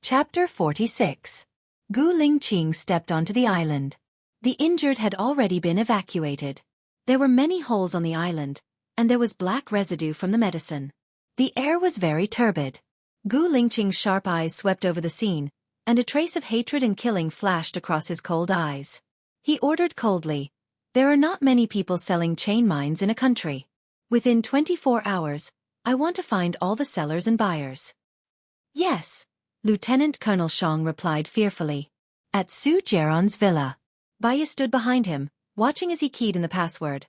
Chapter 46. Gu Lingqing stepped onto the island. The injured had already been evacuated. There were many holes on the island, and there was black residue from the medicine. The air was very turbid. Gu Lingqing's sharp eyes swept over the scene, and a trace of hatred and killing flashed across his cold eyes. He ordered coldly, "There are not many people selling chain mines in a country. Within 24 hours, I want to find all the sellers and buyers." "Yes," Lieutenant Colonel Shang replied fearfully. At Su Jiaron's villa, Baya stood behind him, watching as he keyed in the password.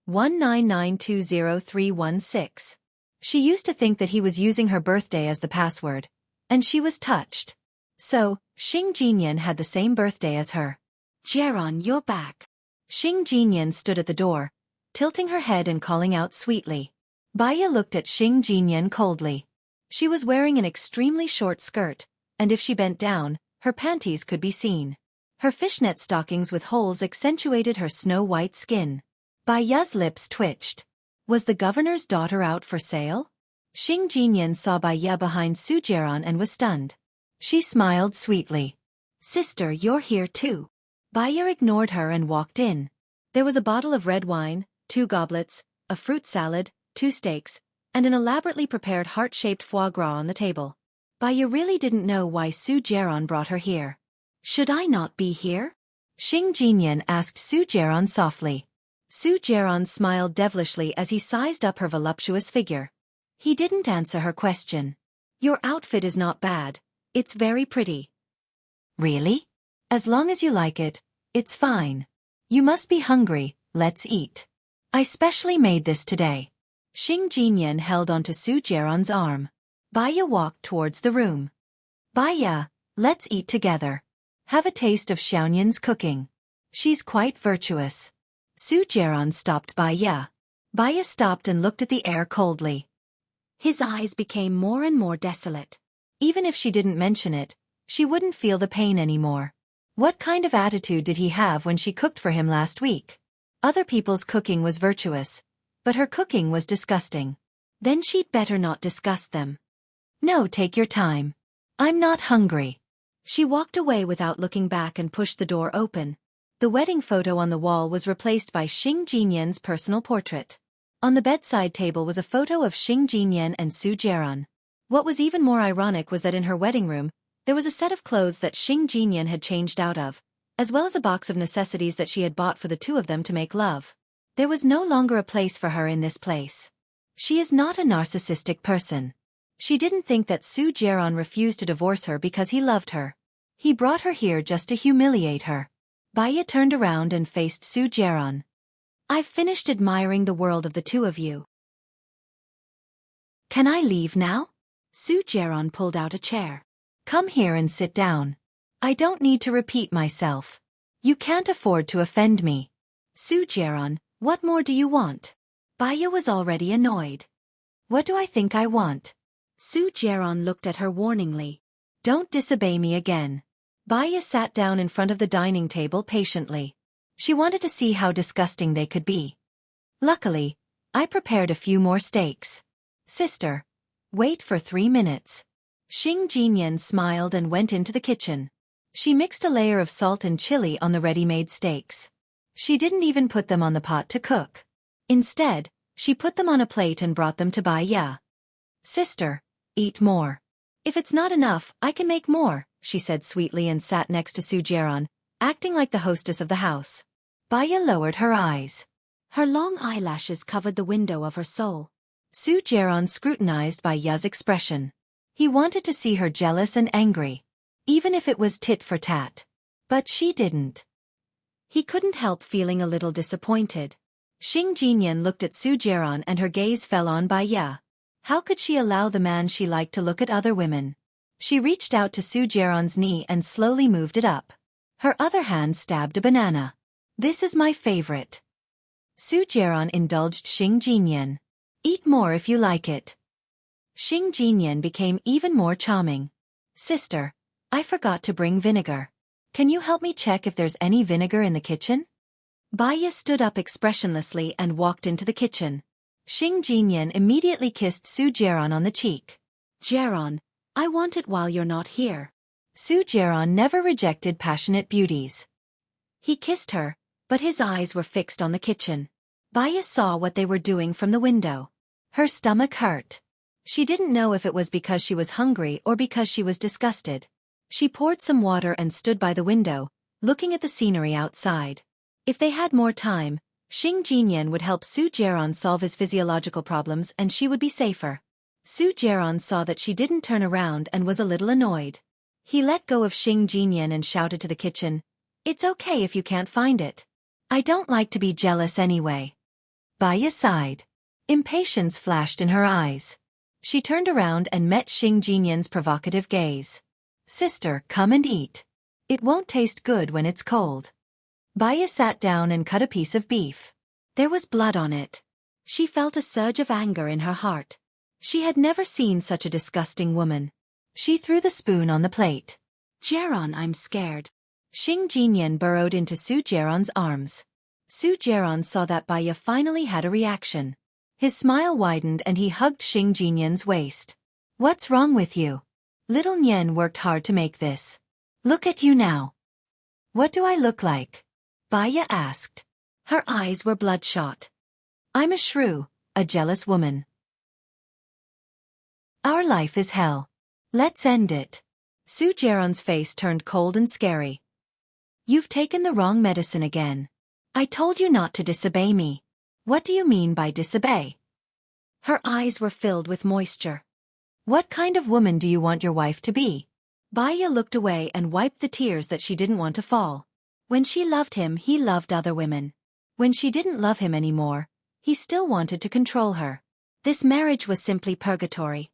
199203116. She used to think that he was using her birthday as the password, and she was touched. So, Xing Jinyan had the same birthday as her. "Jiaron, you're back." Xing Jinyan stood at the door, tilting her head and calling out sweetly. Baya looked at Xing Jinyan coldly. She was wearing an extremely short skirt, and if she bent down, her panties could be seen. Her fishnet stockings with holes accentuated her snow-white skin. Baya's lips twitched. Was the governor's daughter out for sale? Xing Jinyan saw Baya behind Su Jiaron and was stunned. She smiled sweetly. "Sister, you're here too." Baya ignored her and walked in. There was a bottle of red wine, 2 goblets, a fruit salad, 2 steaks, and an elaborately prepared heart-shaped foie gras on the table. Baya really didn't know why Su Jiaron brought her here. "Should I not be here?" Xing Jinyan asked Su Jiaron softly. Su Jiaron smiled devilishly as he sized up her voluptuous figure. He didn't answer her question. "Your outfit is not bad. It's very pretty." "Really? As long as you like it, it's fine. You must be hungry, let's eat. I specially made this today." Xing Jinyan held onto Su Jiaron's arm. Baya walked towards the room. "Baya, let's eat together. Have a taste of Xiaoyan's cooking. She's quite virtuous." Su Jiaron stopped Baya. Baya stopped and looked at the air coldly. His eyes became more and more desolate. Even if she didn't mention it, she wouldn't feel the pain anymore. What kind of attitude did he have when she cooked for him last week? Other people's cooking was virtuous, but her cooking was disgusting. Then she'd better not discuss them. "No, take your time. I'm not hungry." She walked away without looking back and pushed the door open. The wedding photo on the wall was replaced by Xing Jinyan's personal portrait. On the bedside table was a photo of Xing Jinyan and Su Jiaron. What was even more ironic was that in her wedding room, there was a set of clothes that Xing Jinyan had changed out of, as well as a box of necessities that she had bought for the two of them to make love. There was no longer a place for her in this place. She is not a narcissistic person. She didn't think that Su Jiaron refused to divorce her because he loved her. He brought her here just to humiliate her. Baya turned around and faced Su Jiaron. "I've finished admiring the world of the two of you. Can I leave now?" Su Jiaron pulled out a chair. "Come here and sit down. I don't need to repeat myself. You can't afford to offend me." "Su Jiaron, what more do you want?" Baya was already annoyed. "What do I think I want?" Su Jiaron looked at her warningly. "Don't disobey me again." Baya sat down in front of the dining table patiently. She wanted to see how disgusting they could be. "Luckily, I prepared a few more steaks." "Sister, wait for 3 minutes." Xing Jinyan smiled and went into the kitchen. She mixed a layer of salt and chili on the ready-made steaks. She didn't even put them on the pot to cook. Instead, she put them on a plate and brought them to Baya. "Sister, eat more. If it's not enough, I can make more," she said sweetly and sat next to Su Jiaron, acting like the hostess of the house. Baya lowered her eyes. Her long eyelashes covered the window of her soul. Su Jiaron scrutinized Baya's expression. He wanted to see her jealous and angry, even if it was tit for tat. But she didn't. He couldn't help feeling a little disappointed. Xing Jinyan looked at Su Jiaron and her gaze fell on Baya. How could she allow the man she liked to look at other women? She reached out to Su Jiaron's knee and slowly moved it up. Her other hand stabbed a banana. "This is my favorite." Su Jiaron indulged Xing Jinyan. "Eat more if you like it." Xing Jinyan became even more charming. "Sister, I forgot to bring vinegar. Can you help me check if there's any vinegar in the kitchen?" Baya stood up expressionlessly and walked into the kitchen. Xing Jinyan immediately kissed Su Jiaron on the cheek. "Jiaron, I want it while you're not here. Su Jiaran never rejected passionate beauties. He kissed her, but his eyes were fixed on the kitchen. Baya saw what they were doing from the window. Her stomach hurt. She didn't know if it was because she was hungry or because she was disgusted. She poured some water and stood by the window, looking at the scenery outside. If they had more time, Xing Jinyan would help Su Jiaran solve his physiological problems and she would be safer. Su Jiaran saw that she didn't turn around and was a little annoyed. He let go of Xing Jinyan and shouted to the kitchen, "It's okay if you can't find it. I don't like to be jealous anyway." Baya sighed. Impatience flashed in her eyes. She turned around and met Xing Jinyan's provocative gaze. "Sister, come and eat. It won't taste good when it's cold." Baya sat down and cut a piece of beef. There was blood on it. She felt a surge of anger in her heart. She had never seen such a disgusting woman. She threw the spoon on the plate. "Jiaran, I'm scared." Xing Jinyan burrowed into Su Jiaran's arms. Su Jiaran saw that Baya finally had a reaction. His smile widened and he hugged Xing Jinyan's waist. "What's wrong with you? Little Nian worked hard to make this. Look at you now." "What do I look like?" Baya asked. Her eyes were bloodshot. "I'm a shrew, a jealous woman. Our life is hell. Let's end it." Su Jiaran's face turned cold and scary. "You've taken the wrong medicine again. I told you not to disobey me." "What do you mean by disobey?" Her eyes were filled with moisture. "What kind of woman do you want your wife to be?" Baya looked away and wiped the tears that she didn't want to fall. When she loved him, he loved other women. When she didn't love him anymore, he still wanted to control her. This marriage was simply purgatory.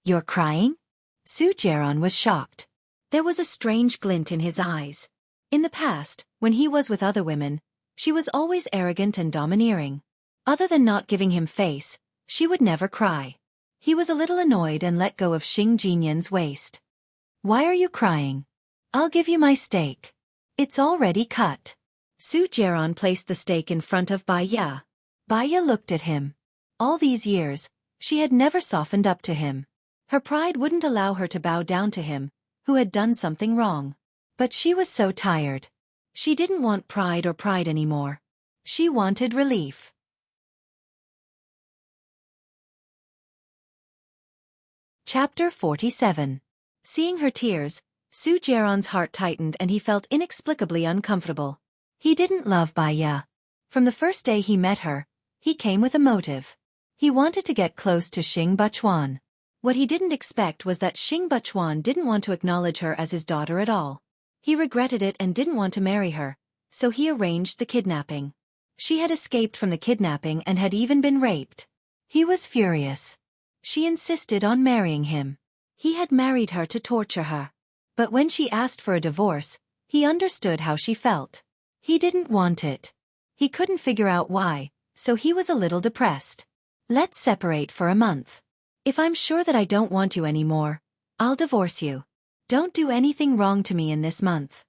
"You're crying?" Su Jiaran was shocked. There was a strange glint in his eyes. In the past, when he was with other women, she was always arrogant and domineering. Other than not giving him face, she would never cry. He was a little annoyed and let go of Xing Jinyan's waist. "Why are you crying? I'll give you my steak. It's already cut." Su Jiaran placed the steak in front of Baya. Baya looked at him. All these years, she had never softened up to him. Her pride wouldn't allow her to bow down to him, who had done something wrong. But she was so tired. She didn't want pride anymore. She wanted relief. Chapter 47. Seeing her tears, Su Jiaran's heart tightened and he felt inexplicably uncomfortable. He didn't love Baya. From the first day he met her, he came with a motive. He wanted to get close to Xing Bachuan. What he didn't expect was that Xing Bachuan didn't want to acknowledge her as his daughter at all. He regretted it and didn't want to marry her, so he arranged the kidnapping. She had escaped from the kidnapping and had even been raped. He was furious. She insisted on marrying him. He had married her to torture her. But when she asked for a divorce, he understood how she felt. He didn't want it. He couldn't figure out why, so he was a little depressed. "Let's separate for a month. If I'm sure that I don't want you anymore, I'll divorce you. Don't do anything wrong to me in this month."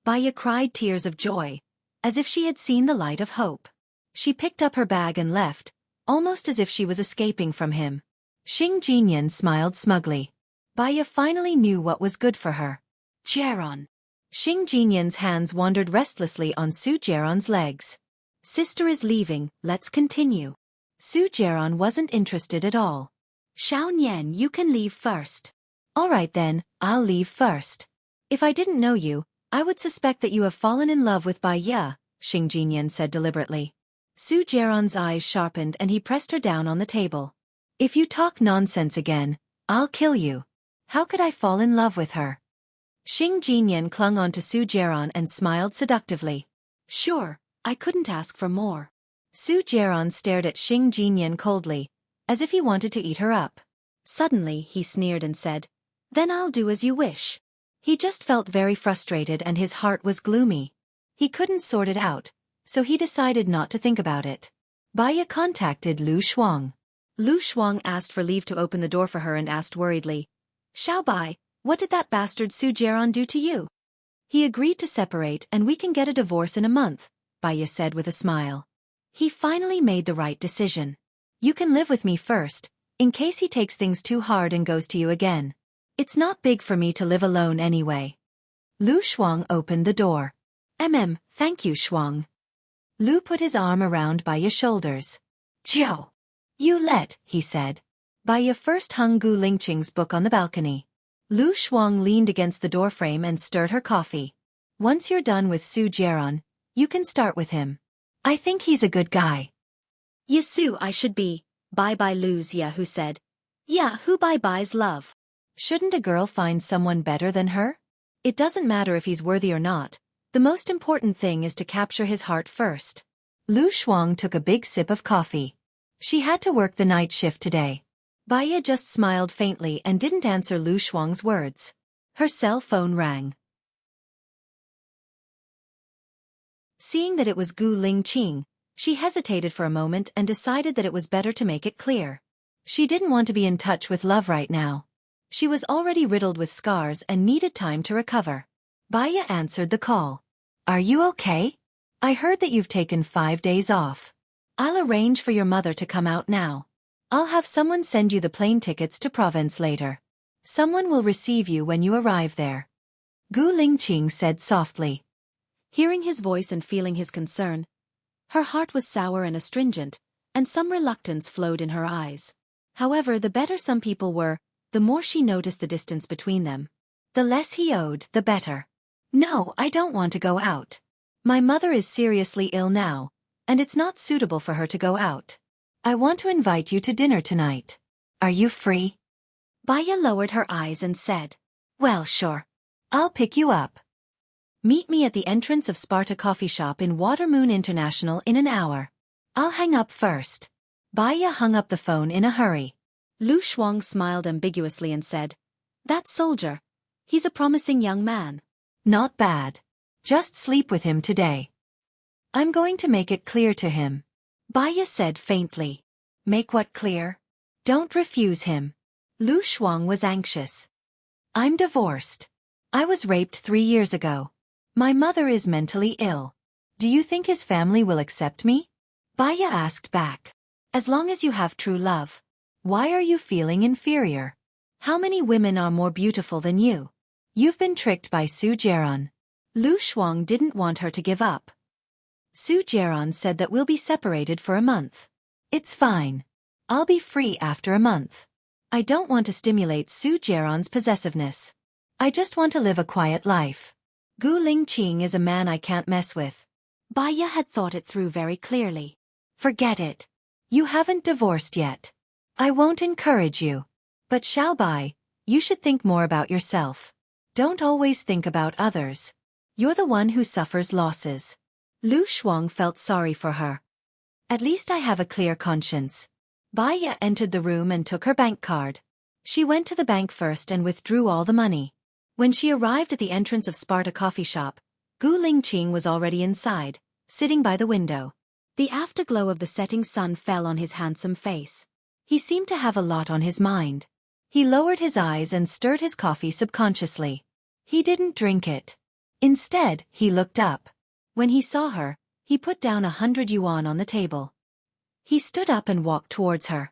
Baya cried tears of joy, as if she had seen the light of hope. She picked up her bag and left, almost as if she was escaping from him. Xing Jinyan smiled smugly. Baya finally knew what was good for her. "Jiaran." Xing Jinyan's hands wandered restlessly on Su Jiaran's legs. "Sister is leaving, let's continue." Su Jiaran wasn't interested at all. "Xiao Nian, you can leave first." "All right then, I'll leave first. If I didn't know you, I would suspect that you have fallen in love with Baya," Xing Jinyan said deliberately. Su Jiaran's eyes sharpened and he pressed her down on the table. "If you talk nonsense again, I'll kill you. How could I fall in love with her?" Xing Jinyan clung onto Su Jiaran and smiled seductively. "Sure, I couldn't ask for more." Su Jiaran stared at Xing Jinyan coldly, as if he wanted to eat her up. Suddenly, he sneered and said, "Then I'll do as you wish." He just felt very frustrated and his heart was gloomy. He couldn't sort it out, so he decided not to think about it. Baya contacted Lu Shuang. Lu Shuang asked for leave to open the door for her and asked worriedly, "Xiao Bai, what did that bastard Su Jiaran do to you?" "He agreed to separate and we can get a divorce in a month," Baya said with a smile. "He finally made the right decision. You can live with me first, in case he takes things too hard and goes to you again." It's not big for me to live alone anyway. Lu Shuang opened the door. Thank you, Shuang. Lu put his arm around Baiya's shoulders. Jiao. You let, he said. Baiya first hung Gu Lingqing's book on the balcony. Lu Shuang leaned against the doorframe and stirred her coffee. Once you're done with Su Jiaran, you can start with him. I think he's a good guy. Yesu I should be, Bai Lu's Ya who said. Yeah, who Bai's love. Shouldn't a girl find someone better than her? It doesn't matter if he's worthy or not. The most important thing is to capture his heart first. Lu Shuang took a big sip of coffee. She had to work the night shift today. Baiya just smiled faintly and didn't answer Lu Shuang's words. Her cell phone rang. Seeing that it was Gu Lingqing, she hesitated for a moment and decided that it was better to make it clear. She didn't want to be in touch with love right now. She was already riddled with scars and needed time to recover. Baiya answered the call. Are you okay? I heard that you've taken 5 days off. I'll arrange for your mother to come out now. I'll have someone send you the plane tickets to Provence later. Someone will receive you when you arrive there. Gu Lingqing said softly. Hearing his voice and feeling his concern, her heart was sour and astringent, and some reluctance flowed in her eyes. However, the better some people were, the more she noticed the distance between them. The less he owed, the better. No, I don't want to go out. My mother is seriously ill now, and it's not suitable for her to go out. I want to invite you to dinner tonight. Are you free? Baiya lowered her eyes and said, Well, sure. I'll pick you up. Meet me at the entrance of Sparta Coffee Shop in Watermoon International in an hour. I'll hang up first. Baiya hung up the phone in a hurry. Lu Shuang smiled ambiguously and said, That soldier. He's a promising young man. Not bad. Just sleep with him today. I'm going to make it clear to him. Baiya said faintly. Make what clear? Don't refuse him. Lu Shuang was anxious. I'm divorced. I was raped 3 years ago. My mother is mentally ill. Do you think his family will accept me? Baiya asked back. As long as you have true love. Why are you feeling inferior? How many women are more beautiful than you? You've been tricked by Su Jiaran. Lu Shuang didn't want her to give up. Su Jiaran said that we'll be separated for a month. It's fine. I'll be free after a month. I don't want to stimulate Su Jiaran's possessiveness. I just want to live a quiet life. Gu Lingqing is a man I can't mess with. Baiya had thought it through very clearly. Forget it. You haven't divorced yet. I won't encourage you. But Xiaobai, you should think more about yourself. Don't always think about others. You're the one who suffers losses. Lu Shuang felt sorry for her. At least I have a clear conscience. Baiya entered the room and took her bank card. She went to the bank first and withdrew all the money. When she arrived at the entrance of Sparta Coffee Shop, Gu Lingqing was already inside, sitting by the window. The afterglow of the setting sun fell on his handsome face. He seemed to have a lot on his mind. He lowered his eyes and stirred his coffee subconsciously. He didn't drink it. Instead, he looked up. When he saw her, he put down 100 yuan on the table. He stood up and walked towards her.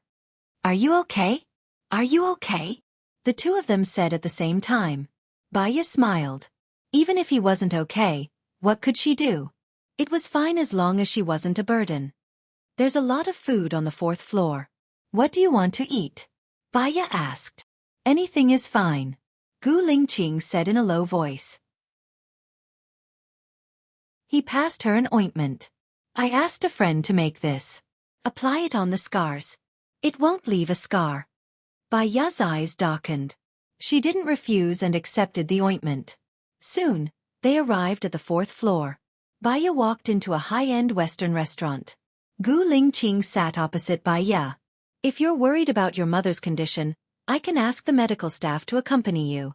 Are you okay? Are you okay? The two of them said at the same time. Baiya smiled. Even if he wasn't okay, what could she do? It was fine as long as she wasn't a burden. There's a lot of food on the 4th floor. What do you want to eat? Baiya asked. Anything is fine. Gu Lingqing said in a low voice. He passed her an ointment. I asked a friend to make this. Apply it on the scars. It won't leave a scar. Baiya's eyes darkened. She didn't refuse and accepted the ointment. Soon, they arrived at the 4th floor. Baiya walked into a high-end Western restaurant. Gu Lingqing sat opposite Baiya. If you're worried about your mother's condition, I can ask the medical staff to accompany you.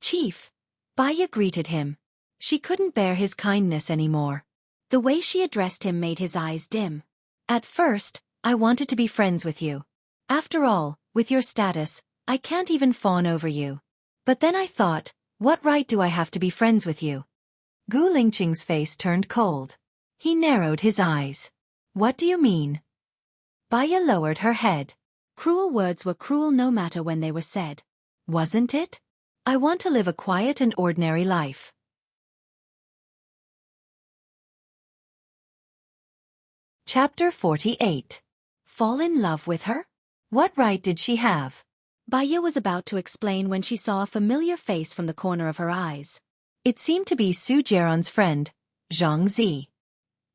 Chief. Baiya greeted him. She couldn't bear his kindness anymore. The way she addressed him made his eyes dim. At first, I wanted to be friends with you. After all, with your status, I can't even fawn over you. But then I thought, what right do I have to be friends with you? Gu Lingqing's face turned cold. He narrowed his eyes. What do you mean? Baiya lowered her head. Cruel words were cruel no matter when they were said. wasn't it? I want to live a quiet and ordinary life. Chapter 48. Fall in love with her? What right did she have? Baya was about to explain when she saw a familiar face from the corner of her eyes. It seemed to be Su Jiaron's friend, Zhang Zi.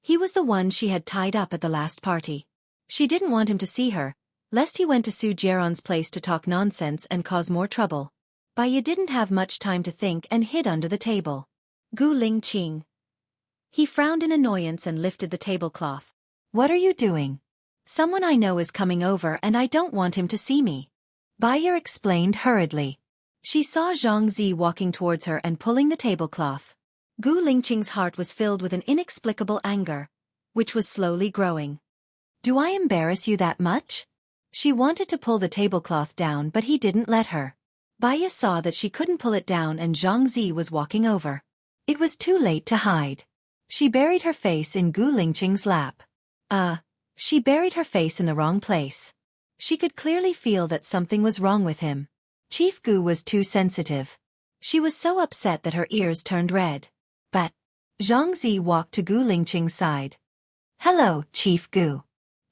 He was the one she had tied up at the last party. She didn't want him to see her, lest he went to Su Jiaron's place to talk nonsense and cause more trouble. Baya didn't have much time to think and hid under the table. Gu Lingqing. He frowned in annoyance and lifted the tablecloth. What are you doing? Someone I know is coming over and I don't want him to see me. Baya explained hurriedly. She saw Zhang Zi walking towards her and pulling the tablecloth. Gu Lingqing's heart was filled with an inexplicable anger, which was slowly growing. Do I embarrass you that much? She wanted to pull the tablecloth down but he didn't let her. Baya saw that she couldn't pull it down and Zhang Zi was walking over. It was too late to hide. She buried her face in Gu Lingqing's lap. She buried her face in the wrong place. She could clearly feel that something was wrong with him. Chief Gu was too sensitive. She was so upset that her ears turned red. But Zhang Zi walked to Gu Lingqing's side. Hello, Chief Gu.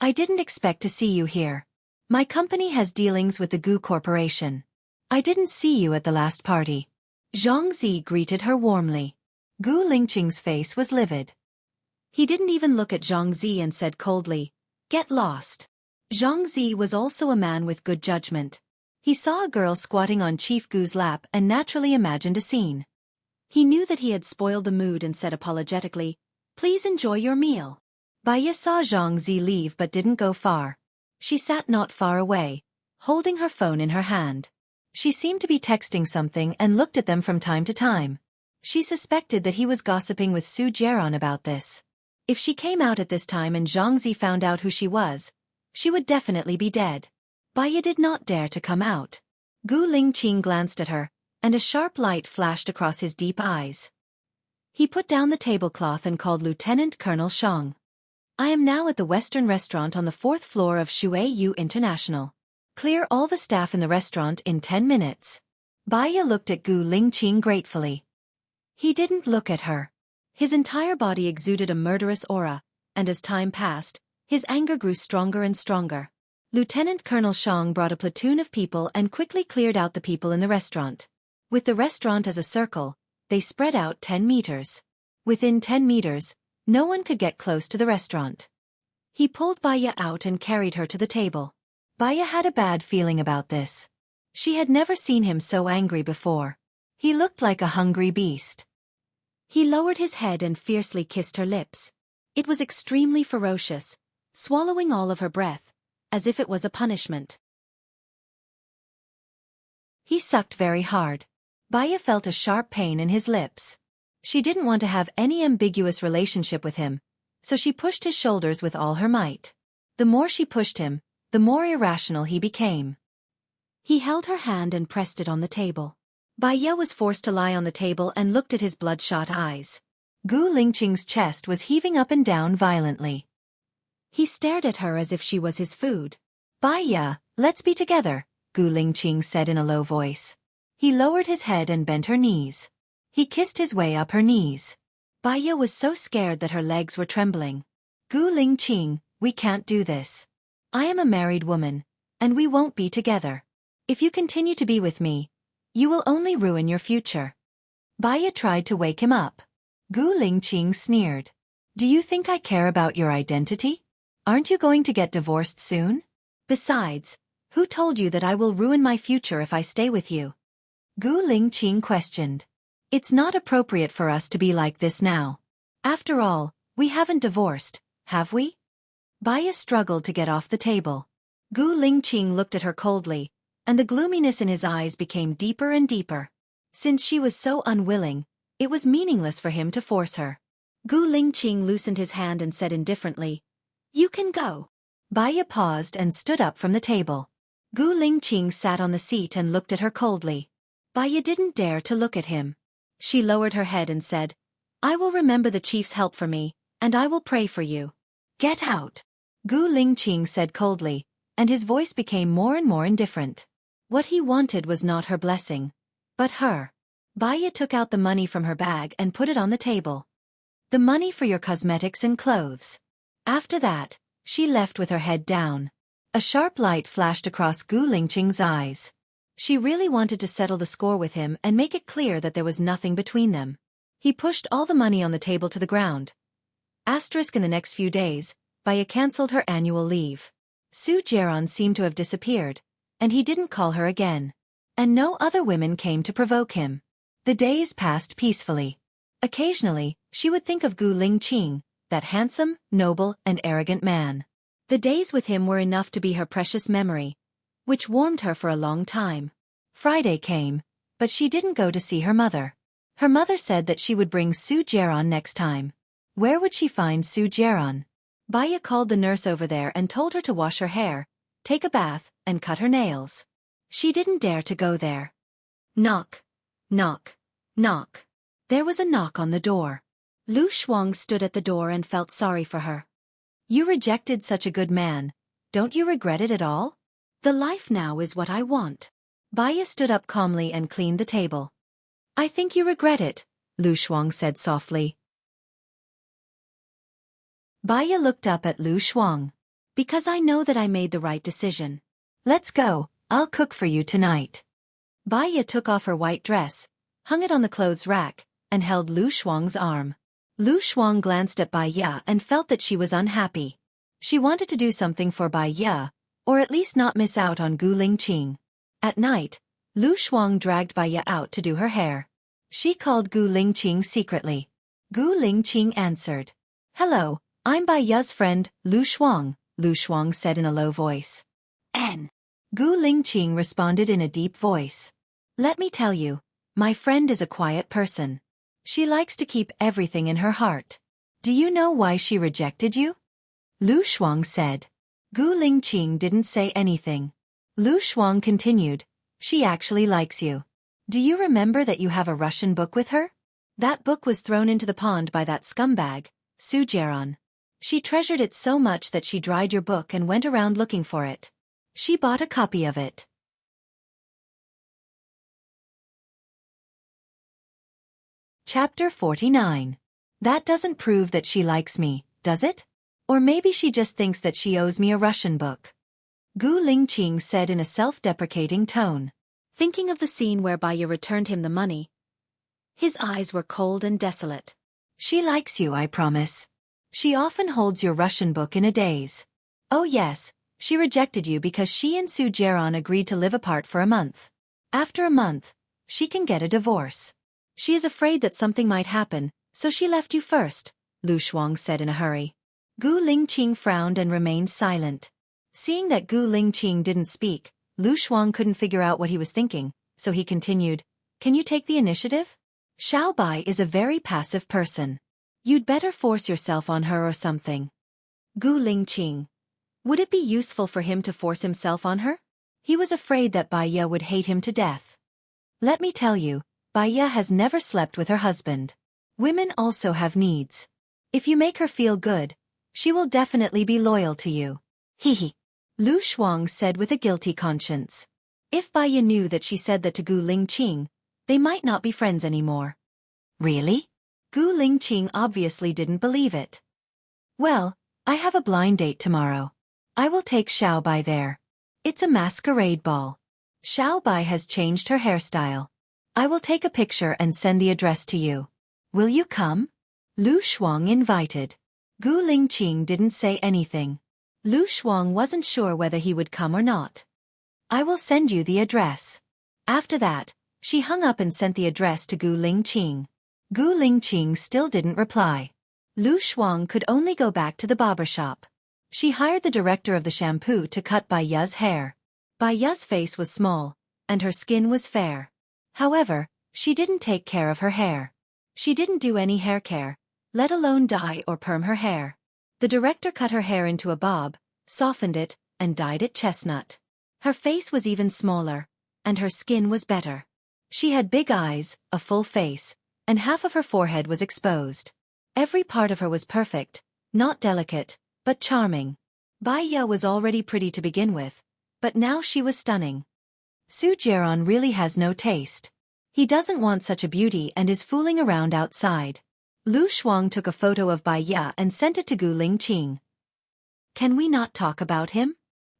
I didn't expect to see you here. My company has dealings with the Gu Corporation. I didn't see you at the last party. Zhang Zi greeted her warmly. Gu Lingqing's face was livid. He didn't even look at Zhang Zi and said coldly, "Get lost." Zhang Zi was also a man with good judgment. He saw a girl squatting on Chief Gu's lap and naturally imagined a scene. He knew that he had spoiled the mood and said apologetically, "Please enjoy your meal." Baya saw Zhang Zi leave but didn't go far. She sat not far away, holding her phone in her hand. She seemed to be texting something and looked at them from time to time. She suspected that he was gossiping with Su Jiaron about this. If she came out at this time and Zhang Zi found out who she was, she would definitely be dead. Baya did not dare to come out. Gu Lingqing glanced at her, and a sharp light flashed across his deep eyes. He put down the tablecloth and called Lieutenant Colonel Shang. I am now at the Western restaurant on the 4th floor of Shuiyu International. Clear all the staff in the restaurant in 10 minutes. Baya looked at Gu Lingqing gratefully. He didn't look at her. His entire body exuded a murderous aura, and as time passed, his anger grew stronger and stronger. Lieutenant Colonel Shang brought a platoon of people and quickly cleared out the people in the restaurant. With the restaurant as a circle, they spread out 10 meters. Within 10 meters, no one could get close to the restaurant. He pulled Baya out and carried her to the table. Baya had a bad feeling about this. She had never seen him so angry before. He looked like a hungry beast. He lowered his head and fiercely kissed her lips. It was extremely ferocious, swallowing all of her breath, as if it was a punishment. He sucked very hard. Baya felt a sharp pain in his lips. She didn't want to have any ambiguous relationship with him, so she pushed his shoulders with all her might. The more she pushed him, the more irrational he became. He held her hand and pressed it on the table. Baya was forced to lie on the table and looked at his bloodshot eyes. Gu Lingqing's chest was heaving up and down violently. He stared at her as if she was his food. Baya, let's be together, Gu Lingqing said in a low voice. He lowered his head and bent her knees. He kissed his way up her knees. Baya was so scared that her legs were trembling. Gu Lingqing, we can't do this. I am a married woman, and we won't be together. If you continue to be with me, you will only ruin your future. Baya tried to wake him up. Gu Lingqing sneered. Do you think I care about your identity? Aren't you going to get divorced soon? Besides, who told you that I will ruin my future if I stay with you? Gu Lingqing questioned. It's not appropriate for us to be like this now. After all, we haven't divorced, have we? Baya struggled to get off the table. Gu Lingqing looked at her coldly, and the gloominess in his eyes became deeper and deeper. Since she was so unwilling, it was meaningless for him to force her. Gu Lingqing loosened his hand and said indifferently, You can go. Baya paused and stood up from the table. Gu Lingqing sat on the seat and looked at her coldly. Baya didn't dare to look at him. She lowered her head and said, I will remember the chief's help for me, and I will pray for you. Get out. Gu Lingqing said coldly, and his voice became more and more indifferent. What he wanted was not her blessing, but her. Baya took out the money from her bag and put it on the table. The money for your cosmetics and clothes. After that, she left with her head down. A sharp light flashed across Gu Lingqing's eyes. She really wanted to settle the score with him and make it clear that there was nothing between them. He pushed all the money on the table to the ground. In the next few days, Baya cancelled her annual leave. Su Jiaran seemed to have disappeared, and he didn't call her again. And no other women came to provoke him. The days passed peacefully. Occasionally, she would think of Gu Lingqing, that handsome, noble, and arrogant man. The days with him were enough to be her precious memory, which warmed her for a long time. Friday came, but she didn't go to see her mother. Her mother said that she would bring Su Jiaran next time. Where would she find Su Jiaran? Baya called the nurse over there and told her to wash her hair, take a bath, and cut her nails. She didn't dare to go there. Knock. Knock. Knock. There was a knock on the door. Lu Shuang stood at the door and felt sorry for her. You rejected such a good man. Don't you regret it at all? The life now is what I want. Baya stood up calmly and cleaned the table. I think you regret it, Lu Shuang said softly. Baya looked up at Lu Shuang. Because I know that I made the right decision. Let's go, I'll cook for you tonight. Baya took off her white dress, hung it on the clothes rack, and held Lu Shuang's arm. Lu Shuang glanced at Baya and felt that she was unhappy. She wanted to do something for Baya, or at least not miss out on Gu Lingqing. At night, Lu Shuang dragged Baya out to do her hair. She called Gu Lingqing secretly. Gu Lingqing answered. Hello, I'm Baya's friend, Lu Shuang, Lu Shuang said in a low voice. N. Gu Lingqing responded in a deep voice. Let me tell you, my friend is a quiet person. She likes to keep everything in her heart. Do you know why she rejected you? Lu Shuang said. Gu Lingqing didn't say anything. Lu Shuang continued. She actually likes you. Do you remember that you have a Russian book with her? That book was thrown into the pond by that scumbag, Su Jiaran. She treasured it so much that she dried your book and went around looking for it. She bought a copy of it. Chapter 49. That doesn't prove that she likes me, does it? Or maybe she just thinks that she owes me a Russian book. Gu Lingqing said in a self-deprecating tone. Thinking of the scene where Baya returned him the money, his eyes were cold and desolate. She likes you, I promise. She often holds your Russian book in a daze. Oh yes, she rejected you because she and Su Jiaran agreed to live apart for a month. After a month, she can get a divorce. She is afraid that something might happen, so she left you first, Lu Shuang said in a hurry. Gu Lingqing frowned and remained silent. Seeing that Gu Lingqing didn't speak, Lu Shuang couldn't figure out what he was thinking, so he continued, Can you take the initiative? Xiao Bai is a very passive person. You'd better force yourself on her or something. Gu Lingqing. Would it be useful for him to force himself on her? He was afraid that Baya would hate him to death. Let me tell you, Baya has never slept with her husband. Women also have needs. If you make her feel good, she will definitely be loyal to you. Hehe. Lu Shuang said with a guilty conscience. If Baya knew that she said that to Gu Lingqing, they might not be friends anymore. Really? Gu Lingqing obviously didn't believe it. Well, I have a blind date tomorrow. I will take Xiao Bai there. It's a masquerade ball. Xiao Bai has changed her hairstyle. I will take a picture and send the address to you. Will you come? Lu Shuang invited. Gu Lingqing didn't say anything. Lu Shuang wasn't sure whether he would come or not. I will send you the address. After that, she hung up and sent the address to Gu Lingqing. Gu Lingqing still didn't reply. Lu Shuang could only go back to the barber shop. She hired the director of the shampoo to cut Baya's hair. Baya's face was small, and her skin was fair. However, she didn't take care of her hair. She didn't do any hair care, let alone dye or perm her hair. The director cut her hair into a bob, softened it, and dyed it chestnut. Her face was even smaller, and her skin was better. She had big eyes, a full face, and half of her forehead was exposed. Every part of her was perfect, not delicate, but charming. Baya was already pretty to begin with, but now she was stunning. Su Jiaran really has no taste. He doesn't want such a beauty and is fooling around outside. Lu Shuang took a photo of Bai Ya and sent it to Gu Lingqing. Can we not talk about him?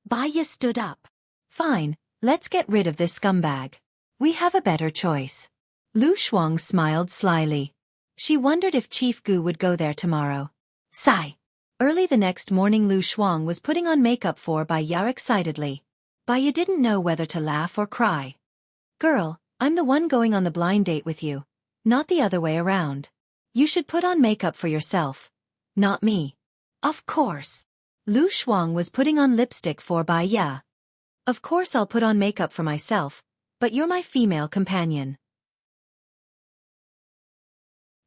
Bai Ya stood up. Fine, let's get rid of this scumbag. We have a better choice. Lu Shuang smiled slyly. She wondered if Chief Gu would go there tomorrow. Sigh. Early the next morning Lu Shuang was putting on makeup for Bai Ya excitedly. Bai Ya didn't know whether to laugh or cry. Girl, I'm the one going on the blind date with you, not the other way around. You should put on makeup for yourself, not me. Of course. Lu Shuang was putting on lipstick for Bai Ya. Of course I'll put on makeup for myself, but you're my female companion.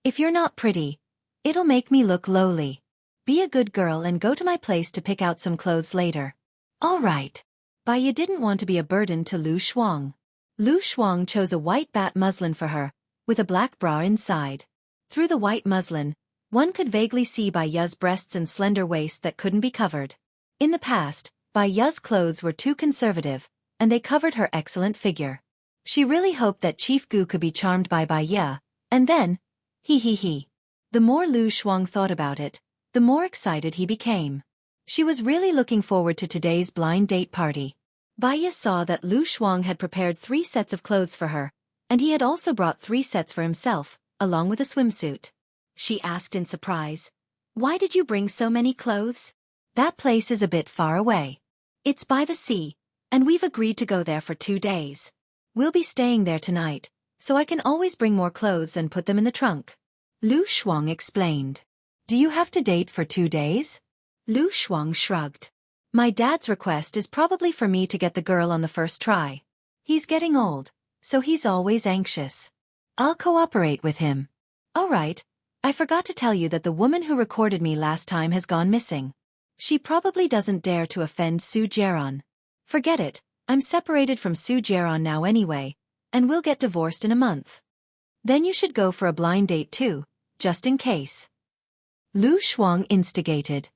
If you're not pretty, it'll make me look lowly. Be a good girl and go to my place to pick out some clothes later. All right. Bai Ya didn't want to be a burden to Lu Shuang. Lu Shuang chose a white bat muslin for her, with a black bra inside. Through the white muslin, one could vaguely see Bai Ya's breasts and slender waist that couldn't be covered. In the past, Bai Ya's clothes were too conservative, and they covered her excellent figure. She really hoped that Chief Gu could be charmed by Bai Ya, and then, he. The more Lu Shuang thought about it, the more excited he became. She was really looking forward to today's blind date party. Bai Ya saw that Lu Shuang had prepared 3 sets of clothes for her, and he had also brought 3 sets for himself, along with a swimsuit. She asked in surprise, "Why did you bring so many clothes? That place is a bit far away. It's by the sea, and we've agreed to go there for 2 days. We'll be staying there tonight, so I can always bring more clothes and put them in the trunk." Lu Shuang explained. Do you have to date for 2 days? Lu Shuang shrugged. My dad's request is probably for me to get the girl on the first try. He's getting old, so he's always anxious. I'll cooperate with him. All right, I forgot to tell you that the woman who recorded me last time has gone missing. She probably doesn't dare to offend Su Jiaran. Forget it, I'm separated from Su Jiaran now anyway, and we'll get divorced in a month. Then you should go for a blind date too, just in case. Lu Shuang instigated.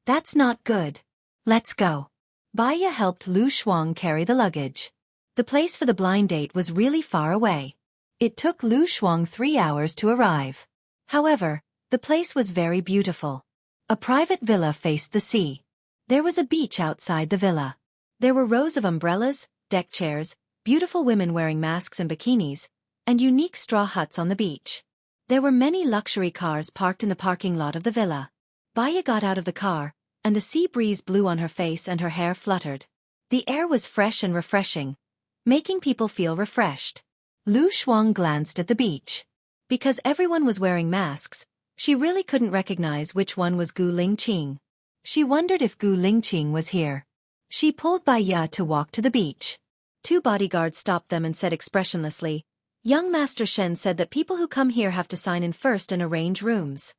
That's not good. Let's go. Bai Ya helped Lu Shuang carry the luggage. The place for the blind date was really far away. It took Lu Shuang 3 hours to arrive. However, the place was very beautiful. A private villa faced the sea. There was a beach outside the villa. There were rows of umbrellas, deck chairs, beautiful women wearing masks and bikinis, and unique straw huts on the beach. There were many luxury cars parked in the parking lot of the villa. Bai Ya got out of the car, and the sea breeze blew on her face and her hair fluttered. The air was fresh and refreshing, making people feel refreshed. Lu Shuang glanced at the beach. Because everyone was wearing masks, she really couldn't recognize which one was Gu Lingqing. She wondered if Gu Lingqing was here. She pulled Bai Ya to walk to the beach. 2 bodyguards stopped them and said expressionlessly, "Young Master Shen said that people who come here have to sign in first and arrange rooms."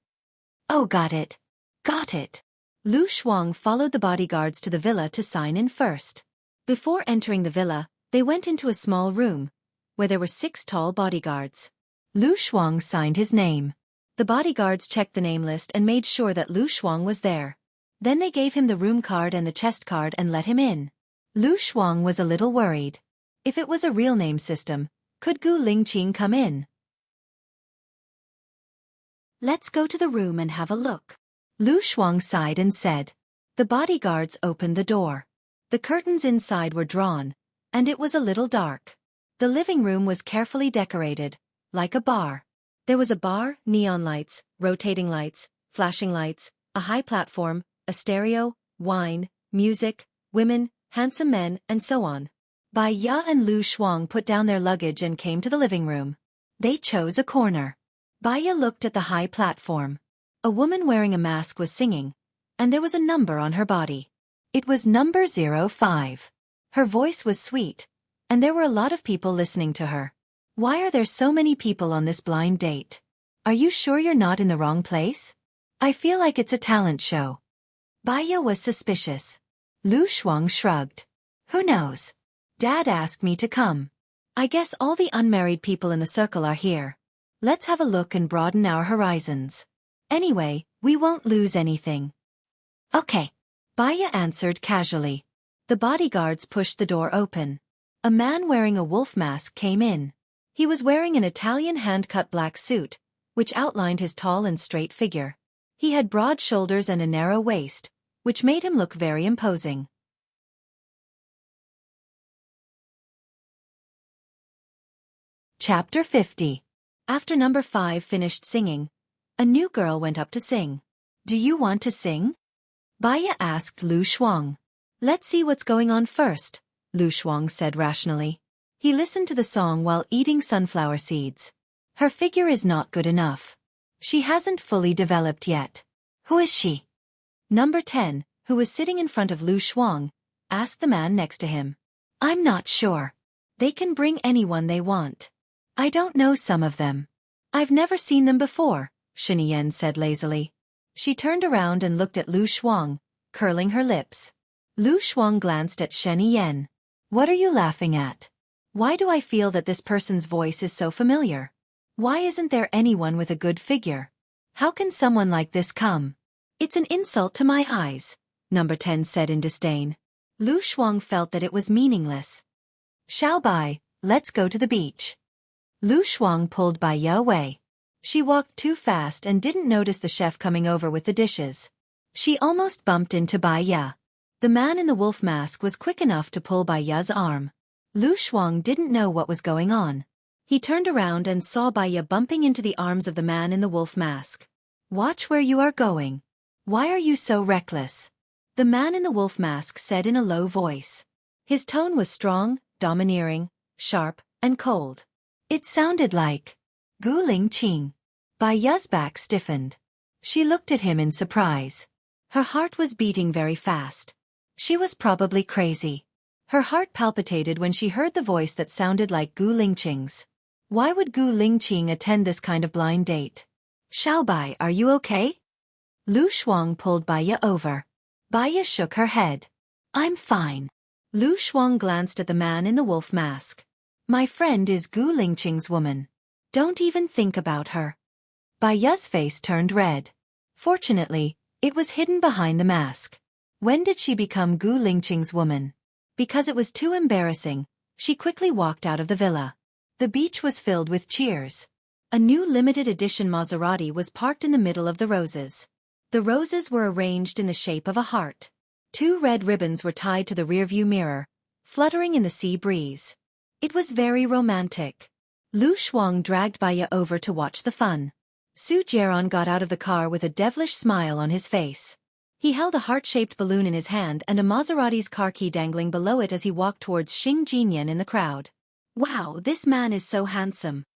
Oh, got it. Got it. Lu Shuang followed the bodyguards to the villa to sign in first. Before entering the villa, they went into a small room, where there were 6 tall bodyguards. Lu Shuang signed his name. The bodyguards checked the name list and made sure that Lu Shuang was there. Then they gave him the room card and the chest card and let him in. Lu Shuang was a little worried. If it was a real name system, could Gu Lingqing come in? Let's go to the room and have a look. Lu Shuang sighed and said. The bodyguards opened the door. The curtains inside were drawn, and it was a little dark. The living room was carefully decorated, like a bar. There was a bar, neon lights, rotating lights, flashing lights, a high platform, a stereo, wine, music, women, handsome men, and so on. Bai Ya and Lu Shuang put down their luggage and came to the living room. They chose a corner. Bai Ya looked at the high platform. A woman wearing a mask was singing, and there was a number on her body. It was number 05. Her voice was sweet, and there were a lot of people listening to her. Why are there so many people on this blind date? Are you sure you're not in the wrong place? I feel like it's a talent show. Bai Ya was suspicious. Lu Shuang shrugged. Who knows? Dad asked me to come. I guess all the unmarried people in the circle are here. Let's have a look and broaden our horizons. Anyway, we won't lose anything. Okay. Bai Ya answered casually. The bodyguards pushed the door open. A man wearing a wolf mask came in. He was wearing an Italian hand-cut black suit, which outlined his tall and straight figure. He had broad shoulders and a narrow waist, which made him look very imposing. Chapter 50. After number 5 finished singing, a new girl went up to sing. "Do you want to sing?" Baya asked Lu Shuang. "Let's see what's going on first," Lu Shuang said rationally. He listened to the song while eating sunflower seeds. "Her figure is not good enough. She hasn't fully developed yet." "Who is she?" Number 10, who was sitting in front of Lu Shuang, asked the man next to him. "I'm not sure. They can bring anyone they want. I don't know some of them. I've never seen them before," Shiniyen said lazily. She turned around and looked at Lu Shuang, curling her lips. Lu Shuang glanced at Shiniyen. "What are you laughing at? Why do I feel that this person's voice is so familiar? Why isn't there anyone with a good figure? How can someone like this come? It's an insult to my eyes," number 10 said in disdain. Lu Shuang felt that it was meaningless. "Xiaobai, let's go to the beach." Lu Shuang pulled Baya away. She walked too fast and didn't notice the chef coming over with the dishes. She almost bumped into Baya. The man in the wolf mask was quick enough to pull Baya's arm. Lu Shuang didn't know what was going on. He turned around and saw Baya bumping into the arms of the man in the wolf mask. "Watch where you are going. Why are you so reckless?" the man in the wolf mask said in a low voice. His tone was strong, domineering, sharp, and cold. It sounded like Gu Lingqing. Baya's back stiffened. She looked at him in surprise. Her heart was beating very fast. She was probably crazy. Her heart palpitated when she heard the voice that sounded like Gu Lingqing's. Why would Gu Lingqing attend this kind of blind date? "Xiaobai, are you okay?" Lu Shuang pulled Baya over. Baya shook her head. "I'm fine." Lu Shuang glanced at the man in the wolf mask. "My friend is Gu Lingqing's woman. Don't even think about her." Baya's face turned red. Fortunately, it was hidden behind the mask. When did she become Gu Lingqing's woman? Because it was too embarrassing, she quickly walked out of the villa. The beach was filled with cheers. A new limited edition Maserati was parked in the middle of the roses. The roses were arranged in the shape of a heart. 2 red ribbons were tied to the rearview mirror, fluttering in the sea breeze. It was very romantic. Lu Shuang dragged Baya over to watch the fun. Su Jiaran got out of the car with a devilish smile on his face. He held a heart-shaped balloon in his hand and a Maserati's car key dangling below it as he walked towards Xing Jinyan in the crowd. "Wow, this man is so handsome."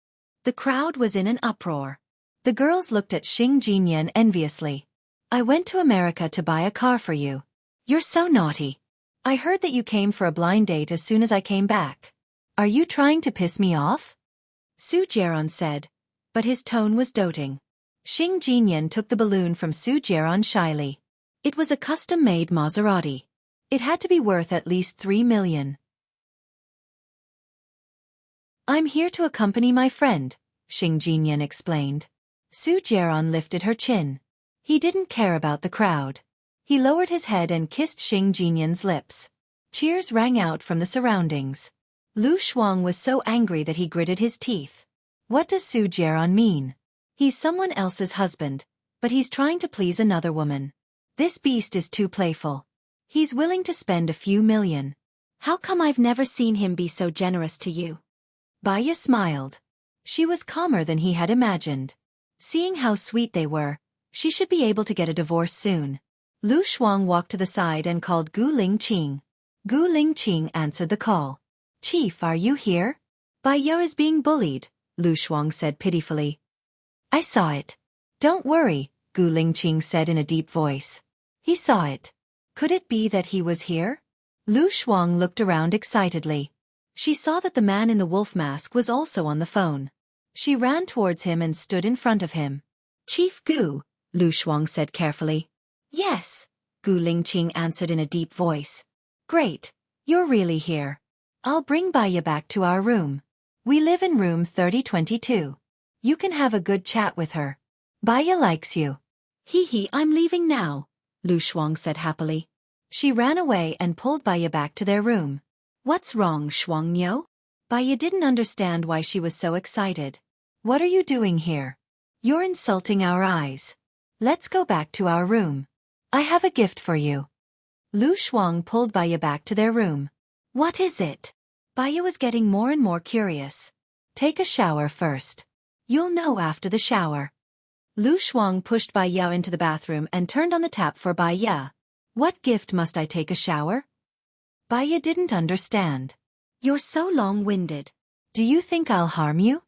The crowd was in an uproar. The girls looked at Xing Jinyan enviously. "I went to America to buy a car for you. You're so naughty. I heard that you came for a blind date as soon as I came back. Are you trying to piss me off?" Su Jiaran said, but his tone was doting. Xing Jinyan took the balloon from Su Jiaran shyly. It was a custom-made Maserati. It had to be worth at least 3 million. "I'm here to accompany my friend," Xing Jinyan explained. Su Jiaran lifted her chin. He didn't care about the crowd. He lowered his head and kissed Xing Jinyan's lips. Cheers rang out from the surroundings. Lu Shuang was so angry that he gritted his teeth. What does Su Jiaran mean? He's someone else's husband, but he's trying to please another woman. This beast is too playful. He's willing to spend a few million. How come I've never seen him be so generous to you? Baya smiled. She was calmer than he had imagined. Seeing how sweet they were, she should be able to get a divorce soon. Lu Shuang walked to the side and called Gu Lingqing. Gu Lingqing answered the call. "Chief, are you here?" "Baya is being bullied," Lu Shuang said pitifully. "I saw it." "Don't worry," Gu Lingqing said in a deep voice. He saw it. Could it be that he was here? Lu Shuang looked around excitedly. She saw that the man in the wolf mask was also on the phone. She ran towards him and stood in front of him. "Chief Gu," Lu Shuang said carefully. "Yes," Gu Lingqing answered in a deep voice. "Great, you're really here. I'll bring Baya back to our room. We live in room 3022. You can have a good chat with her. Baya likes you." "Hee, I'm leaving now," Lu Shuang said happily. She ran away and pulled Baya back to their room. What's wrong, Shuangniu? Baiya didn't understand why she was so excited. What are you doing here? You're insulting our eyes. Let's go back to our room. I have a gift for you. Lu Shuang pulled Baiya back to their room. What is it? Baiya was getting more and more curious. Take a shower first. You'll know after the shower. Lu Shuang pushed Baiya into the bathroom and turned on the tap for Baiya. What gift must I take a shower? Baiya didn't understand. You're so long-winded. Do you think I'll harm you?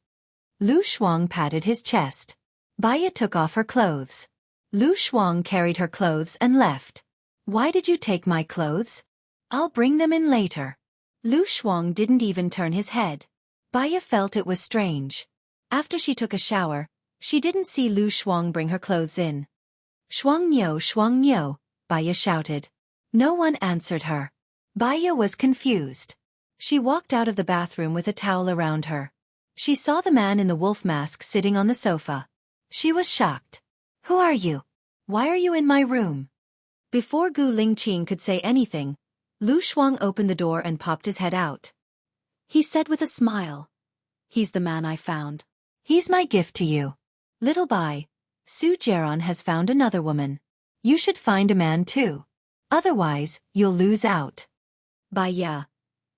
Lu Shuang patted his chest. Baiya took off her clothes. Lu Shuang carried her clothes and left. Why did you take my clothes? I'll bring them in later. Lu Shuang didn't even turn his head. Baiya felt it was strange. After she took a shower, she didn't see Lu Shuang bring her clothes in. Shuangniu, Baiya shouted. No one answered her. Baiya was confused. She walked out of the bathroom with a towel around her. She saw the man in the wolf mask sitting on the sofa. She was shocked. Who are you? Why are you in my room? Before Gu Lingqing could say anything, Lu Shuang opened the door and popped his head out. He said with a smile. He's the man I found. He's my gift to you. Little Bai, Su Jiaran has found another woman. You should find a man too. Otherwise, you'll lose out. Baiya.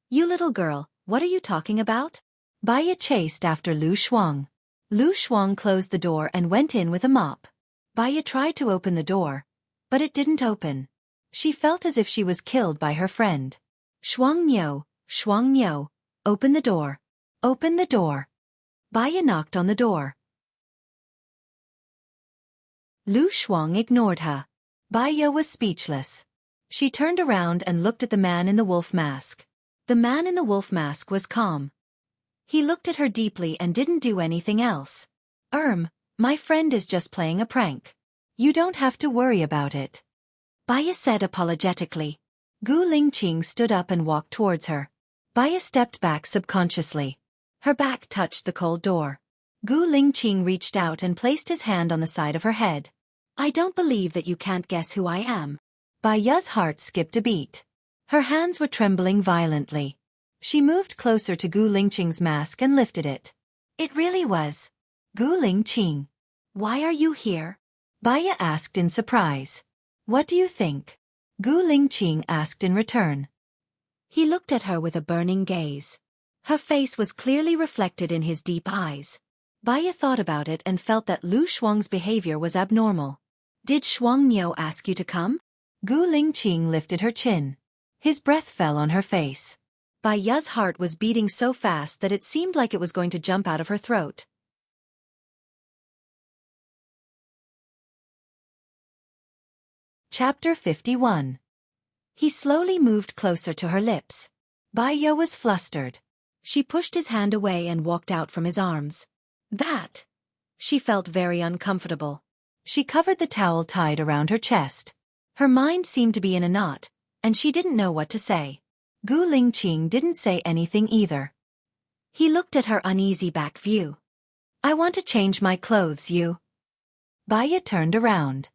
You little girl, what are you talking about? Baiya chased after Lu Shuang. Lu Shuang closed the door and went in with a mop. Baiya tried to open the door, but it didn't open. She felt as if she was killed by her friend. Shuangniu, open the door. Open the door. Baiya knocked on the door. Lu Shuang ignored her. Baiya was speechless. She turned around and looked at the man in the wolf mask. The man in the wolf mask was calm. He looked at her deeply and didn't do anything else. My friend is just playing a prank. You don't have to worry about it. Baiya said apologetically. Gu Lingqing stood up and walked towards her. Baiya stepped back subconsciously. Her back touched the cold door. Gu Lingqing reached out and placed his hand on the side of her head. I don't believe that you can't guess who I am. Baiya's heart skipped a beat. Her hands were trembling violently. She moved closer to Gu Lingqing's mask and lifted it. It really was. Gu Lingqing. Why are you here? Baiya asked in surprise. What do you think? Gu Lingqing asked in return. He looked at her with a burning gaze. Her face was clearly reflected in his deep eyes. Baiya thought about it and felt that Lu Shuang's behavior was abnormal. Did Shuangniu ask you to come? Gu Lingqing lifted her chin. His breath fell on her face. Baiya's heart was beating so fast that it seemed like it was going to jump out of her throat. Chapter 51. He slowly moved closer to her lips. Baiya was flustered. She pushed his hand away and walked out from his arms. That. She felt very uncomfortable. She covered the towel tied around her chest. Her mind seemed to be in a knot, and she didn't know what to say. Gu Lingqing didn't say anything either. He looked at her uneasy back view. I want to change my clothes, you. Baiya turned around.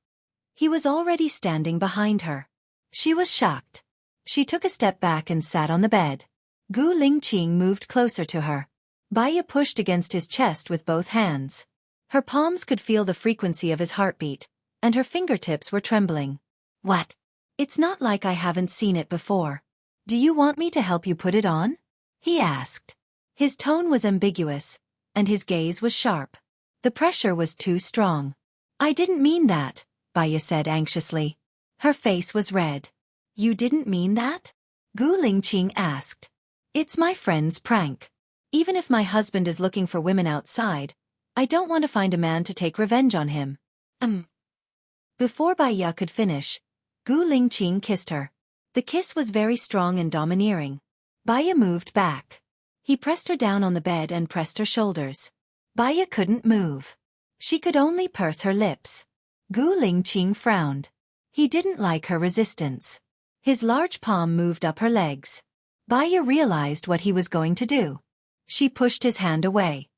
He was already standing behind her. She was shocked. She took a step back and sat on the bed. Gu Lingqing moved closer to her. Baiya pushed against his chest with both hands. Her palms could feel the frequency of his heartbeat, and her fingertips were trembling. What? It's not like I haven't seen it before. Do you want me to help you put it on? He asked. His tone was ambiguous, and his gaze was sharp. The pressure was too strong. I didn't mean that, Baiya said anxiously. Her face was red. You didn't mean that? Gu Lingqing asked. It's my friend's prank. Even if my husband is looking for women outside, I don't want to find a man to take revenge on him. Before Baiya could finish, Gu Lingqing kissed her. The kiss was very strong and domineering. Baiya moved back. He pressed her down on the bed and pressed her shoulders. Baiya couldn't move. She could only purse her lips. Gu Lingqing frowned. He didn't like her resistance. His large palm moved up her legs. Baiya realized what he was going to do. She pushed his hand away.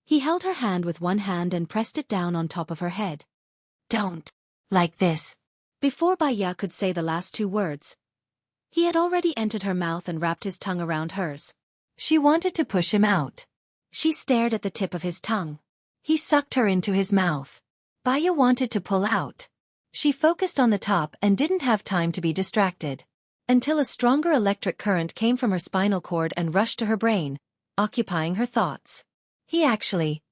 He held her hand with one hand and pressed it down on top of her head. Don't. Like this. Before Baiya could say the last two words, He had already entered her mouth and wrapped his tongue around hers. She wanted to push him out. She stared at the tip of his tongue. He sucked her into his mouth. Baya wanted to pull out. She focused on the top and didn't have time to be distracted. Until a stronger electric current came from her spinal cord and rushed to her brain, occupying her thoughts. He actually,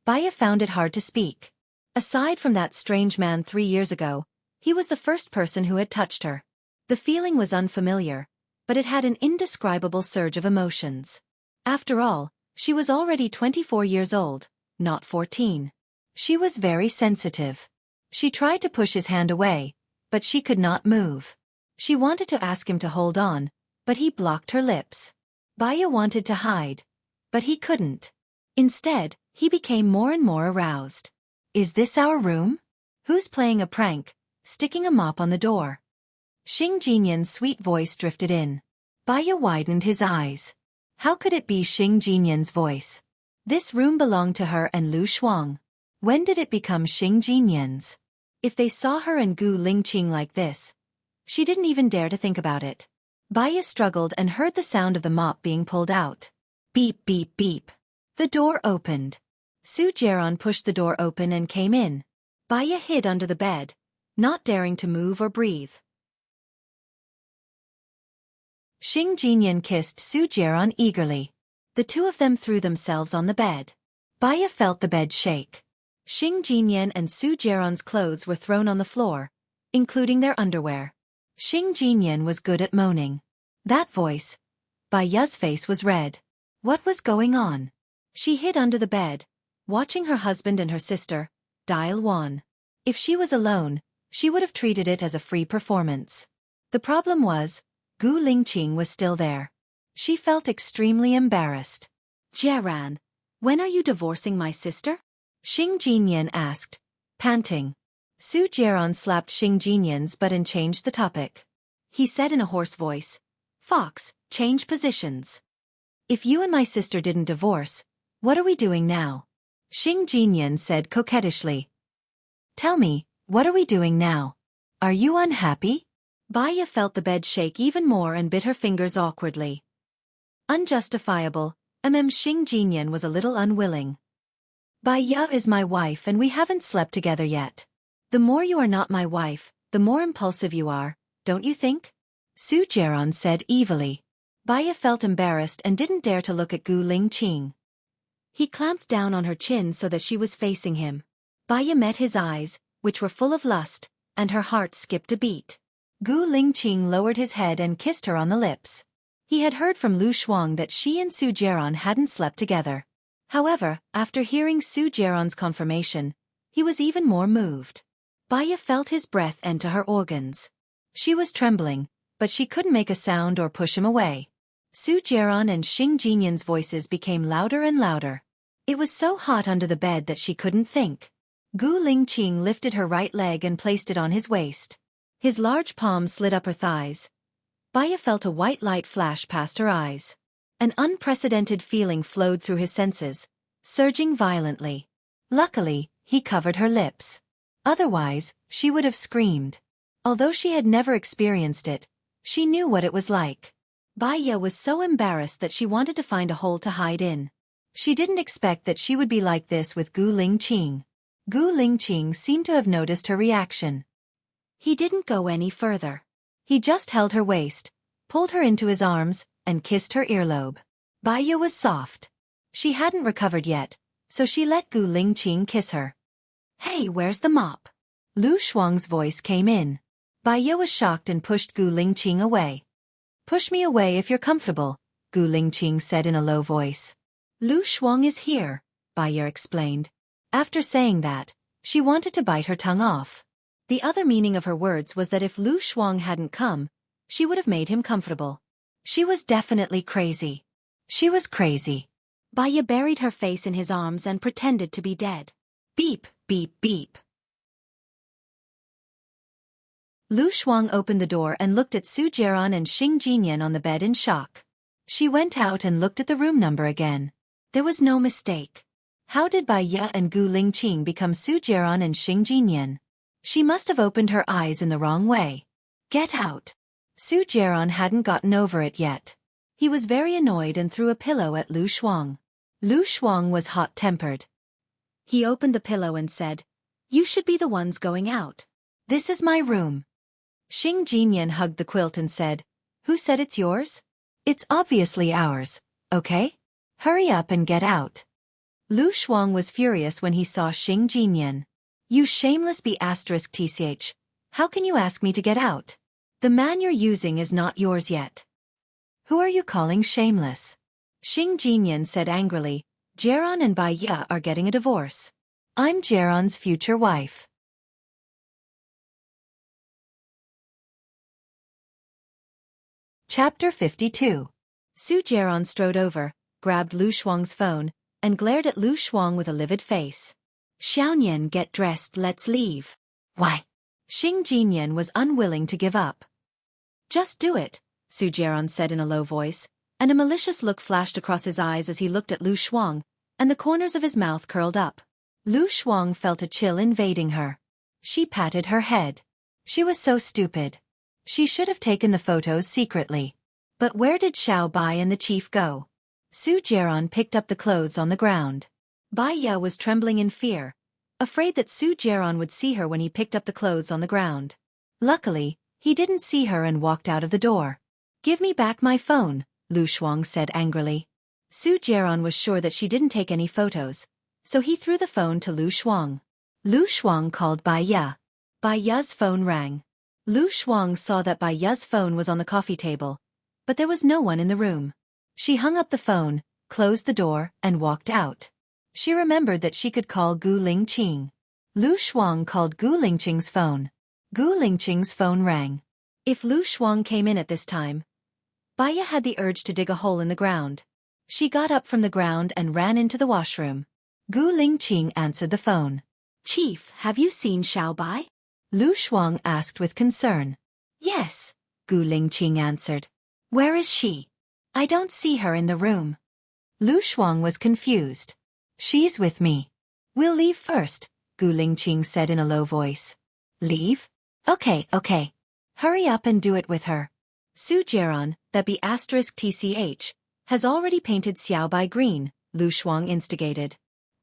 Baya found it hard to speak. Aside from that strange man 3 years ago, he was the first person who had touched her. The feeling was unfamiliar, but it had an indescribable surge of emotions. After all, she was already 24 years old, not 14. She was very sensitive. She tried to push his hand away, but she could not move. She wanted to ask him to hold on, but he blocked her lips. Baya wanted to hide, but he couldn't. Instead, he became more and more aroused. Is this our room? Who's playing a prank, sticking a mop on the door? Xing Jinyan's sweet voice drifted in. Baya widened his eyes. How could it be Xing Jinyan's voice? This room belonged to her and Lu Shuang. When did it become Xing Jinyan's? If they saw her and Gu Lingqing like this, she didn't even dare to think about it. Baya struggled and heard the sound of the mop being pulled out. Beep, beep, beep. The door opened. Su Jiaran pushed the door open and came in. Baya hid under the bed, not daring to move or breathe. Xing Jinyan kissed Su Jiaran eagerly. The two of them threw themselves on the bed. Baya felt the bed shake. Xing Jinyan and Su Jiaran's clothes were thrown on the floor, including their underwear. Xing Jinyan was good at moaning. That voice. Baya's face was red. What was going on? She hid under the bed, watching her husband and her sister, Dial Wan. If she was alone, she would have treated it as a free performance. The problem was, Gu Lingqing was still there. She felt extremely embarrassed. Jiaran, when are you divorcing my sister? Xing Jinyan asked, panting. Su Jiaran slapped Xing Jinyan's butt and changed the topic. He said in a hoarse voice, Fox, change positions. If you and my sister didn't divorce, what are we doing now? Xing Jinyan said coquettishly. Tell me, what are we doing now? Are you unhappy? Baya felt the bed shake even more and bit her fingers awkwardly. Unjustifiable, Xing Jinyan was a little unwilling. Baya is my wife and we haven't slept together yet. The more you are not my wife, the more impulsive you are, don't you think? Su Jiaran said evilly. Baya felt embarrassed and didn't dare to look at Gu Lingqing. He clamped down on her chin so that she was facing him. Baya met his eyes, which were full of lust, and her heart skipped a beat. Gu Lingqing lowered his head and kissed her on the lips. He had heard from Lu Shuang that she and Su Jiaran hadn't slept together. However, after hearing Su Jiaran's confirmation, he was even more moved. Baya felt his breath enter her organs. She was trembling, but she couldn't make a sound or push him away. Su Jiaran and Xing Jinyan's voices became louder and louder. It was so hot under the bed that she couldn't think. Gu Lingqing lifted her right leg and placed it on his waist. His large palm slid up her thighs. Baya felt a white light flash past her eyes. An unprecedented feeling flowed through his senses, surging violently. Luckily, he covered her lips. Otherwise, she would have screamed. Although she had never experienced it, she knew what it was like. Baya was so embarrassed that she wanted to find a hole to hide in. She didn't expect that she would be like this with Gu Lingqing. Gu Lingqing seemed to have noticed her reaction. He didn't go any further. He just held her waist, pulled her into his arms, and kissed her earlobe. Baya was soft. She hadn't recovered yet, so she let Gu Lingqing kiss her. Hey, where's the mop? Lu Shuang's voice came in. Baya was shocked and pushed Gu Lingqing away. Push me away if you're comfortable, Gu Lingqing said in a low voice. Lu Shuang is here, Baya explained. After saying that, she wanted to bite her tongue off. The other meaning of her words was that if Lu Shuang hadn't come, she would have made him comfortable. She was definitely crazy. She was crazy. Baya buried her face in his arms and pretended to be dead. Beep, beep, beep. Lu Shuang opened the door and looked at Su Jiaran and Xing Jinyan on the bed in shock. She went out and looked at the room number again. There was no mistake. How did Baya and Gu Lingqing become Su Jiaran and Xing Jinyan? She must have opened her eyes in the wrong way. Get out! Su Jiaran hadn't gotten over it yet. He was very annoyed and threw a pillow at Lu Shuang. Lu Shuang was hot-tempered. He opened the pillow and said, "You should be the ones going out. This is my room." Xing Jinyan hugged the quilt and said, "Who said it's yours? It's obviously ours, okay? Hurry up and get out." Lu Shuang was furious when he saw Xing Jinyan. "You shameless B***tch. How can you ask me to get out? The man you're using is not yours yet." "Who are you calling shameless?" Xing Jinyan said angrily, "Jiaran and Bai Ya are getting a divorce. I'm Jiaran's future wife." Chapter 52. Su Jiaran strode over, grabbed Lu Shuang's phone, and glared at Lu Shuang with a livid face. "Xiaonian, get dressed, let's leave." "Why?" Xing Jinyan was unwilling to give up. "Just do it," Su Jiaran said in a low voice, and a malicious look flashed across his eyes as he looked at Lu Shuang, and the corners of his mouth curled up. Lu Shuang felt a chill invading her. She patted her head. She was so stupid. She should have taken the photos secretly. But where did Xiao Bai and the chief go? Su Jiaran picked up the clothes on the ground. Bai Ya was trembling in fear, afraid that Su Jiaran would see her when he picked up the clothes on the ground. Luckily, he didn't see her and walked out of the door. "Give me back my phone," Lu Shuang said angrily. Su Jiaran was sure that she didn't take any photos, so he threw the phone to Lu Shuang. Lu Shuang called Bai Ya. Bai Ya's phone rang. Lu Shuang saw that Bai Ya's phone was on the coffee table, but there was no one in the room. She hung up the phone, closed the door, and walked out. She remembered that she could call Gu Lingqing. Lu Shuang called Gu Lingqing's phone. Gu Lingqing's phone rang. If Lu Shuang came in at this time, Bai Ya had the urge to dig a hole in the ground. She got up from the ground and ran into the washroom. Gu Lingqing answered the phone. "Chief, have you seen Xiao Bai?" Lu Shuang asked with concern. "Yes," Gu Lingqing answered. "Where is she? I don't see her in the room." Lu Shuang was confused. "She's with me." "We'll leave first," Gu Lingqing said in a low voice. "Leave? Okay. Hurry up and do it with her." Su Jiaran, that B***tch, has already painted Xiao Bai green, Lu Shuang instigated.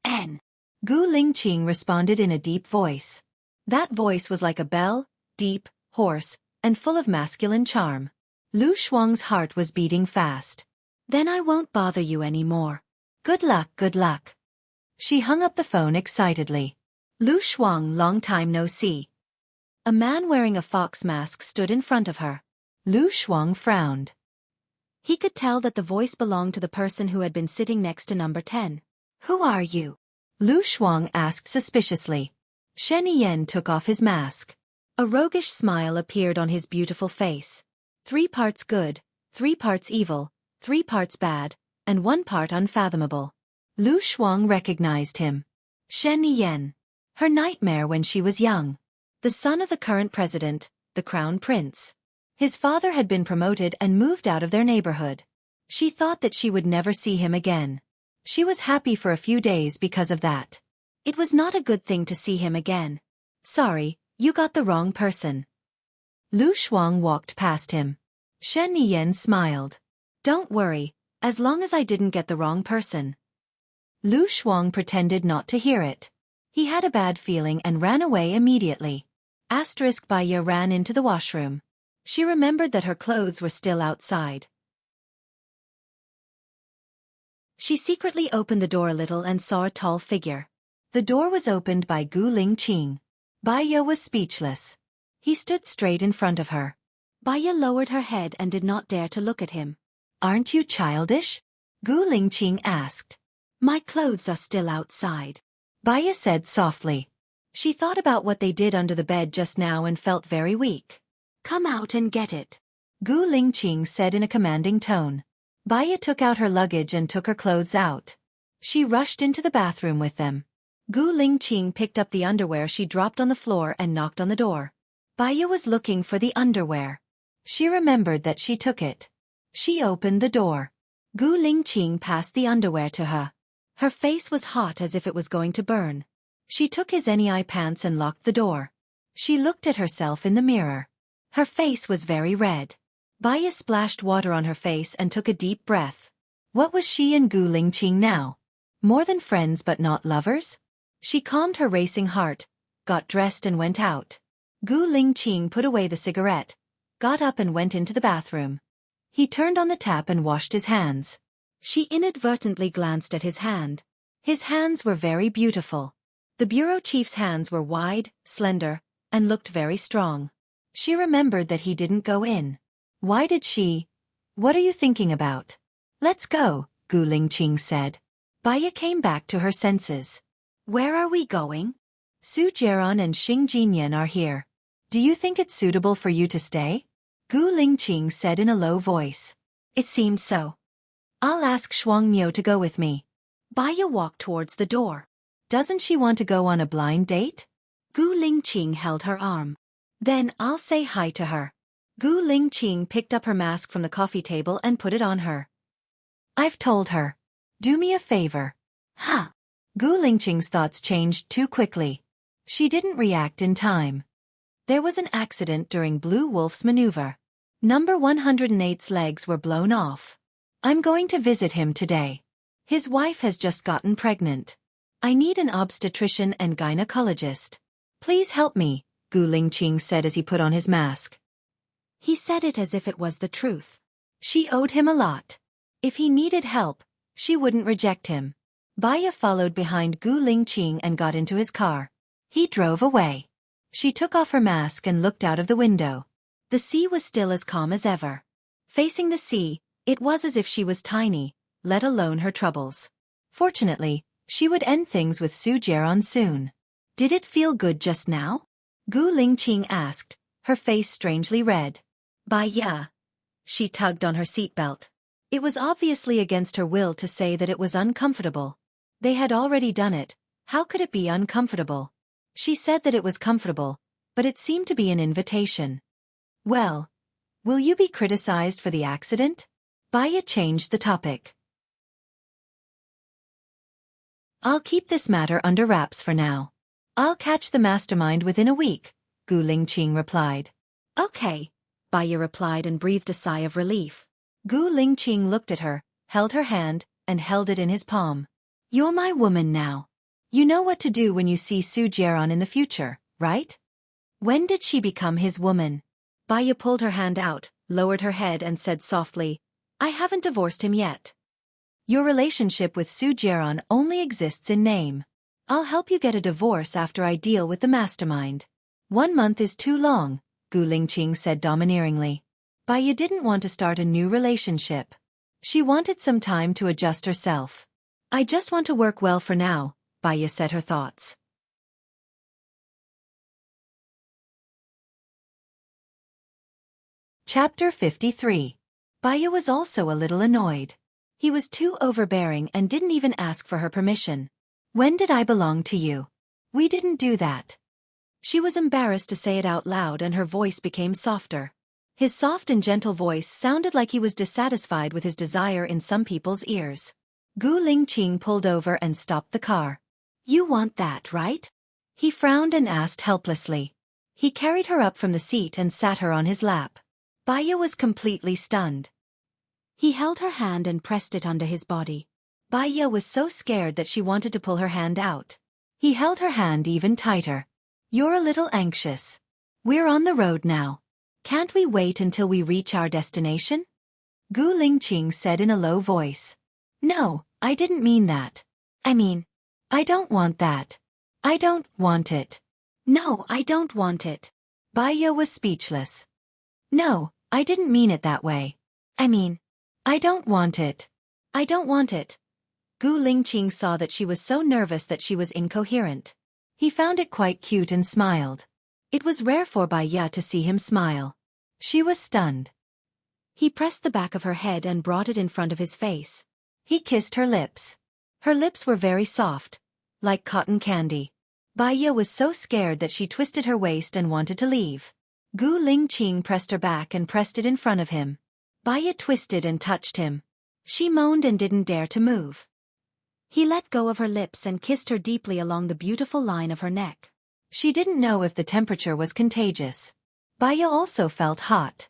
"N." Gu Lingqing responded in a deep voice. That voice was like a bell, deep, hoarse, and full of masculine charm. Lu Shuang's heart was beating fast. "Then I won't bother you anymore. Good luck, good luck." She hung up the phone excitedly. Lu Shuang, long time no see. A man wearing a fox mask stood in front of her. Lu Shuang frowned. He could tell that the voice belonged to the person who had been sitting next to number 10. "Who are you?" Lu Shuang asked suspiciously. Shen Yen took off his mask. A roguish smile appeared on his beautiful face. 3 parts good, 3 parts evil, 3 parts bad, and 1 part unfathomable. Lu Shuang recognized him. Shen Yen. Her nightmare when she was young. The son of the current president, the crown prince. His father had been promoted and moved out of their neighborhood. She thought that she would never see him again. She was happy for a few days because of that. It was not a good thing to see him again. "Sorry, you got the wrong person." Lu Shuang walked past him. Shen Yen smiled. "Don't worry, as long as I didn't get the wrong person." Lu Shuang pretended not to hear it. He had a bad feeling and ran away immediately. Bai Ya ran into the washroom. She remembered that her clothes were still outside. She secretly opened the door a little and saw a tall figure. The door was opened by Gu Lingqing. Bai Ya was speechless. He stood straight in front of her. Bai Ya lowered her head and did not dare to look at him. "Aren't you childish?" Gu Lingqing asked. "My clothes are still outside," Bai Ya said softly. She thought about what they did under the bed just now and felt very weak. "Come out and get it," Gu Lingqing said in a commanding tone. Bai Ya took out her luggage and took her clothes out. She rushed into the bathroom with them. Gu Lingqing picked up the underwear she dropped on the floor and knocked on the door. Bai Ya was looking for the underwear. She remembered that she took it. She opened the door. Gu Lingqing passed the underwear to her. Her face was hot as if it was going to burn. She took his NEI pants and locked the door. She looked at herself in the mirror. Her face was very red. Baya splashed water on her face and took a deep breath. What was she and Gu Lingqing now? More than friends but not lovers? She calmed her racing heart, got dressed and went out. Gu Lingqing put away the cigarette, got up and went into the bathroom. He turned on the tap and washed his hands. She inadvertently glanced at his hand. His hands were very beautiful. The bureau chief's hands were wide, slender, and looked very strong. She remembered that he didn't go in. Why did she? What are you thinking about? Let's go, Gu Lingqing said. Baya came back to her senses. Where are we going? Su Jiaran and Xing Jinyan are here. Do you think it's suitable for you to stay? Gu Lingqing said in a low voice. It seemed so. I'll ask Shuang Niu to go with me. Baya walked towards the door. Doesn't she want to go on a blind date? Gu Lingqing held her arm. Then I'll say hi to her. Gu Lingqing picked up her mask from the coffee table and put it on her. I've told her. Do me a favor. Huh. Gu Lingqing's thoughts changed too quickly. She didn't react in time. There was an accident during Blue Wolf's maneuver. Number 108's legs were blown off. I'm going to visit him today. His wife has just gotten pregnant. I need an obstetrician and gynecologist. Please help me, Gu Lingqing said as he put on his mask. He said it as if it was the truth. She owed him a lot. If he needed help, she wouldn't reject him. Baya followed behind Gu Lingqing and got into his car. He drove away. She took off her mask and looked out of the window. The sea was still as calm as ever. Facing the sea, it was as if she was tiny, let alone her troubles. Fortunately, she would end things with Su Jiaran soon. Did it feel good just now? Gu Lingqing asked, her face strangely red. Baya. She tugged on her seatbelt. It was obviously against her will to say that it was uncomfortable. They had already done it. How could it be uncomfortable? She said that it was comfortable, but it seemed to be an invitation. Well, will you be criticized for the accident? Baya changed the topic. I'll keep this matter under wraps for now. I'll catch the mastermind within a week, Gu Lingqing replied. Okay, Baya replied and breathed a sigh of relief. Gu Lingqing looked at her, held her hand, and held it in his palm. You're my woman now. You know what to do when you see Su Jiaran in the future, right? When did she become his woman? Baya pulled her hand out, lowered her head and said softly, I haven't divorced him yet. Your relationship with Su Jiaran only exists in name. I'll help you get a divorce after I deal with the mastermind. 1 month is too long, Gu Lingqing said domineeringly. Baya didn't want to start a new relationship. She wanted some time to adjust herself. I just want to work well for now, Baya said her thoughts. Chapter 53. Baya was also a little annoyed. He was too overbearing and didn't even ask for her permission. When did I belong to you? We didn't do that. She was embarrassed to say it out loud and her voice became softer. His soft and gentle voice sounded like he was dissatisfied with his desire in some people's ears. Gu Lingqing pulled over and stopped the car. You want that, right? He frowned and asked helplessly. He carried her up from the seat and sat her on his lap. Baya was completely stunned. He held her hand and pressed it under his body. Baya was so scared that she wanted to pull her hand out. He held her hand even tighter. You're a little anxious. We're on the road now. Can't we wait until we reach our destination? Gu Lingqing said in a low voice. No, I didn't mean that. I don't want that. I don't want it. No, I don't want it. Baya was speechless. No, I didn't mean it that way. I don't want it. I don't want it. Gu Lingqing saw that she was so nervous that she was incoherent. He found it quite cute and smiled. It was rare for Baya to see him smile. She was stunned. He pressed the back of her head and brought it in front of his face. He kissed her lips. Her lips were very soft, like cotton candy. Baya was so scared that she twisted her waist and wanted to leave. Gu Lingqing pressed her back and pressed it in front of him. Baya twisted and touched him. She moaned and didn't dare to move. He let go of her lips and kissed her deeply along the beautiful line of her neck. She didn't know if the temperature was contagious. Baya also felt hot.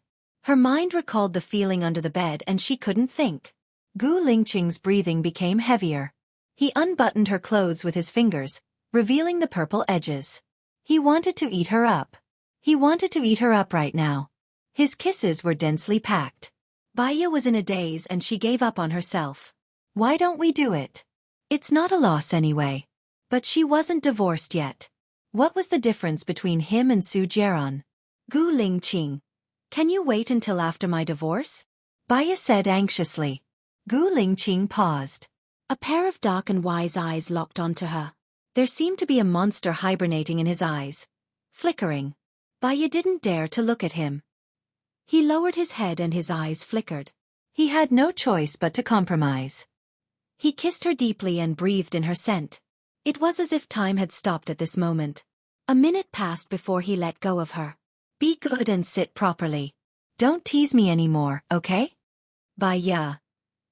Her mind recalled the feeling under the bed and she couldn't think. Gu Lingqing's breathing became heavier. He unbuttoned her clothes with his fingers, revealing the purple edges. He wanted to eat her up. He wanted to eat her up right now. His kisses were densely packed. Baya was in a daze and she gave up on herself. Why don't we do it? It's not a loss anyway. But she wasn't divorced yet. What was the difference between him and Su Jiaran? Gu Lingqing. Can you wait until after my divorce? Baya said anxiously. Gu Lingqing paused. A pair of dark and wise eyes locked onto her. There seemed to be a monster hibernating in his eyes. Flickering. Baya didn't dare to look at him. He lowered his head and his eyes flickered. He had no choice but to compromise. He kissed her deeply and breathed in her scent. It was as if time had stopped at this moment. A minute passed before he let go of her. Be good and sit properly. Don't tease me anymore, okay? Baya.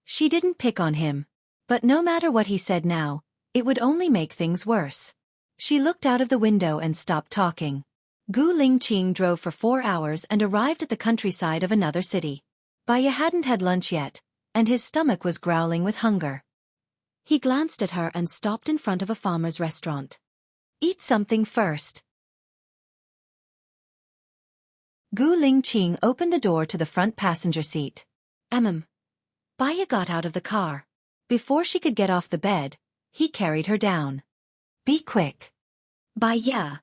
She didn't pick on him. But no matter what he said now, it would only make things worse. She looked out of the window and stopped talking. Gu Lingqing drove for 4 hours and arrived at the countryside of another city. Baya hadn't had lunch yet, and his stomach was growling with hunger. He glanced at her and stopped in front of a farmer's restaurant. Eat something first. Gu Lingqing opened the door to the front passenger seat. Baya got out of the car. Before she could get off the bed, he carried her down. Be quick. Baya.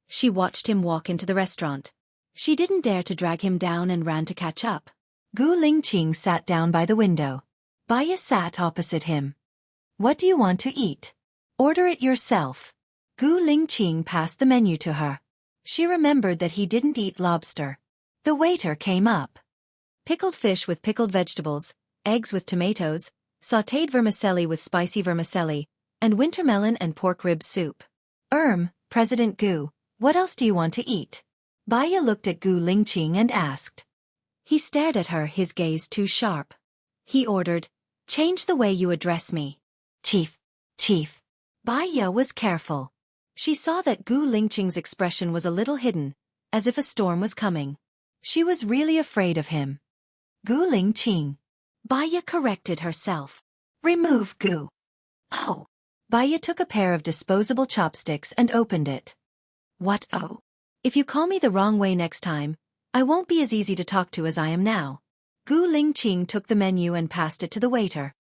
She watched him walk into the restaurant. She didn't dare to drag him down and ran to catch up. Gu Lingqing sat down by the window. Baya sat opposite him. What do you want to eat? Order it yourself. Gu Lingqing passed the menu to her. She remembered that he didn't eat lobster. The waiter came up. Pickled fish with pickled vegetables, eggs with tomatoes, sautéed vermicelli with spicy vermicelli, and winter melon and pork rib soup. President Gu, what else do you want to eat? Baya looked at Gu Lingqing and asked. He stared at her, his gaze too sharp. He ordered, change the way you address me. Chief. Baya was careful. She saw that Gu Lingqing's expression was a little hidden, as if a storm was coming. She was really afraid of him. Gu Lingqing. Baya corrected herself. Remove Gu. Oh. Baya took a pair of disposable chopsticks and opened it. What oh? If you call me the wrong way next time, I won't be as easy to talk to as I am now. Gu Lingqing took the menu and passed it to the waiter.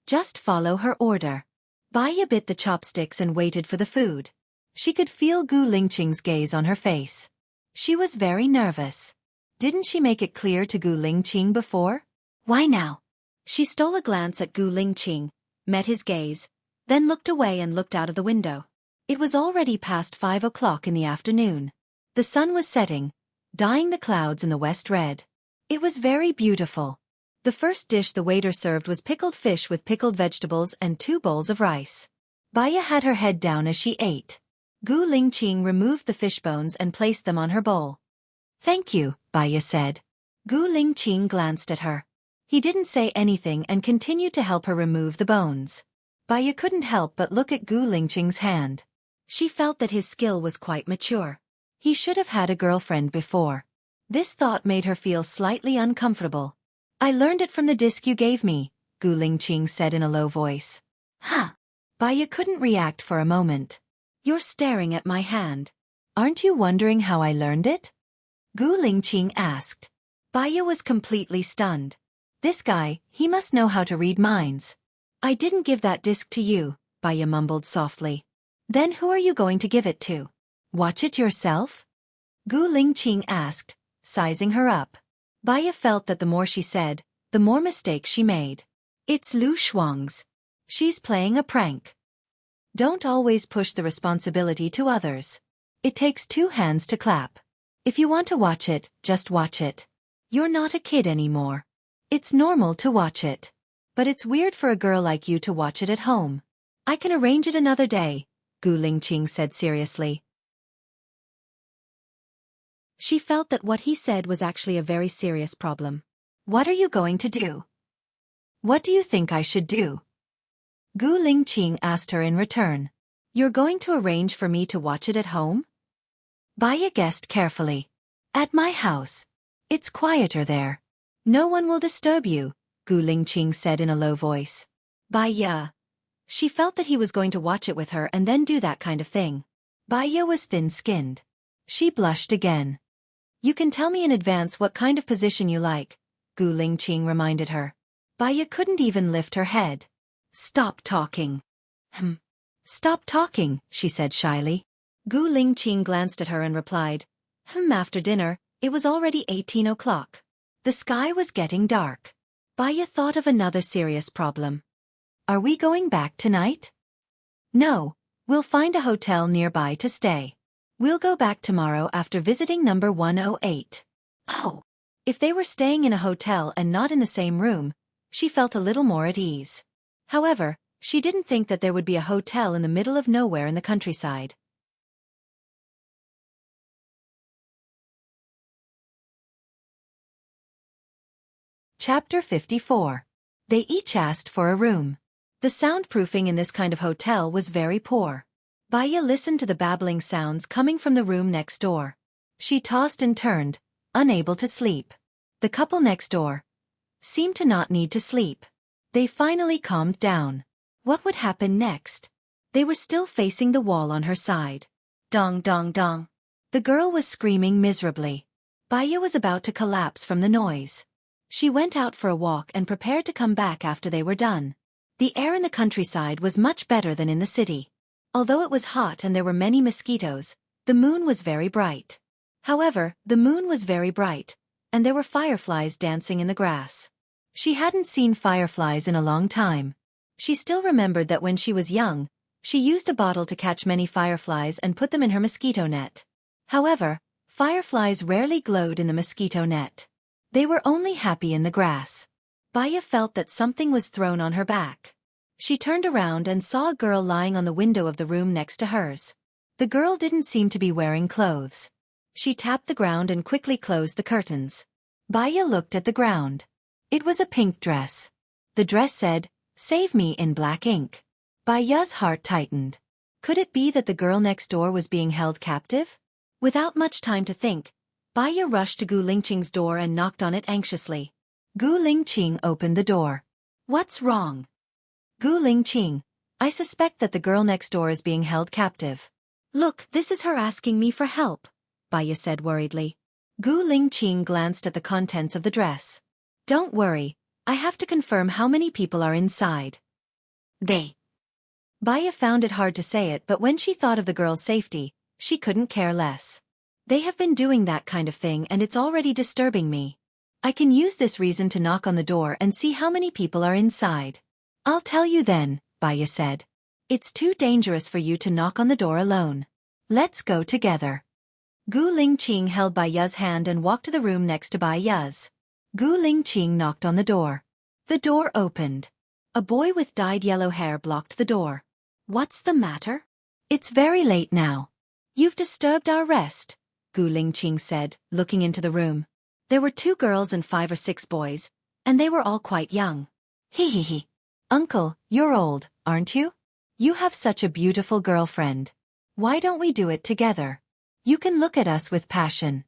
Just follow her order. Baya bit the chopsticks and waited for the food. She could feel Gu Lingqing's gaze on her face. She was very nervous. Didn't she make it clear to Gu Lingqing before? Why now? She stole a glance at Gu Lingqing, met his gaze, then looked away and looked out of the window. It was already past 5 o'clock in the afternoon. The sun was setting, dyeing the clouds in the west red. It was very beautiful. The first dish the waiter served was pickled fish with pickled vegetables and 2 bowls of rice. Baya had her head down as she ate. Gu Lingqing removed the fish bones and placed them on her bowl. Thank you, Baya said. Gu Lingqing glanced at her. He didn't say anything and continued to help her remove the bones. Baya couldn't help but look at Gu Lingqing's hand. She felt that his skill was quite mature. He should have had a girlfriend before. This thought made her feel slightly uncomfortable. I learned it from the disc you gave me, Gu Lingqing said in a low voice. Huh. Baya couldn't react for a moment. You're staring at my hand. Aren't you wondering how I learned it? Gu Lingqing asked. Baya was completely stunned. This guy, he must know how to read minds. I didn't give that disc to you, Baya mumbled softly. Then who are you going to give it to? Watch it yourself? Gu Lingqing asked, sizing her up. Baya felt that the more she said, the more mistakes she made. It's Lu Shuang's. She's playing a prank. Don't always push the responsibility to others. It takes 2 hands to clap. If you want to watch it, just watch it. You're not a kid anymore. It's normal to watch it. But it's weird for a girl like you to watch it at home. I can arrange it another day, Gu Lingqing said seriously. She felt that what he said was actually a very serious problem. What are you going to do? What do you think I should do? Gu Lingqing asked her in return. You're going to arrange for me to watch it at home? Baya guessed carefully. At my house. It's quieter there. No one will disturb you, Gu Lingqing said in a low voice. Bai Ye. She felt that he was going to watch it with her and then do that kind of thing. Bai Ye was thin-skinned. She blushed again. You can tell me in advance what kind of position you like, Gu Lingqing reminded her. Bai Ye couldn't even lift her head. Stop talking. Stop talking, she said shyly. Gu Lingqing glanced at her and replied, after dinner, it was already 18 o'clock. The sky was getting dark. Bai Ye thought of another serious problem. Are we going back tonight? No, we'll find a hotel nearby to stay. We'll go back tomorrow after visiting number 108. Oh. If they were staying in a hotel and not in the same room, she felt a little more at ease. However, she didn't think that there would be a hotel in the middle of nowhere in the countryside. Chapter 54. They each asked for a room. The soundproofing in this kind of hotel was very poor. Bai Ye listened to the babbling sounds coming from the room next door. She tossed and turned, unable to sleep. The couple next door seemed to not need to sleep. They finally calmed down. What would happen next? They were still facing the wall on her side. Dong dong dong. The girl was screaming miserably. Bai Ye was about to collapse from the noise. She went out for a walk and prepared to come back after they were done. The air in the countryside was much better than in the city. Although it was hot and there were many mosquitoes, the moon was very bright. However, the moon was very bright, and there were fireflies dancing in the grass. She hadn't seen fireflies in a long time. She still remembered that when she was young, she used a bottle to catch many fireflies and put them in her mosquito net. However, fireflies rarely glowed in the mosquito net. They were only happy in the grass. Bai Ye felt that something was thrown on her back. She turned around and saw a girl lying on the window of the room next to hers. The girl didn't seem to be wearing clothes. She tapped the ground and quickly closed the curtains. Bai Ye looked at the ground. It was a pink dress. The dress said, "Save me," in black ink. Bai Ye's heart tightened. Could it be that the girl next door was being held captive? Without much time to think, Bai Ye rushed to Gu Lingqing's door and knocked on it anxiously. Gu Lingqing opened the door. What's wrong? Gu Lingqing, I suspect that the girl next door is being held captive. Look, this is her asking me for help, Bai Ye said worriedly. Gu Lingqing glanced at the contents of the dress. Don't worry, I have to confirm how many people are inside. They. Bai Ye found it hard to say it, but when she thought of the girl's safety, she couldn't care less. They have been doing that kind of thing and it's already disturbing me. I can use this reason to knock on the door and see how many people are inside. I'll tell you then, Bai Ye said. It's too dangerous for you to knock on the door alone. Let's go together. Gu Lingqing held Bai Ye's hand and walked to the room next to Bai Ye's. Gu Lingqing knocked on the door. The door opened. A boy with dyed yellow hair blocked the door. What's the matter? It's very late now. You've disturbed our rest, Gu Lingqing said, looking into the room. There were 2 girls and 5 or 6 boys, and they were all quite young. He. Uncle, you're old, aren't you? You have such a beautiful girlfriend. Why don't we do it together? You can look at us with passion.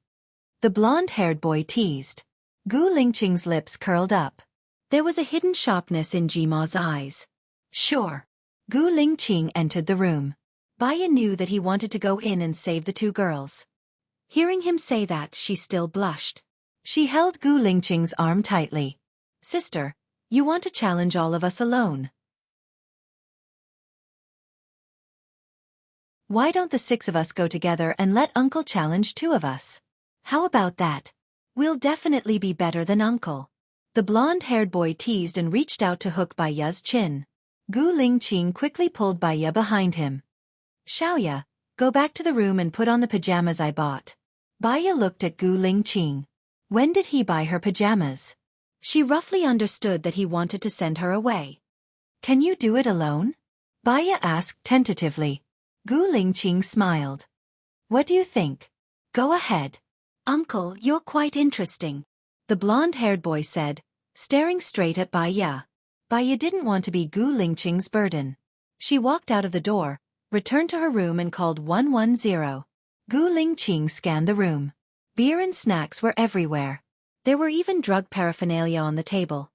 The blonde-haired boy teased. Gu Lingqing's lips curled up. There was a hidden sharpness in Jima's eyes. Sure. Gu Lingqing entered the room. Bai Ye knew that he wanted to go in and save the 2 girls. Hearing him say that, she still blushed. She held Gu Lingqing's arm tightly. Sister, you want to challenge all of us alone. Why don't the 6 of us go together and let Uncle challenge 2 of us? How about that? We'll definitely be better than Uncle. The blonde-haired boy teased and reached out to hook Bai Ye's chin. Gu Lingqing quickly pulled Bai Ye behind him. Xiaoya, go back to the room and put on the pajamas I bought. Bai Ye looked at Gu Lingqing. When did he buy her pajamas? She roughly understood that he wanted to send her away. Can you do it alone? Bai Ye asked tentatively. Gu Lingqing smiled. What do you think? Go ahead. Uncle, you're quite interesting, the blonde-haired boy said, staring straight at Bai Ye. Bai Ye didn't want to be Gu Lingqing's burden. She walked out of the door, returned to her room and called 110. Gu Lingqing scanned the room. Beer and snacks were everywhere. There were even drug paraphernalia on the table.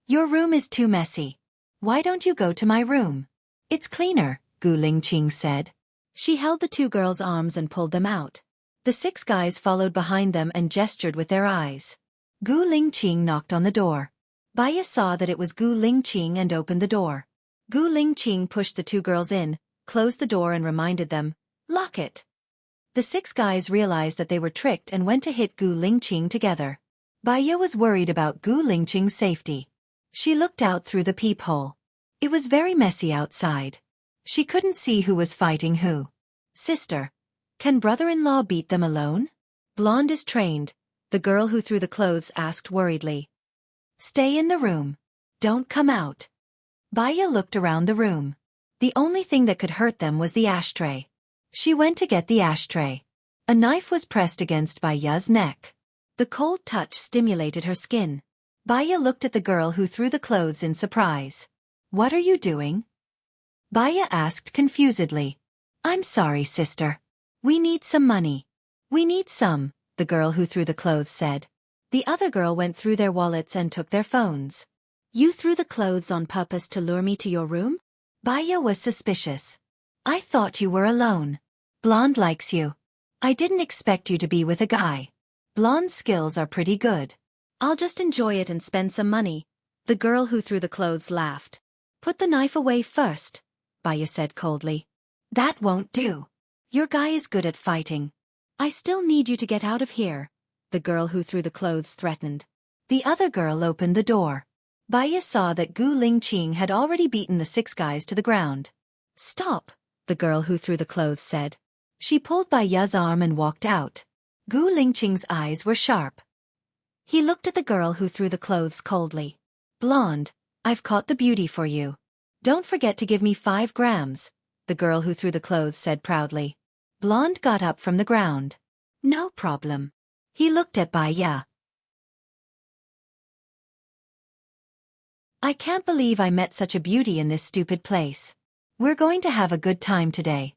Your room is too messy. Why don't you go to my room? It's cleaner, Gu Lingqing said. She held the two girls' arms and pulled them out. The 6 guys followed behind them and gestured with their eyes. Gu Lingqing knocked on the door. Baya saw that it was Gu Lingqing and opened the door. Gu Lingqing pushed the 2 girls in, closed the door and reminded them, "Lock it." The 6 guys realized that they were tricked and went to hit Gu Lingqing together. Baya was worried about Gu Lingqing's safety. She looked out through the peephole. It was very messy outside. She couldn't see who was fighting who. "Sister, can brother-in-law beat them alone?" "Blonde is trained," the girl who threw the clothes asked worriedly. "Stay in the room. Don't come out." Baya looked around the room. The only thing that could hurt them was the ashtray. She went to get the ashtray. A knife was pressed against Baya's neck. The cold touch stimulated her skin. Baya looked at the girl who threw the clothes in surprise. "What are you doing?" Baya asked confusedly. "I'm sorry, sister. We need some money." "We need some," the girl who threw the clothes said. The other girl went through their wallets and took their phones. "You threw the clothes on purpose to lure me to your room?" Baya was suspicious. "I thought you were alone. Blonde likes you. I didn't expect you to be with a guy. Blonde's skills are pretty good. I'll just enjoy it and spend some money." The girl who threw the clothes laughed. "Put the knife away first," Baya said coldly. "That won't do. Your guy is good at fighting. I still need you to get out of here," the girl who threw the clothes threatened. The other girl opened the door. Baya saw that Gu Lingqing had already beaten the 6 guys to the ground. "Stop," the girl who threw the clothes said. She pulled Baya's arm and walked out. Gu Lingqing's eyes were sharp. He looked at the girl who threw the clothes coldly. "Blonde, I've caught the beauty for you. Don't forget to give me 5 grams, the girl who threw the clothes said proudly. Blonde got up from the ground. "No problem." He looked at Baya. "I can't believe I met such a beauty in this stupid place. We're going to have a good time today."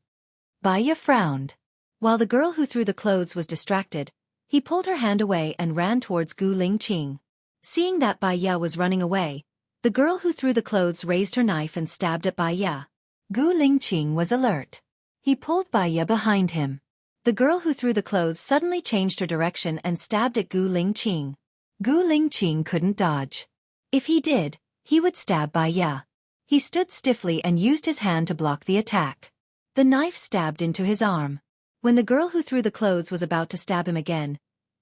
Baya frowned. While the girl who threw the clothes was distracted, he pulled her hand away and ran towards Gu Lingqing. Seeing that Baya was running away, the girl who threw the clothes raised her knife and stabbed at Baya. Gu Lingqing was alert. He pulled Baya behind him. The girl who threw the clothes suddenly changed her direction and stabbed at Gu Lingqing. Gu Lingqing couldn't dodge. If he did, he would stab Baya. He stood stiffly and used his hand to block the attack. The knife stabbed into his arm. When the girl who threw the clothes was about to stab him again,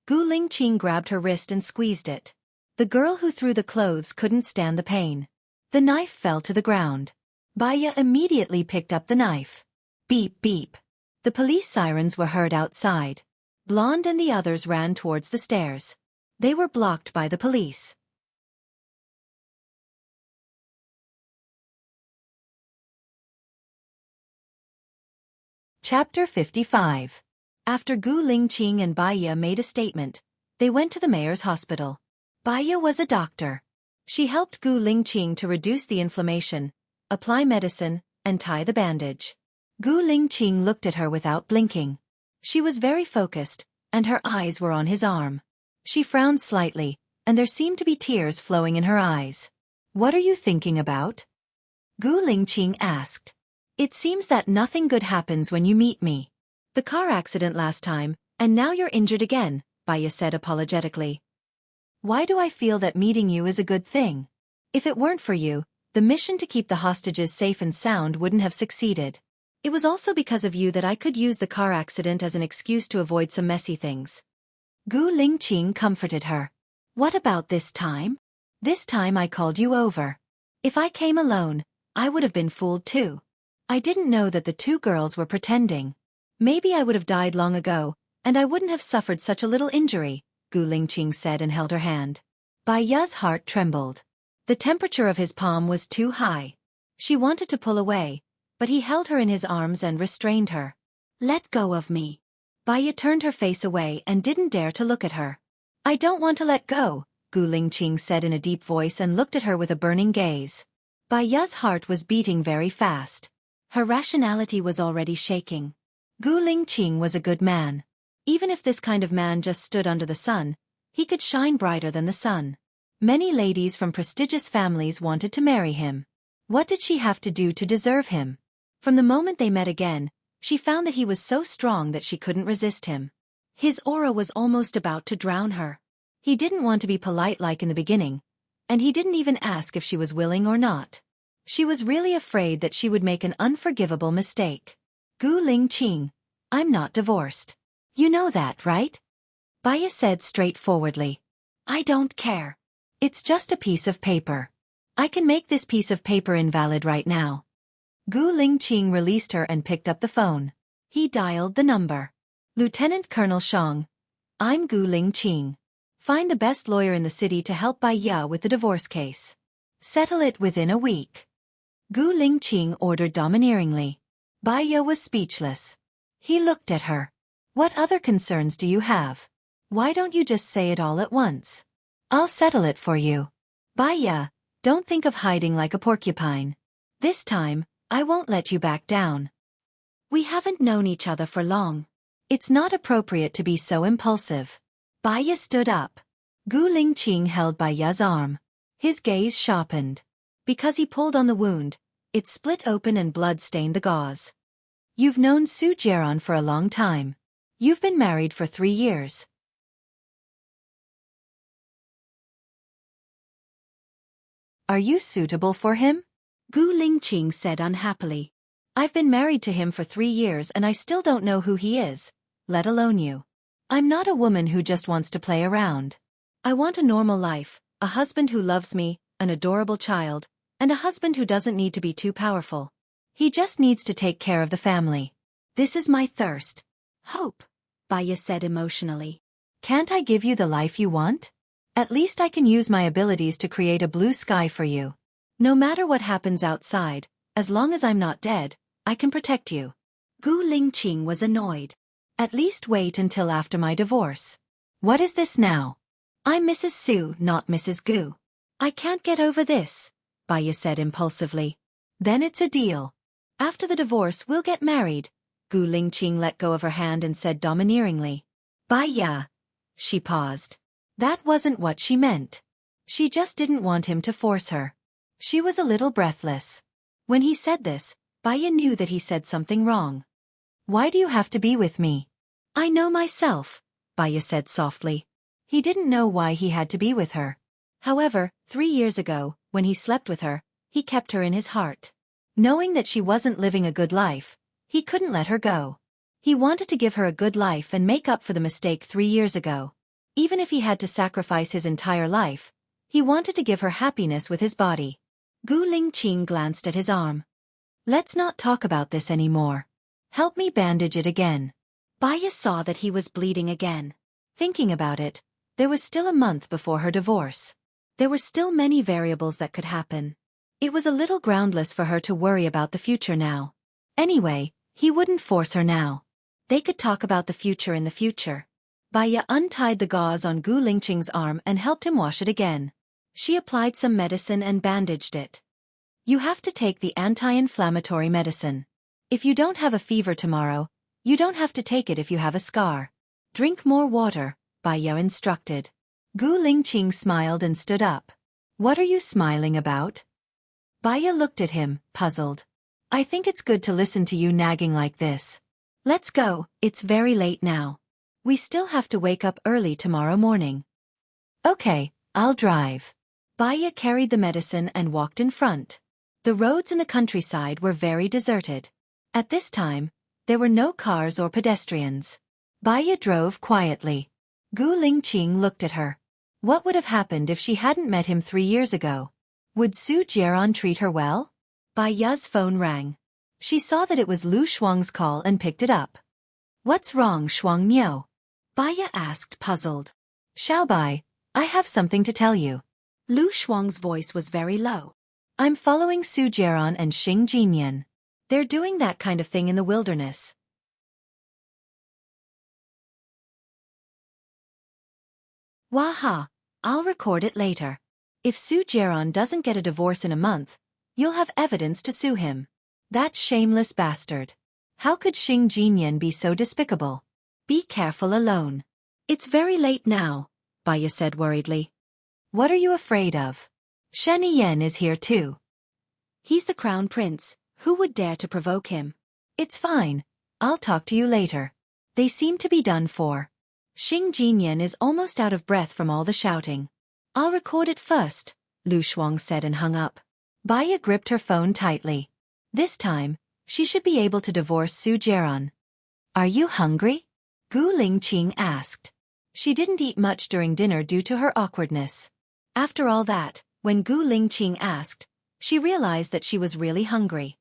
Gu Lingqing grabbed her wrist and squeezed it. The girl who threw the clothes couldn't stand the pain. The knife fell to the ground. Baya immediately picked up the knife. Beep beep. The police sirens were heard outside. Blonde and the others ran towards the stairs. They were blocked by the police. Chapter 55. After Gu Lingqing and Baya made a statement, they went to the mayor's hospital. Baya was a doctor. She helped Gu Lingqing to reduce the inflammation, apply medicine, and tie the bandage. Gu Lingqing looked at her without blinking. She was very focused, and her eyes were on his arm. She frowned slightly, and there seemed to be tears flowing in her eyes. "What are you thinking about?" Gu Lingqing asked. "It seems that nothing good happens when you meet me. The car accident last time, and now you're injured again," Baya said apologetically. "Why do I feel that meeting you is a good thing? If it weren't for you, the mission to keep the hostages safe and sound wouldn't have succeeded. It was also because of you that I could use the car accident as an excuse to avoid some messy things." Gu Lingqing comforted her. "What about this time? This time I called you over. If I came alone, I would have been fooled too. I didn't know that the 2 girls were pretending. Maybe I would have died long ago, and I wouldn't have suffered such a little injury," Gu Lingqing said and held her hand. Baya's heart trembled. The temperature of his palm was too high. She wanted to pull away, but he held her in his arms and restrained her. "Let go of me." Baya turned her face away and didn't dare to look at her. "I don't want to let go," Gu Lingqing said in a deep voice and looked at her with a burning gaze. Baya's heart was beating very fast. Her rationality was already shaking. Gu Lingqing was a good man. Even if this kind of man just stood under the sun, He could shine brighter than the sun. Many ladies from prestigious families wanted to marry him. What did she have to do to deserve him? From the moment they met again, she found that he was so strong that she couldn't resist him. His aura was almost about to drown her. He didn't want to be polite like in the beginning, and he didn't even ask if she was willing or not. She was really afraid that she would make an unforgivable mistake. Gu Lingqing, I'm not divorced. You know that, right? Baya said straightforwardly. I don't care. It's just a piece of paper. I can make this piece of paper invalid right now. Gu Lingqing released her and picked up the phone. He dialed the number. Lieutenant Colonel Shang. I'm Gu Lingqing. Find the best lawyer in the city to help Baya with the divorce case. Settle it within a week. Gu Lingqing ordered domineeringly. Baya was speechless. He looked at her. What other concerns do you have? Why don't you just say it all at once? I'll settle it for you. Baya, don't think of hiding like a porcupine. This time, I won't let you back down. We haven't known each other for long. It's not appropriate to be so impulsive. Baya stood up. Gu Lingqing held Baya's arm. His gaze sharpened. Because he pulled on the wound, it split open and blood stained the gauze. You've known Su Jiaran for a long time. You've been married for 3 years. Are you suitable for him? Gu Lingqing said unhappily. I've been married to him for 3 years and I still don't know who he is, let alone you. I'm not a woman who just wants to play around. I want a normal life, a husband who loves me, an adorable child, and a husband who doesn't need to be too powerful. He just needs to take care of the family. This is my thirst. Hope, Baya said emotionally. Can't I give you the life you want? At least I can use my abilities to create a blue sky for you. No matter what happens outside, as long as I'm not dead, I can protect you. Gu Lingqing was annoyed. At least wait until after my divorce. What is this now? I'm Mrs. Su, not Mrs. Gu. I can't get over this, Baya said impulsively. Then it's a deal. After the divorce we'll get married. Gu Lingqing let go of her hand and said domineeringly. Baya. She paused. That wasn't what she meant. She just didn't want him to force her. She was a little breathless. When he said this, Baya knew that he said something wrong. Why do you have to be with me? I know myself, Baya said softly. He didn't know why he had to be with her. However, 3 years ago, when he slept with her, he kept her in his heart. Knowing that she wasn't living a good life, he couldn't let her go. He wanted to give her a good life and make up for the mistake 3 years ago. Even if he had to sacrifice his entire life, he wanted to give her happiness with his body. Gu Lingqing glanced at his arm. Let's not talk about this anymore. Help me bandage it again. Baya saw that he was bleeding again. Thinking about it, there was still a month before her divorce. There were still many variables that could happen. It was a little groundless for her to worry about the future now. Anyway, he wouldn't force her now. They could talk about the future in the future. Baya untied the gauze on Gu Lingqing's arm and helped him wash it again. She applied some medicine and bandaged it. You have to take the anti-inflammatory medicine. If you don't have a fever tomorrow, you don't have to take it if you have a scar. Drink more water, Baya instructed. Gu Lingqing smiled and stood up. What are you smiling about? Baya looked at him, puzzled. I think it's good to listen to you nagging like this. Let's go, it's very late now. We still have to wake up early tomorrow morning. Okay, I'll drive. Baya carried the medicine and walked in front. The roads in the countryside were very deserted. At this time, there were no cars or pedestrians. Baya drove quietly. Gu Lingqing looked at her. What would have happened if she hadn't met him 3 years ago? Would Su Jiaran treat her well? Baya's phone rang. She saw that it was Lu Shuang's call and picked it up. What's wrong, Shuang Niu? Baya asked, puzzled. Xiaobai, I have something to tell you. Lu Shuang's voice was very low. I'm following Su Jiaran and Xing Jinyan. They're doing that kind of thing in the wilderness. Waha, I'll record it later. If Su Jiaran doesn't get a divorce in a month, you'll have evidence to sue him. That shameless bastard. How could Xing Jinyan be so despicable? Be careful alone. It's very late now, Baya said worriedly. What are you afraid of? Shen Yen is here too. He's the crown prince, who would dare to provoke him? It's fine, I'll talk to you later. They seem to be done for. Xing Jinyan is almost out of breath from all the shouting. I'll record it first, Lu Shuang said and hung up. Baya gripped her phone tightly. This time, she should be able to divorce Su Jian. Are you hungry? Gu Lingqing asked. She didn't eat much during dinner due to her awkwardness. After all that, when Gu Lingqing asked, she realized that she was really hungry.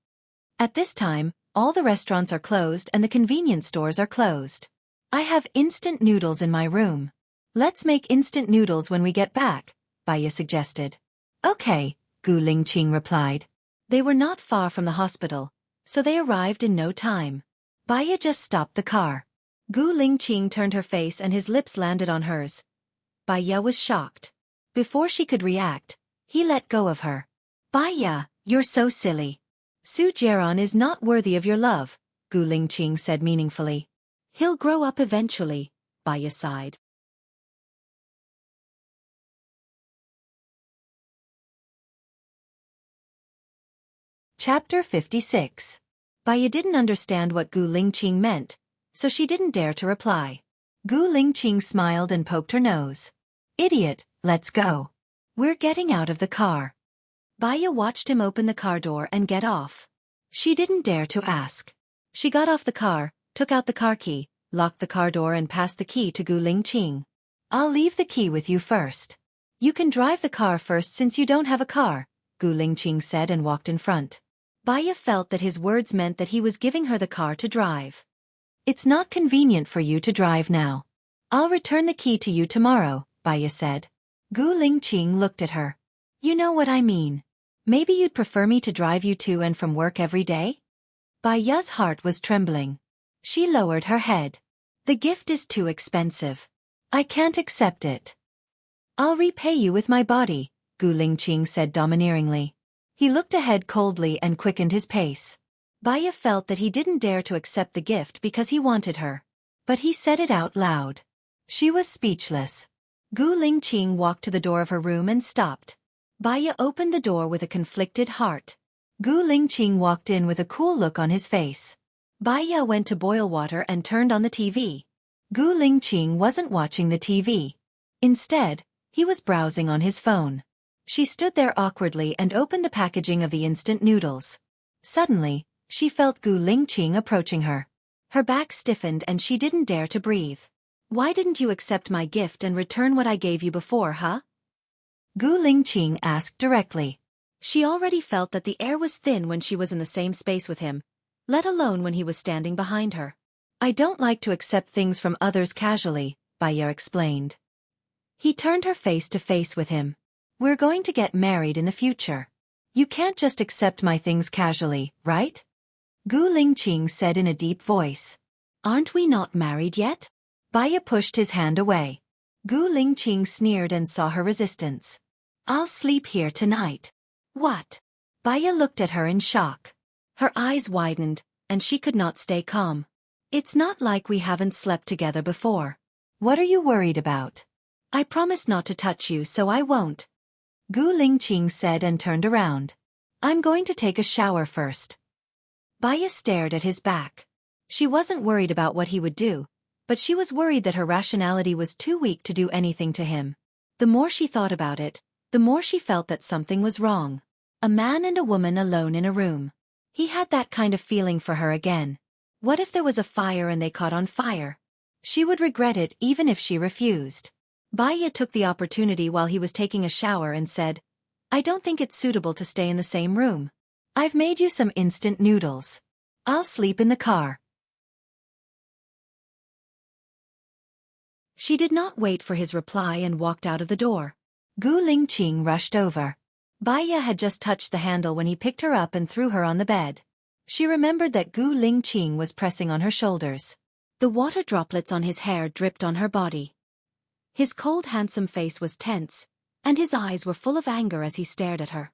At this time, all the restaurants are closed and the convenience stores are closed. I have instant noodles in my room. Let's make instant noodles when we get back, Baya suggested. Okay, Gu Lingqing replied. They were not far from the hospital, so they arrived in no time. Baya just stopped the car. Gu Lingqing turned her face and his lips landed on hers. Baya was shocked. Before she could react, he let go of her. Baya, you're so silly. Su Jian is not worthy of your love, Gu Lingqing said meaningfully. He'll grow up eventually, Baya sighed. Chapter 56. Baya didn't understand what Gu Lingqing meant, so she didn't dare to reply. Gu Lingqing smiled and poked her nose. Idiot, let's go. We're getting out of the car. Baya watched him open the car door and get off. She didn't dare to ask. She got off the car, took out the car key, locked the car door and passed the key to Gu Lingqing. I'll leave the key with you first. You can drive the car first since you don't have a car, Gu Lingqing said and walked in front. Baya felt that his words meant that he was giving her the car to drive. It's not convenient for you to drive now. I'll return the key to you tomorrow, Baya said. Gu Lingqing looked at her. You know what I mean. Maybe you'd prefer me to drive you to and from work every day? Baya's heart was trembling. She lowered her head. The gift is too expensive. I can't accept it. I'll repay you with my body, Gu Lingqing said domineeringly. He looked ahead coldly and quickened his pace. Baya felt that he didn't dare to accept the gift because he wanted her. But he said it out loud. She was speechless. Gu Lingqing walked to the door of her room and stopped. Baya opened the door with a conflicted heart. Gu Lingqing walked in with a cool look on his face. Baya went to boil water and turned on the TV. Gu Lingqing wasn't watching the TV. Instead, he was browsing on his phone. She stood there awkwardly and opened the packaging of the instant noodles. Suddenly, she felt Gu Lingqing approaching her. Her back stiffened and she didn't dare to breathe. Why didn't you accept my gift and return what I gave you before, huh? Gu Lingqing asked directly. She already felt that the air was thin when she was in the same space with him, let alone when he was standing behind her. I don't like to accept things from others casually, Baya explained. He turned her face to face with him. We're going to get married in the future. You can't just accept my things casually, right? Gu Lingqing said in a deep voice. Aren't we not married yet? Baya pushed his hand away. Gu Lingqing sneered and saw her resistance. I'll sleep here tonight. What? Baya looked at her in shock. Her eyes widened, and she could not stay calm. It's not like we haven't slept together before. What are you worried about? I promised not to touch you, so I won't. Gu Lingqing said and turned around. I'm going to take a shower first. Baya stared at his back. She wasn't worried about what he would do, but she was worried that her rationality was too weak to do anything to him. The more she thought about it, the more she felt that something was wrong. A man and a woman alone in a room. He had that kind of feeling for her again. What if there was a fire and they caught on fire? She would regret it even if she refused. Baya took the opportunity while he was taking a shower and said, I don't think it's suitable to stay in the same room. I've made you some instant noodles. I'll sleep in the car. She did not wait for his reply and walked out of the door. Gu Lingqing rushed over. Baya had just touched the handle when he picked her up and threw her on the bed. She remembered that Gu Lingqing was pressing on her shoulders. The water droplets on his hair dripped on her body. His cold, handsome face was tense, and his eyes were full of anger as he stared at her.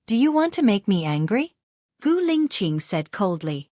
Do you want to make me angry? Gu Lingqing said coldly.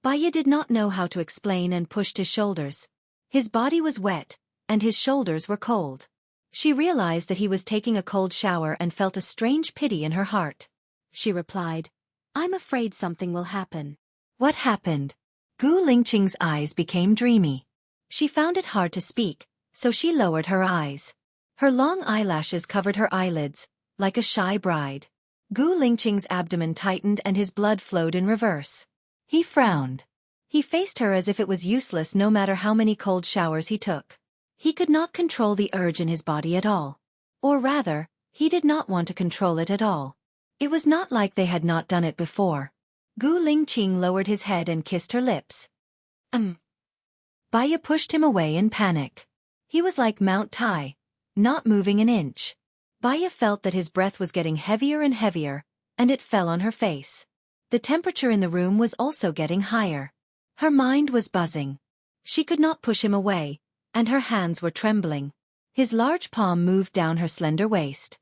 Baya did not know how to explain and pushed his shoulders. His body was wet, and his shoulders were cold. She realized that he was taking a cold shower and felt a strange pity in her heart. She replied, "I'm afraid something will happen." "What happened?" Gu Lingqing's eyes became dreamy. She found it hard to speak, so she lowered her eyes. Her long eyelashes covered her eyelids, like a shy bride. Gu Lingqing's abdomen tightened and his blood flowed in reverse. He frowned. He faced her as if it was useless no matter how many cold showers he took. He could not control the urge in his body at all. Or rather, he did not want to control it at all. It was not like they had not done it before. Gu Lingqing lowered his head and kissed her lips. Baya pushed him away in panic. He was like Mount Tai, not moving an inch. Baya felt that his breath was getting heavier and heavier, and it fell on her face. The temperature in the room was also getting higher. Her mind was buzzing. She could not push him away, and her hands were trembling. His large palm moved down her slender waist.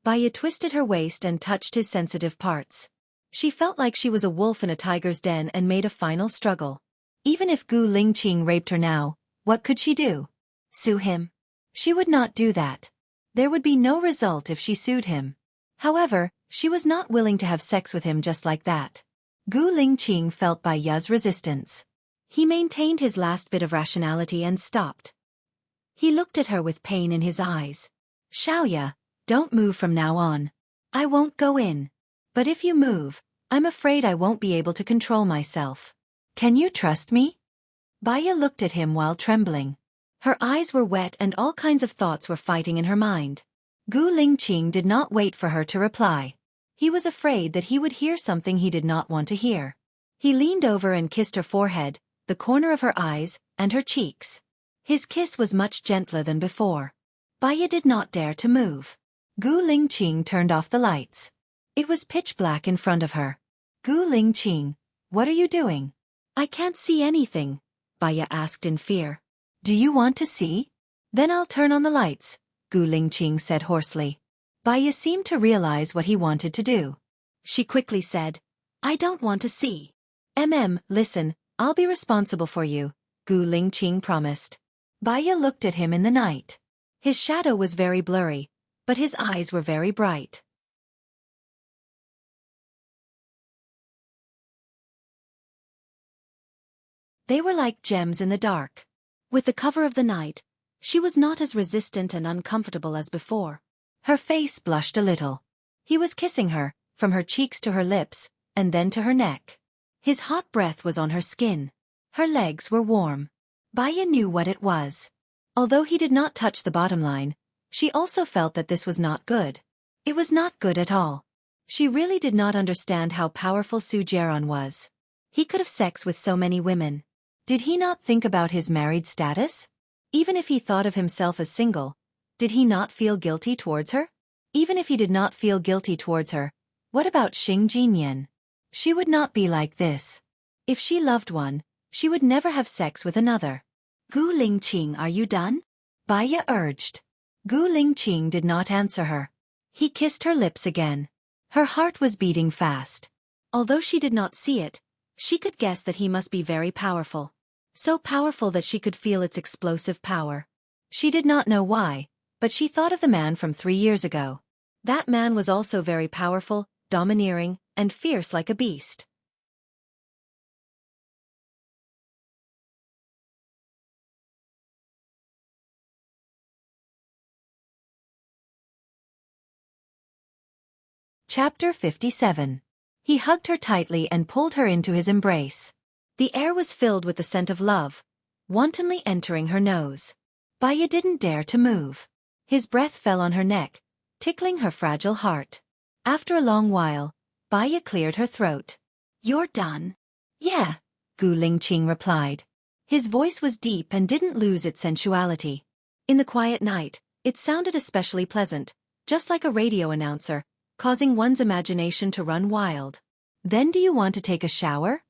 Baya twisted her waist and touched his sensitive parts. She felt like she was a wolf in a tiger's den and made a final struggle. Even if Gu Lingqing raped her now, what could she do? Sue him? She would not do that. There would be no result if she sued him. However, she was not willing to have sex with him just like that. Gu Lingqing felt Baya's resistance. He maintained his last bit of rationality and stopped. He looked at her with pain in his eyes. "Xiaoya, don't move from now on. I won't go in. But if you move, I'm afraid I won't be able to control myself. Can you trust me?" Baya looked at him while trembling. Her eyes were wet and all kinds of thoughts were fighting in her mind. Gu Lingqing did not wait for her to reply. He was afraid that he would hear something he did not want to hear. He leaned over and kissed her forehead, the corner of her eyes, and her cheeks. His kiss was much gentler than before. Baya did not dare to move. Gu Lingqing turned off the lights. It was pitch black in front of her. "Gu Lingqing, what are you doing?" "I can't see anything," Baya asked in fear. "Do you want to see? Then I'll turn on the lights," Gu Lingqing said hoarsely. Baya seemed to realize what he wanted to do. She quickly said, "I don't want to see." Listen, I'll be responsible for you," Gu Lingqing promised. Baya looked at him in the night. His shadow was very blurry, but his eyes were very bright. They were like gems in the dark. With the cover of the night, she was not as resistant and uncomfortable as before. Her face blushed a little. He was kissing her, from her cheeks to her lips, and then to her neck. His hot breath was on her skin. Her legs were warm. Baya knew what it was. Although he did not touch the bottom line, she also felt that this was not good. It was not good at all. She really did not understand how powerful Su Jiaran was. He could have sex with so many women. Did he not think about his married status? Even if he thought of himself as single, did he not feel guilty towards her? Even if he did not feel guilty towards her, what about Xing Jinyan? She would not be like this. If she loved one, she would never have sex with another. "Gu Lingqing, are you done?" Baya urged. Gu Lingqing did not answer her. He kissed her lips again. Her heart was beating fast. Although she did not see it, she could guess that he must be very powerful. So powerful that she could feel its explosive power. She did not know why, but she thought of the man from 3 years ago. That man was also very powerful, domineering, and fierce like a beast. Chapter 57. He hugged her tightly and pulled her into his embrace. The air was filled with the scent of love, wantonly entering her nose. Baya didn't dare to move. His breath fell on her neck, tickling her fragile heart. After a long while, Baya cleared her throat. "You're done?" "Yeah," Gu Lingqing replied. His voice was deep and didn't lose its sensuality. In the quiet night, it sounded especially pleasant, just like a radio announcer, causing one's imagination to run wild. "Then do you want to take a shower?"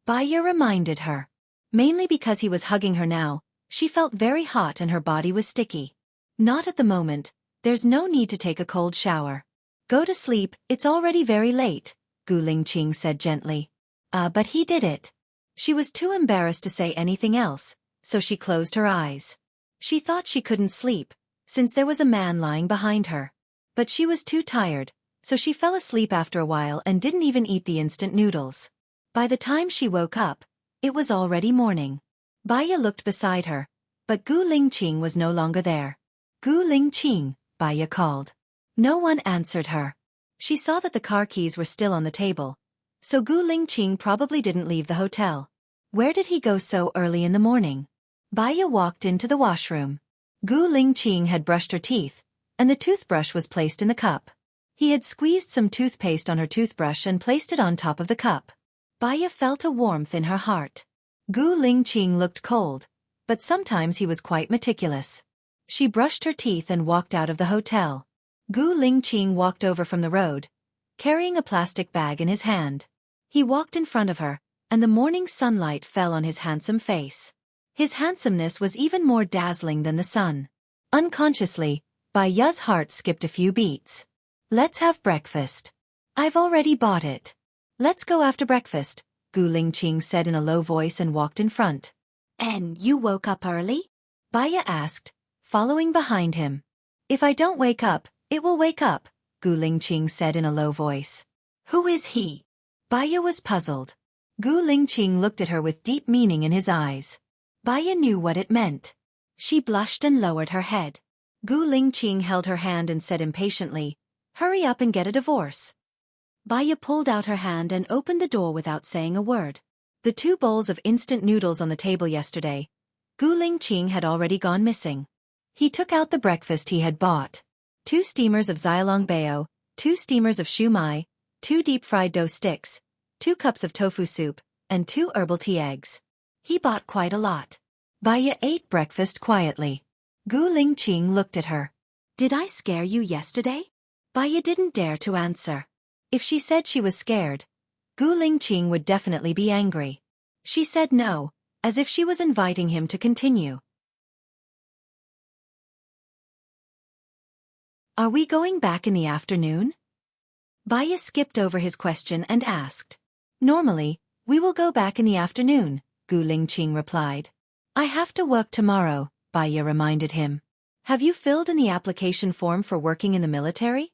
Baya reminded her. Mainly because he was hugging her now, she felt very hot and her body was sticky. "Not at the moment, there's no need to take a cold shower. Go to sleep, it's already very late," Gu Lingqing said gently. But he did it. She was too embarrassed to say anything else, so she closed her eyes. She thought she couldn't sleep, since there was a man lying behind her. But she was too tired, so she fell asleep after a while and didn't even eat the instant noodles. By the time she woke up, it was already morning. Baya looked beside her, but Gu Lingqing was no longer there. Gu Lingqing, Baya called. No one answered her. She saw that the car keys were still on the table, so Gu Lingqing probably didn't leave the hotel. Where did he go so early in the morning? Baya walked into the washroom. Gu Lingqing had brushed her teeth, and the toothbrush was placed in the cup. He had squeezed some toothpaste on her toothbrush and placed it on top of the cup. Baya felt a warmth in her heart. Gu Lingqing looked cold, but sometimes he was quite meticulous. She brushed her teeth and walked out of the hotel. Gu Lingqing walked over from the road, carrying a plastic bag in his hand. He walked in front of her, and the morning sunlight fell on his handsome face. His handsomeness was even more dazzling than the sun. Unconsciously, Baya's heart skipped a few beats. Let's have breakfast. I've already bought it. Let's go after breakfast, Gu Lingqing said in a low voice and walked in front. And you woke up early? Baya asked, following behind him. If I don't wake up, it will wake up, Gu Lingqing said in a low voice. Who is he? Baya was puzzled. Gu Lingqing looked at her with deep meaning in his eyes. Baya knew what it meant. She blushed and lowered her head. Gu Lingqing held her hand and said impatiently, Hurry up and get a divorce. Baya pulled out her hand and opened the door without saying a word. The 2 bowls of instant noodles on the table yesterday, Gu Lingqing had already gone missing. He took out the breakfast he had bought. 2 steamers of xiaolong bao, 2 steamers of shumai, 2 deep-fried dough sticks, 2 cups of tofu soup, and 2 herbal tea eggs. He bought quite a lot. Baya ate breakfast quietly. Gu Lingqing looked at her. Did I scare you yesterday? Baya didn't dare to answer. If she said she was scared, Gu Lingqing would definitely be angry. She said no, as if she was inviting him to continue. Are we going back in the afternoon? Baya skipped over his question and asked. Normally, we will go back in the afternoon, Gu Lingqing replied. I have to work tomorrow, Baya reminded him. Have you filled in the application form for working in the military?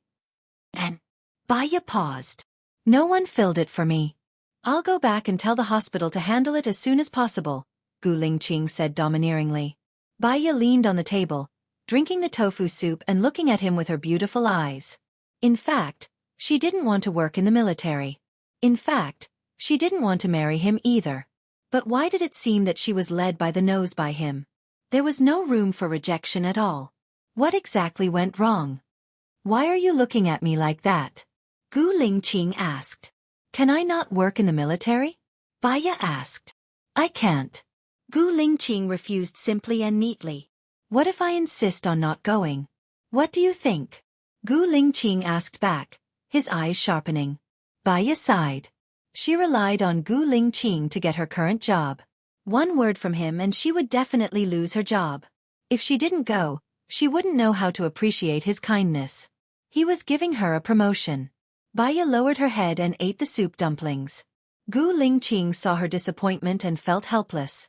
And Baya paused. No one filled it for me. I'll go back and tell the hospital to handle it as soon as possible, Gu Lingqing said domineeringly. Baya leaned on the table, drinking the tofu soup and looking at him with her beautiful eyes. In fact, she didn't want to work in the military. In fact, she didn't want to marry him either. But why did it seem that she was led by the nose by him? There was no room for rejection at all. What exactly went wrong? Why are you looking at me like that? Gu Lingqing asked. Can I not work in the military? Baya asked. I can't. Gu Lingqing refused simply and neatly. What if I insist on not going? What do you think? Gu Lingqing asked back, his eyes sharpening. Baya sighed. She relied on Gu Lingqing to get her current job. One word from him and she would definitely lose her job. If she didn't go, she wouldn't know how to appreciate his kindness. He was giving her a promotion. Baya lowered her head and ate the soup dumplings. Gu Lingqing saw her disappointment and felt helpless.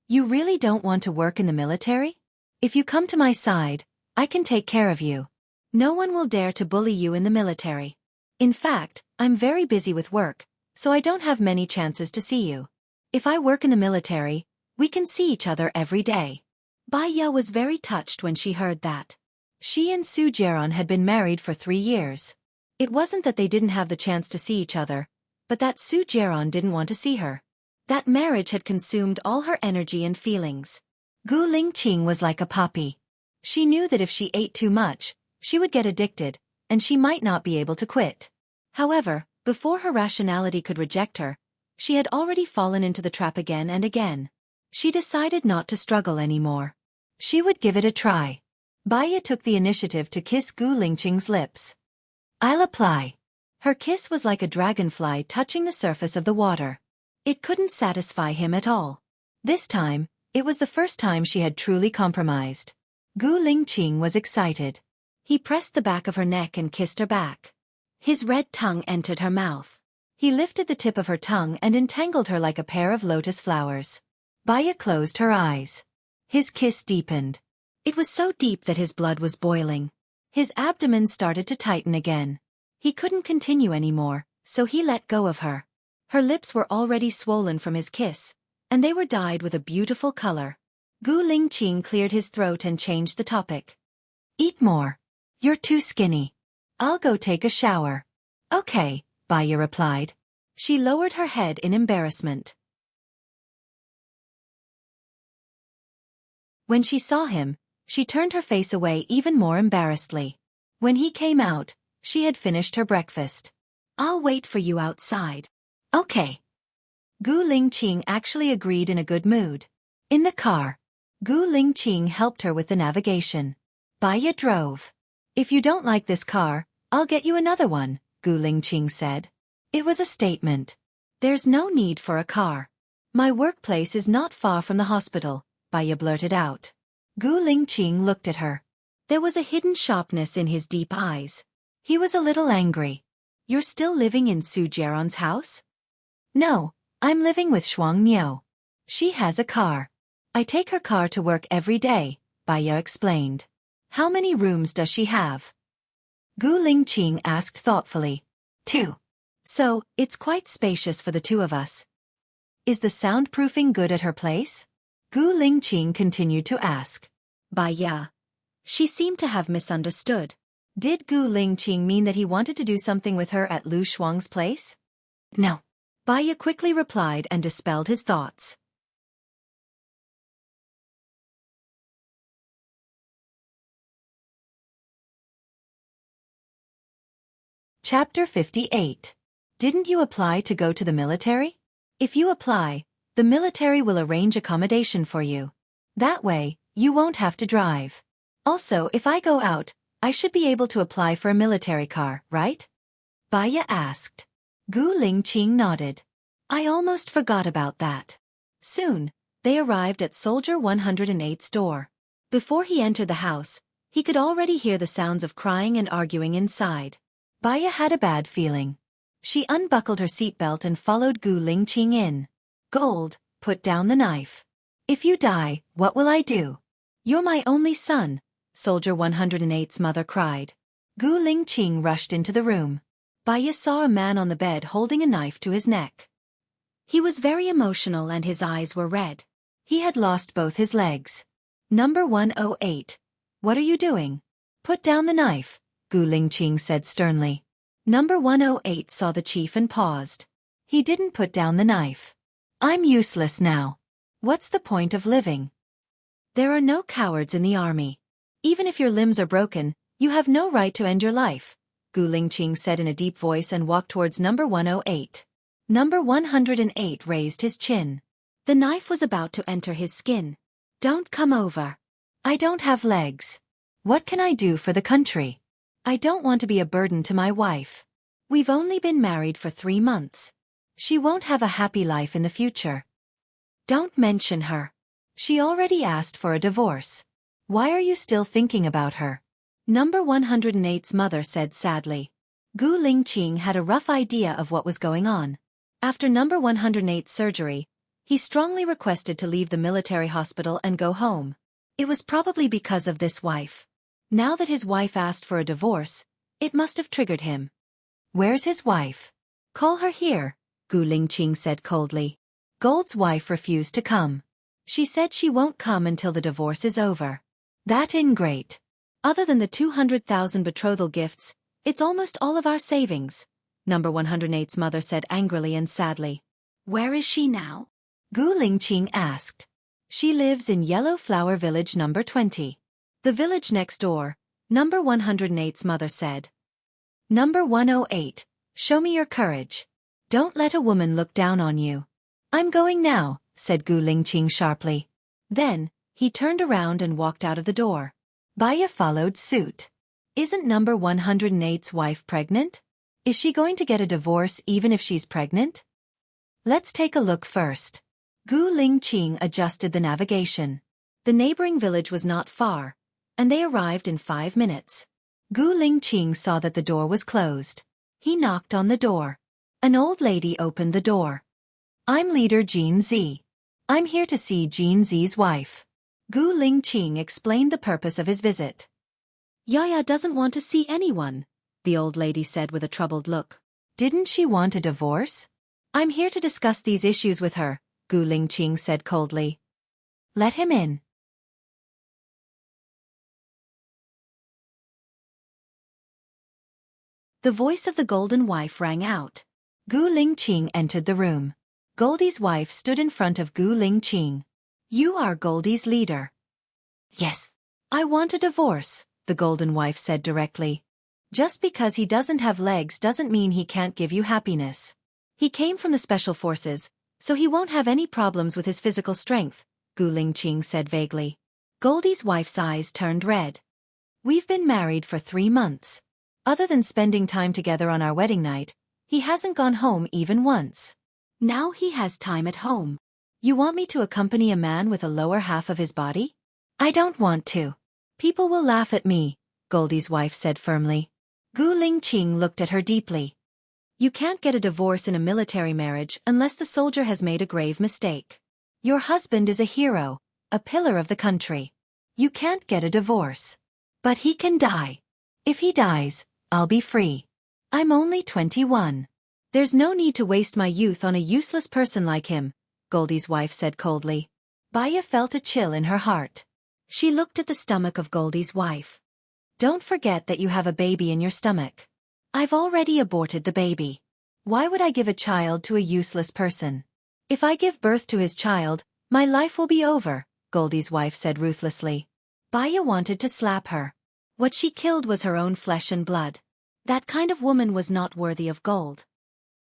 You really don't want to work in the military? If you come to my side, I can take care of you. No one will dare to bully you in the military. In fact, I'm very busy with work, so I don't have many chances to see you. If I work in the military, we can see each other every day. Baya was very touched when she heard that. She and Su Jiaran had been married for 3 years. It wasn't that they didn't have the chance to see each other, but that Su Jiaran didn't want to see her. That marriage had consumed all her energy and feelings. Gu Lingqing was like a puppy. She knew that if she ate too much, she would get addicted, and she might not be able to quit. However, before her rationality could reject her, she had already fallen into the trap again and again. She decided not to struggle anymore. She would give it a try. Baya took the initiative to kiss Gu Lingqing's lips. I'll apply. Her kiss was like a dragonfly touching the surface of the water. It couldn't satisfy him at all. This time, it was the first time she had truly compromised. Gu Lingqing was excited. He pressed the back of her neck and kissed her back. His red tongue entered her mouth. He lifted the tip of her tongue and entangled her like a pair of lotus flowers. Baya closed her eyes. His kiss deepened. It was so deep that his blood was boiling. His abdomen started to tighten again. He couldn't continue anymore, so he let go of her. Her lips were already swollen from his kiss, and they were dyed with a beautiful color. Gu Lingqing cleared his throat and changed the topic. Eat more. You're too skinny. I'll go take a shower. Okay, Baya replied. She lowered her head in embarrassment. When she saw him, she turned her face away even more embarrassedly. When he came out, she had finished her breakfast. I'll wait for you outside. Okay. Gu Lingqing actually agreed in a good mood. In the car, Gu Lingqing helped her with the navigation. Baya drove. If you don't like this car, I'll get you another one, Gu Lingqing said. It was a statement. There's no need for a car. My workplace is not far from the hospital, Baya blurted out. Gu Lingqing looked at her. There was a hidden sharpness in his deep eyes. He was a little angry. You're still living in Su Jieron's house? No, I'm living with Shuang Niu. She has a car. I take her car to work every day, Baya explained. How many rooms does she have? Gu Lingqing asked thoughtfully. 2. So, it's quite spacious for the two of us. Is the soundproofing good at her place? Gu Lingqing continued to ask. Baya. She seemed to have misunderstood. Did Gu Lingqing mean that he wanted to do something with her at Lu Shuang's place? No. Baya quickly replied and dispelled his thoughts. Chapter 58. Didn't you apply to go to the military? If you apply, the military will arrange accommodation for you. That way, you won't have to drive. Also, if I go out, I should be able to apply for a military car, right? Baya asked. Gu Lingqing nodded. I almost forgot about that. Soon, they arrived at Soldier 108's door. Before he entered the house, he could already hear the sounds of crying and arguing inside. Baya had a bad feeling. She unbuckled her seatbelt and followed Gu Lingqing in. Gold, put down the knife. If you die, what will I do? You're my only son, Soldier 108's mother cried. Gu Lingqing rushed into the room. Baya saw a man on the bed holding a knife to his neck. He was very emotional and his eyes were red. He had lost both his legs. Number 108. What are you doing? Put down the knife, Gu Lingqing said sternly. Number 108 saw the chief and paused. He didn't put down the knife. I'm useless now. What's the point of living? There are no cowards in the army. Even if your limbs are broken, you have no right to end your life, Gu Lingqing said in a deep voice and walked towards number 108. Number 108 raised his chin. The knife was about to enter his skin. Don't come over. I don't have legs. What can I do for the country? I don't want to be a burden to my wife. We've only been married for 3 months. She won't have a happy life in the future. Don't mention her. She already asked for a divorce. Why are you still thinking about her? Number 108's mother said sadly. Gu Lingqing had a rough idea of what was going on. After number 108's surgery, he strongly requested to leave the military hospital and go home. It was probably because of this wife. Now that his wife asked for a divorce, it must have triggered him. Where's his wife? Call her here, Gu Lingqing said coldly. Gold's wife refused to come. She said she won't come until the divorce is over. That ingrate. Other than the 200,000 betrothal gifts, it's almost all of our savings, number 108's mother said angrily and sadly. Where is she now? Gu Lingqing asked. She lives in Yellow Flower Village number 20. The village next door, number 108's mother said. Number 108, show me your courage. Don't let a woman look down on you. I'm going now, said Gu Lingqing sharply. Then, he turned around and walked out of the door. Baya followed suit. Isn't number 108's wife pregnant? Is she going to get a divorce even if she's pregnant? Let's take a look first. Gu Lingqing adjusted the navigation. The neighboring village was not far, and they arrived in 5 minutes. Gu Lingqing saw that the door was closed. He knocked on the door. An old lady opened the door. I'm leader Jean Z. I'm here to see Jin Zi's wife. Gu Lingqing explained the purpose of his visit. Yaya doesn't want to see anyone, the old lady said with a troubled look. Didn't she want a divorce? I'm here to discuss these issues with her, Gu Lingqing said coldly. Let him in. The voice of the golden wife rang out. Gu Lingqing entered the room. Goldie's wife stood in front of Gu Lingqing. You are Goldie's leader. Yes. I want a divorce, the golden wife said directly. Just because he doesn't have legs doesn't mean he can't give you happiness. He came from the special forces, so he won't have any problems with his physical strength, Gu Lingqing said vaguely. Goldie's wife's eyes turned red. We've been married for 3 months. Other than spending time together on our wedding night, he hasn't gone home even once. Now he has time at home. You want me to accompany a man with a lower half of his body? I don't want to. People will laugh at me, Goldie's wife said firmly. Gu Lingqing looked at her deeply. You can't get a divorce in a military marriage unless the soldier has made a grave mistake. Your husband is a hero, a pillar of the country. You can't get a divorce. But he can die. If he dies, I'll be free. I'm only 21. There's no need to waste my youth on a useless person like him, Goldie's wife said coldly. Baya felt a chill in her heart. She looked at the stomach of Goldie's wife. Don't forget that you have a baby in your stomach. I've already aborted the baby. Why would I give a child to a useless person? If I give birth to his child, my life will be over, Goldie's wife said ruthlessly. Baya wanted to slap her. What she killed was her own flesh and blood. That kind of woman was not worthy of gold.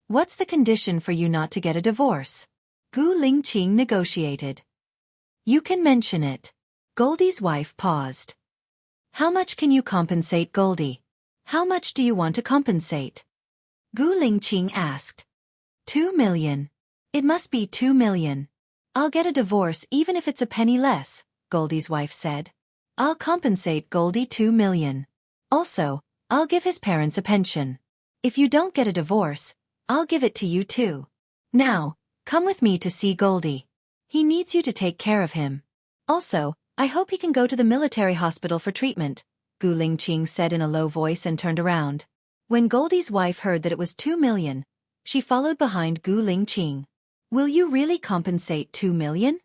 What's the condition for you not to get a divorce? Gu Lingqing negotiated. You can mention it. Goldie's wife paused. How much can you compensate Goldie? How much do you want to compensate? Gu Lingqing asked. 2 million. It must be 2 million. I'll get a divorce even if it's a penny less, Goldie's wife said. I'll compensate Goldie 2 million. Also, I'll give his parents a pension. If you don't get a divorce, I'll give it to you too. Now, come with me to see Goldie. He needs you to take care of him. Also, I hope he can go to the military hospital for treatment, Gu Lingqing said in a low voice and turned around. When Goldie's wife heard that it was 2 million, she followed behind Gu Lingqing. Will you really compensate 2 million?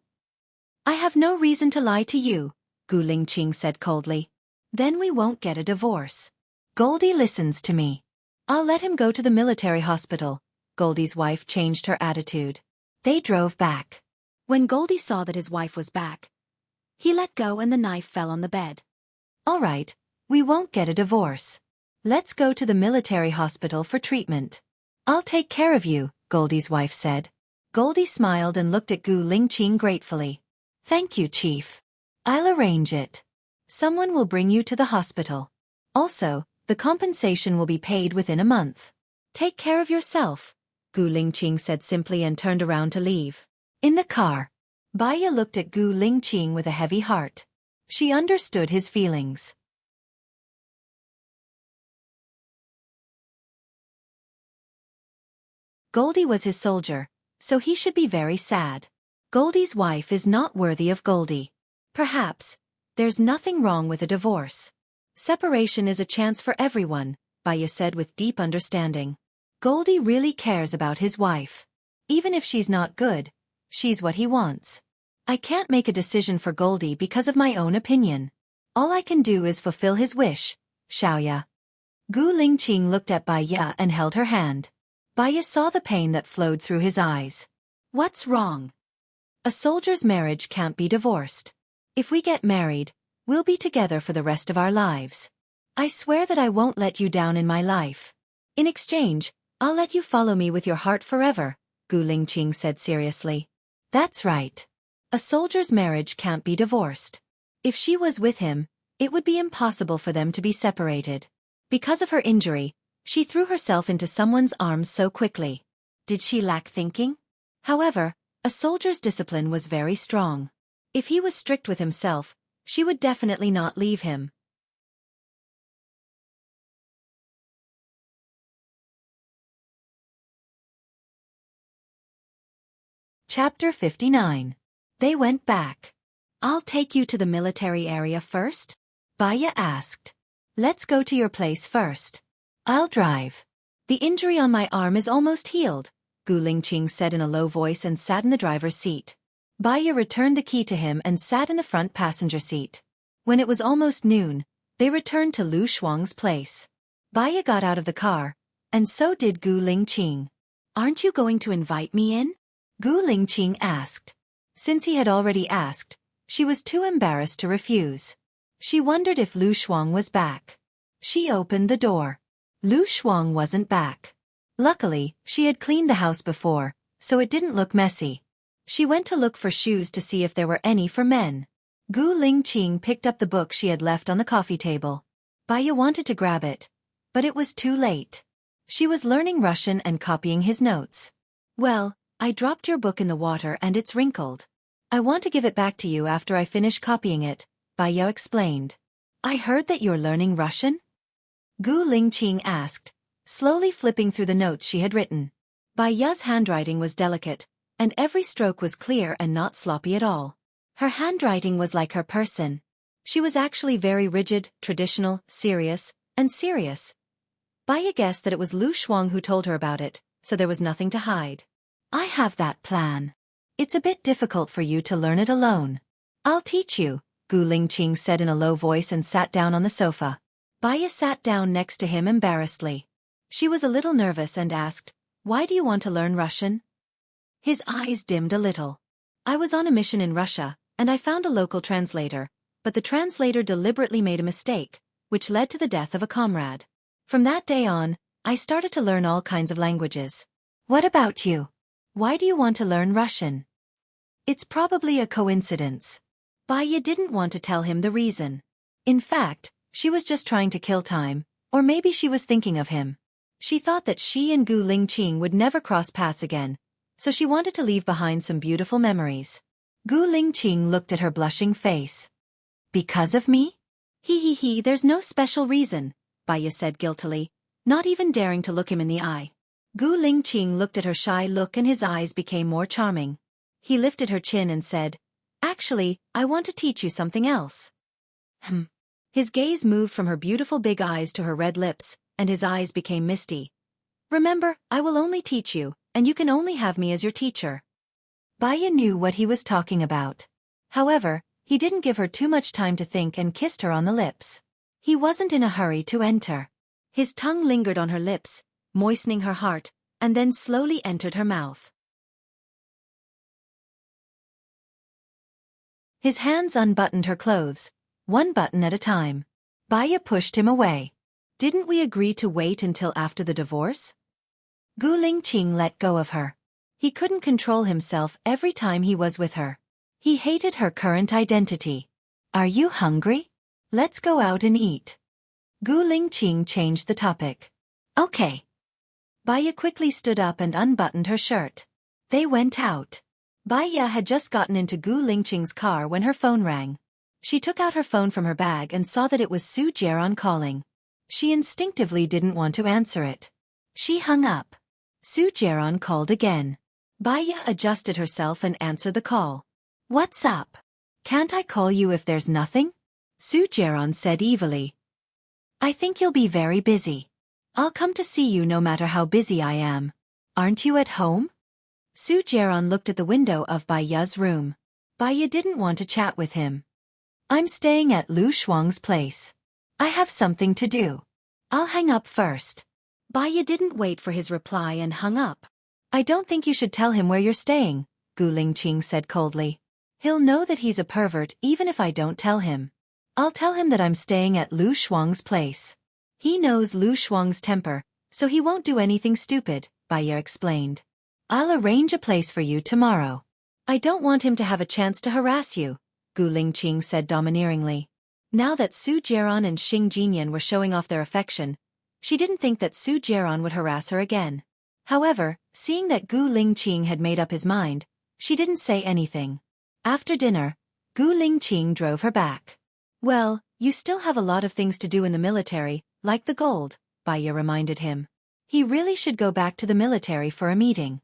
I have no reason to lie to you, Gu Lingqing said coldly. Then we won't get a divorce. Goldie listens to me. I'll let him go to the military hospital. Goldie's wife changed her attitude. They drove back. When Goldie saw that his wife was back, he let go and the knife fell on the bed. All right, we won't get a divorce. Let's go to the military hospital for treatment. I'll take care of you, Goldie's wife said. Goldie smiled and looked at Gu Lingqing gratefully. Thank you, Chief. I'll arrange it. Someone will bring you to the hospital. Also, the compensation will be paid within a month. Take care of yourself, Gu Lingqing said simply and turned around to leave. In the car, Baya looked at Gu Lingqing with a heavy heart. She understood his feelings. Goldie was his soldier, so he should be very sad. Goldie's wife is not worthy of Goldie. Perhaps, there's nothing wrong with a divorce. Separation is a chance for everyone, Baya said with deep understanding. Goldie really cares about his wife. Even if she's not good, she's what he wants. I can't make a decision for Goldie because of my own opinion. All I can do is fulfill his wish, Xiaoya. Gu Lingqing looked at Baya and held her hand. Baya saw the pain that flowed through his eyes. What's wrong? A soldier's marriage can't be divorced. If we get married, we'll be together for the rest of our lives. I swear that I won't let you down in my life. In exchange, I'll let you follow me with your heart forever, Gu Lingqing said seriously. That's right. A soldier's marriage can't be divorced. If she was with him, it would be impossible for them to be separated. Because of her injury, she threw herself into someone's arms so quickly. Did she lack thinking? However, a soldier's discipline was very strong. If he was strict with himself, she would definitely not leave him. Chapter 59. They went back. I'll take you to the military area first? Baya asked. Let's go to your place first. I'll drive. The injury on my arm is almost healed, Gu Lingqing said in a low voice and sat in the driver's seat. Baya returned the key to him and sat in the front passenger seat. When it was almost noon, they returned to Lu Shuang's place. Baya got out of the car, and so did Gu Lingqing. Aren't you going to invite me in? Gu Lingqing asked. Since he had already asked, she was too embarrassed to refuse. She wondered if Lu Shuang was back. She opened the door. Lu Shuang wasn't back. Luckily, she had cleaned the house before, so it didn't look messy. She went to look for shoes to see if there were any for men. Gu Lingqing picked up the book she had left on the coffee table. Baya wanted to grab it, but it was too late. She was learning Russian and copying his notes. Well, I dropped your book in the water and it's wrinkled. I want to give it back to you after I finish copying it, Baya explained. I heard that you're learning Russian? Gu Lingqing asked, slowly flipping through the notes she had written. Baya's handwriting was delicate, and every stroke was clear and not sloppy at all. Her handwriting was like her person. She was actually very rigid, traditional, serious, and serious. Baya guessed that it was Lu Shuang who told her about it, so there was nothing to hide. I have that plan. It's a bit difficult for you to learn it alone. I'll teach you, Gu Lingqing said in a low voice and sat down on the sofa. Baya sat down next to him embarrassedly. She was a little nervous and asked, Why do you want to learn Russian? His eyes dimmed a little. I was on a mission in Russia, and I found a local translator, but the translator deliberately made a mistake, which led to the death of a comrade. From that day on, I started to learn all kinds of languages. What about you? Why do you want to learn Russian? It's probably a coincidence. Baya didn't want to tell him the reason. In fact, she was just trying to kill time, or maybe she was thinking of him. She thought that she and Gu Lingqing would never cross paths again, so she wanted to leave behind some beautiful memories. Gu Lingqing looked at her blushing face. Because of me? He, there's no special reason, Baya said guiltily, not even daring to look him in the eye. Gu Lingqing looked at her shy look and his eyes became more charming. He lifted her chin and said, Actually, I want to teach you something else. His gaze moved from her beautiful big eyes to her red lips, and his eyes became misty. Remember, I will only teach you, and you can only have me as your teacher. Baya knew what he was talking about. However, he didn't give her too much time to think and kissed her on the lips. He wasn't in a hurry to enter. His tongue lingered on her lips, moistening her heart, and then slowly entered her mouth. His hands unbuttoned her clothes, one button at a time. Baya pushed him away. Didn't we agree to wait until after the divorce? Gu Lingqing let go of her. He couldn't control himself every time he was with her. He hated her current identity. Are you hungry? Let's go out and eat. Gu Lingqing changed the topic. Okay. Baya quickly stood up and unbuttoned her shirt. They went out. Baya had just gotten into Gu Lingqing's car when her phone rang. She took out her phone from her bag and saw that it was Su Jiaran calling. She instinctively didn't want to answer it. She hung up. Su Jiaran called again. Baya adjusted herself and answered the call. What's up? Can't I call you if there's nothing? Su Jiaran said evilly. I think you'll be very busy. I'll come to see you no matter how busy I am. Aren't you at home? Su Jiaran looked at the window of Baya's room. Baya didn't want to chat with him. I'm staying at Lu Shuang's place. I have something to do. I'll hang up first. Baya didn't wait for his reply and hung up. I don't think you should tell him where you're staying, Gu Lingqing said coldly. He'll know that he's a pervert even if I don't tell him. I'll tell him that I'm staying at Lu Shuang's place. He knows Lu Shuang's temper, so he won't do anything stupid, Baya explained. I'll arrange a place for you tomorrow. I don't want him to have a chance to harass you, Gu Lingqing said domineeringly. Now that Su Jiaran and Xing Jinyan were showing off their affection, she didn't think that Su Jiaran would harass her again. However, seeing that Gu Lingqing had made up his mind, she didn't say anything. After dinner, Gu Lingqing drove her back. Well, you still have a lot of things to do in the military, like the gold, Baya reminded him. He really should go back to the military for a meeting.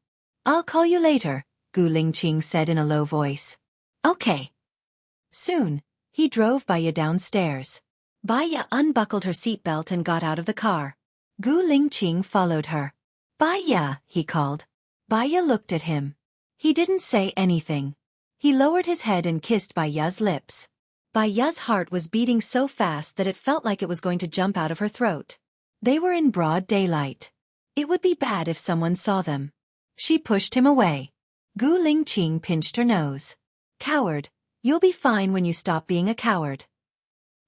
I'll call you later, Gu Lingqing said in a low voice. Okay. Soon, he drove Baya downstairs. Baya unbuckled her seatbelt and got out of the car. Gu Lingqing followed her. Baya, he called. Baya looked at him. He didn't say anything. He lowered his head and kissed Baya's lips. Baya's heart was beating so fast that it felt like it was going to jump out of her throat. They were in broad daylight. It would be bad if someone saw them. She pushed him away. Gu Lingqing pinched her nose. Coward, you'll be fine when you stop being a coward.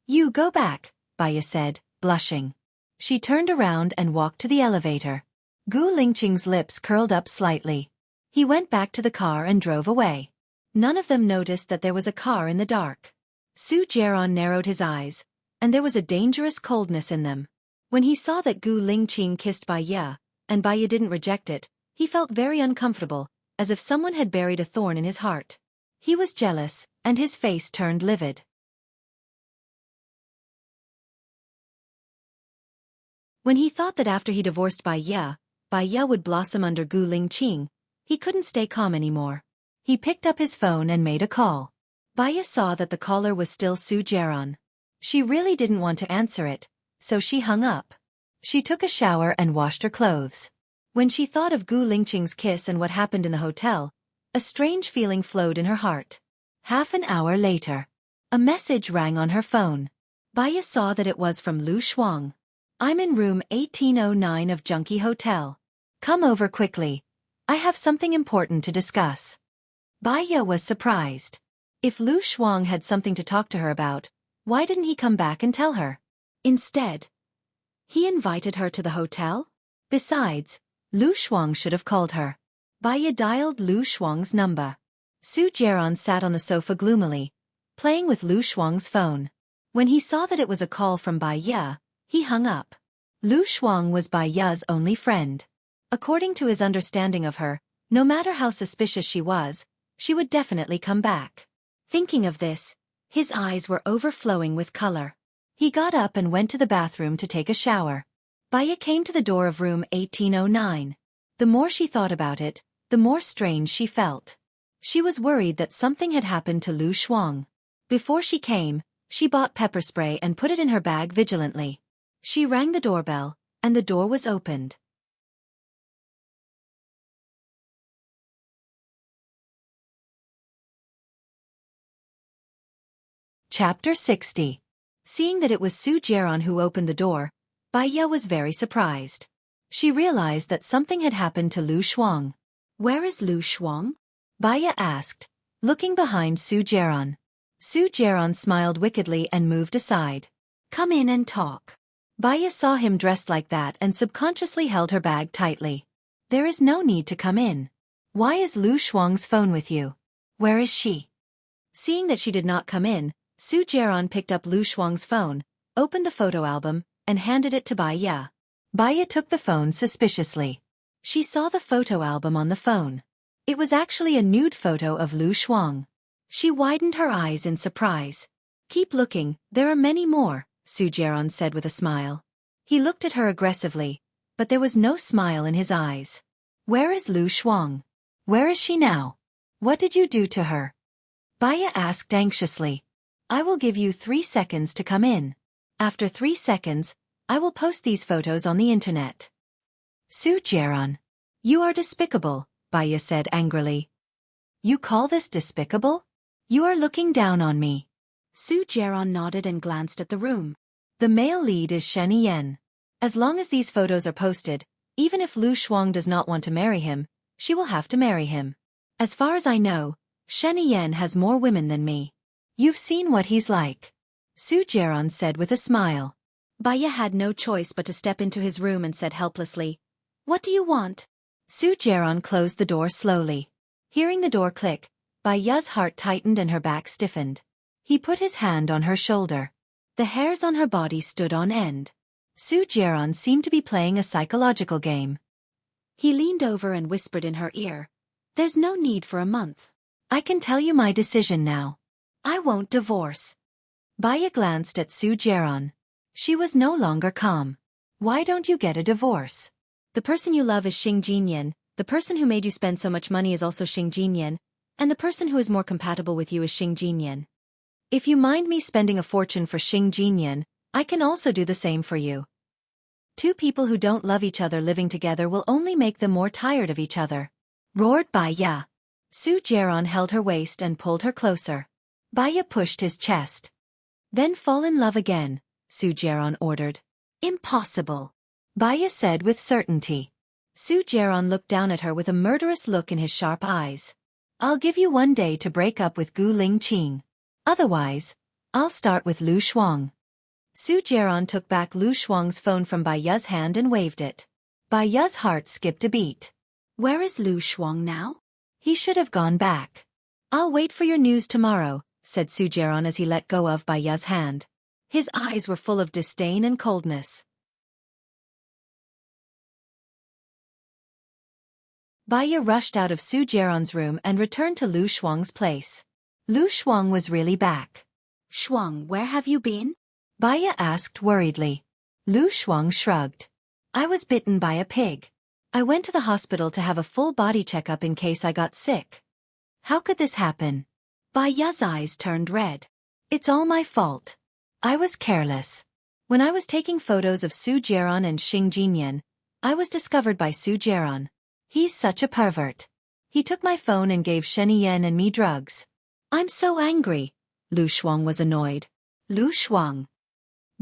You go back, Baya said, blushing. She turned around and walked to the elevator. Gu Lingqing's lips curled up slightly. He went back to the car and drove away. None of them noticed that there was a car in the dark. Su Jiaran narrowed his eyes, and there was a dangerous coldness in them. When he saw that Gu Lingqing kissed Baya, and Baya didn't reject it, he felt very uncomfortable, as if someone had buried a thorn in his heart. He was jealous, and his face turned livid. When he thought that after he divorced Baya would blossom under Gu Lingqing, he couldn't stay calm anymore. He picked up his phone and made a call. Baya saw that the caller was still Su Jiaran. She really didn't want to answer it, so she hung up. She took a shower and washed her clothes. When she thought of Gu Lingqing's kiss and what happened in the hotel, a strange feeling flowed in her heart. Half an hour later, a message rang on her phone. Baya saw that it was from Lu Shuang. I'm in room 1809 of Junkie Hotel. Come over quickly. I have something important to discuss. Baya was surprised. If Lu Shuang had something to talk to her about, why didn't he come back and tell her? Instead, he invited her to the hotel? Besides, Lu Shuang should have called her. Baya dialed Lu Shuang's number. Su Jiaran sat on the sofa gloomily, playing with Lu Shuang's phone. When he saw that it was a call from Baya, he hung up. Lu Shuang was Baya's only friend. According to his understanding of her, no matter how suspicious she was, she would definitely come back. Thinking of this, his eyes were overflowing with color. He got up and went to the bathroom to take a shower. Baya came to the door of room 1809. The more she thought about it, the more strange she felt. She was worried that something had happened to Lu Shuang. Before she came, she bought pepper spray and put it in her bag vigilantly. She rang the doorbell, and the door was opened. Chapter 60. Seeing that it was Su Jiaran who opened the door, Baya was very surprised. She realized that something had happened to Lu Shuang. Where is Lu Shuang? Baya asked, looking behind Su Jiaran. Su Jiaran smiled wickedly and moved aside. Come in and talk. Baya saw him dressed like that and subconsciously held her bag tightly. There is no need to come in. Why is Lu Shuang's phone with you? Where is she? Seeing that she did not come in, Su Jiaran picked up Lu Shuang's phone, opened the photo album, and handed it to Baya. Baya took the phone suspiciously. She saw the photo album on the phone. It was actually a nude photo of Lu Shuang. She widened her eyes in surprise. Keep looking, there are many more, Su Jiaran said with a smile. He looked at her aggressively, but there was no smile in his eyes. Where is Lu Shuang? Where is she now? What did you do to her? Baya asked anxiously. I will give you 3 seconds to come in. After 3 seconds, I will post these photos on the internet. Su Jiaran. You are despicable, Baya said angrily. You call this despicable? You are looking down on me. Su Jiaran nodded and glanced at the room. The male lead is Shen Yan. As long as these photos are posted, even if Lu Shuang does not want to marry him, she will have to marry him. As far as I know, Shen Yan has more women than me. You've seen what he's like. Su Jiaran said with a smile. Baya had no choice but to step into his room and said helplessly, What do you want? Su Jiaran closed the door slowly. Hearing the door click, Baya's heart tightened and her back stiffened. He put his hand on her shoulder. The hairs on her body stood on end. Su Jiaran seemed to be playing a psychological game. He leaned over and whispered in her ear, There's no need for a month. I can tell you my decision now. I won't divorce. Baya glanced at Su Jiaran. She was no longer calm. Why don't you get a divorce? The person you love is Xing Jinyan, the person who made you spend so much money is also Xing Jinyan, and the person who is more compatible with you is Xing Jinyan. If you mind me spending a fortune for Xing Jinyan, I can also do the same for you. Two people who don't love each other living together will only make them more tired of each other. Roared Baya. Su Jiaran held her waist and pulled her closer. Baya pushed his chest. Then fall in love again, Su Jiaran ordered. Impossible. Baya said with certainty. Su Jiaran looked down at her with a murderous look in his sharp eyes. I'll give you 1 day to break up with Gu Lingqing. Otherwise, I'll start with Lu Shuang. Su Jiaran took back Lu Shuang's phone from Baya's hand and waved it. Baya's heart skipped a beat. Where is Lu Shuang now? He should have gone back. I'll wait for your news tomorrow, said Su Jiaran as he let go of Baya's hand. His eyes were full of disdain and coldness. Baya rushed out of Su Jiaran's room and returned to Lu Shuang's place. Lu Shuang was really back. Shuang, where have you been? Baya asked worriedly. Lu Shuang shrugged. I was bitten by a pig. I went to the hospital to have a full body checkup in case I got sick. How could this happen? Baya's eyes turned red. It's all my fault. I was careless. When I was taking photos of Su Jiaran and Xing Jinyan, I was discovered by Su Jiaran. He's such a pervert. He took my phone and gave Shen Yan and me drugs. I'm so angry. Lu Shuang was annoyed. Lu Shuang.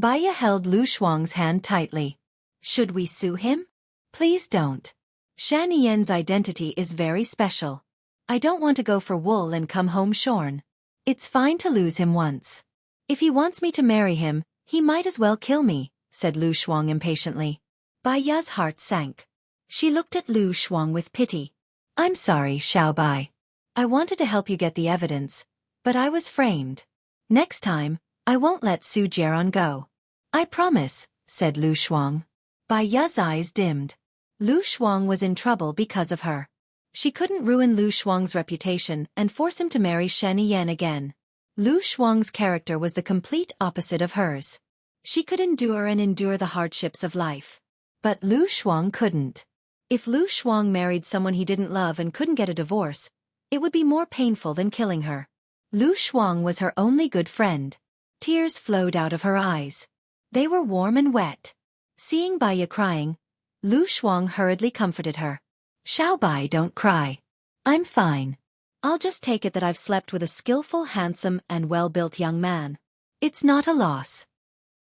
Baya held Lu Shuang's hand tightly. Should we sue him? Please don't. Shan Yan's identity is very special. I don't want to go for wool and come home shorn. It's fine to lose him once. If he wants me to marry him, he might as well kill me, said Lu Shuang impatiently. Baya's heart sank. She looked at Lu Shuang with pity. I'm sorry, Xiaobai. I wanted to help you get the evidence, but I was framed. Next time, I won't let Su Jiaran go. I promise, said Lu Shuang. Baya's eyes dimmed. Lu Shuang was in trouble because of her. She couldn't ruin Lu Shuang's reputation and force him to marry Shen Yan again. Lu Shuang's character was the complete opposite of hers. She could endure the hardships of life. But Lu Shuang couldn't. If Lu Shuang married someone he didn't love and couldn't get a divorce, it would be more painful than killing her. Lu Shuang was her only good friend. Tears flowed out of her eyes. They were warm and wet. Seeing Baya crying, Lu Shuang hurriedly comforted her. Xiaobai, don't cry. I'm fine. I'll just take it that I've slept with a skillful, handsome, and well-built young man. It's not a loss.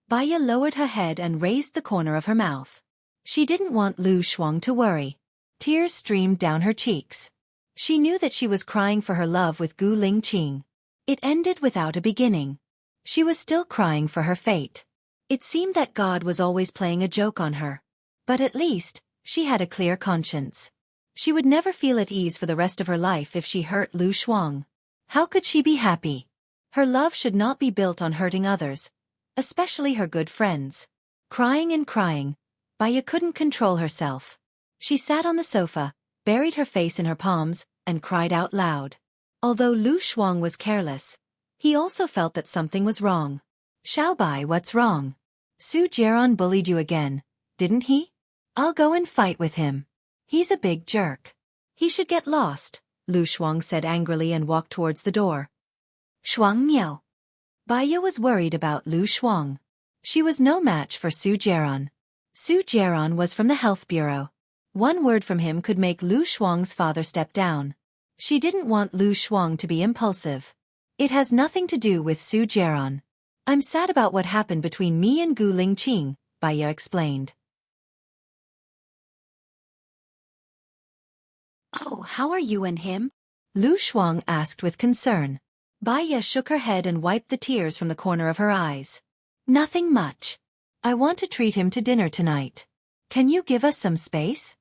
Baya lowered her head and raised the corner of her mouth. She didn't want Lu Shuang to worry. Tears streamed down her cheeks. She knew that she was crying for her love with Gu Lingqing. It ended without a beginning. She was still crying for her fate. It seemed that God was always playing a joke on her. But at least, she had a clear conscience. She would never feel at ease for the rest of her life if she hurt Lu Shuang. How could she be happy? Her love should not be built on hurting others, especially her good friends. Crying and crying, Baya couldn't control herself. She sat on the sofa, buried her face in her palms, and cried out loud. Although Lu Shuang was careless, he also felt that something was wrong. Xiaobai, what's wrong? Su Jiaran bullied you again, didn't he? I'll go and fight with him. He's a big jerk. He should get lost, Lu Shuang said angrily and walked towards the door. Shuang Niao. Baya was worried about Lu Shuang. She was no match for Su Jiaran. Su Jiaran was from the health bureau. One word from him could make Lu Shuang's father step down. She didn't want Lu Shuang to be impulsive. It has nothing to do with Su Jiaran. I'm sad about what happened between me and Gu Lingqing, Baya explained. Oh, how are you and him? Lu Shuang asked with concern. Baya shook her head and wiped the tears from the corner of her eyes. Nothing much. I want to treat him to dinner tonight. Can you give us some space?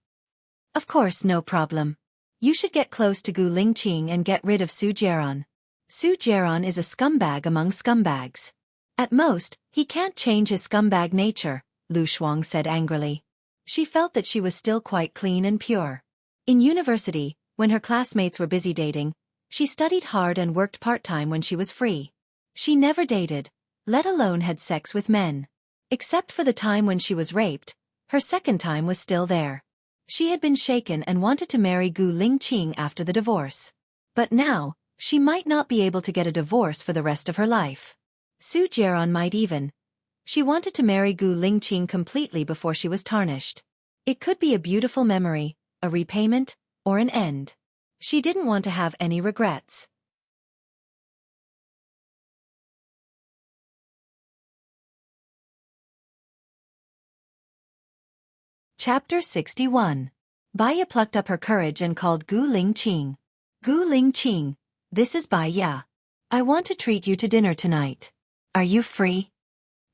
Of course, no problem. You should get close to Gu Lingqing and get rid of Su Jiaran. Su Jiaran is a scumbag among scumbags. At most, he can't change his scumbag nature, Lu Shuang said angrily. She felt that she was still quite clean and pure. In university, when her classmates were busy dating, she studied hard and worked part-time when she was free. She never dated, let alone had sex with men. Except for the time when she was raped, her second time was still there. She had been shaken and wanted to marry Gu Lingqing after the divorce. But now, she might not be able to get a divorce for the rest of her life. Su Jiaran might even. She wanted to marry Gu Lingqing completely before she was tarnished. It could be a beautiful memory, a repayment, or an end. She didn't want to have any regrets. Chapter 61. Baiya plucked up her courage and called Gu Lingqing. Gu Lingqing, this is Baiya. I want to treat you to dinner tonight. Are you free?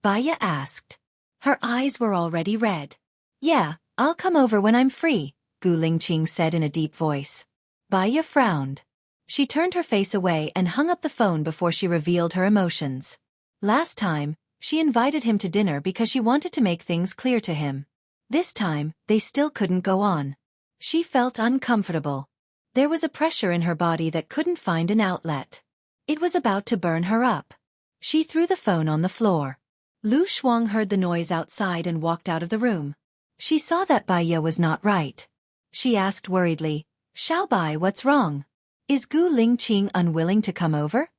Baiya asked. Her eyes were already red. Yeah, I'll come over when I'm free, Gu Lingqing said in a deep voice. Baiya frowned. She turned her face away and hung up the phone before she revealed her emotions. Last time, she invited him to dinner because she wanted to make things clear to him. This time, they still couldn't go on. She felt uncomfortable. There was a pressure in her body that couldn't find an outlet. It was about to burn her up. She threw the phone on the floor. Lu Shuang heard the noise outside and walked out of the room. She saw that Baiya was not right. She asked worriedly, Xiaobai, what's wrong? Is Gu Lingqing unwilling to come over?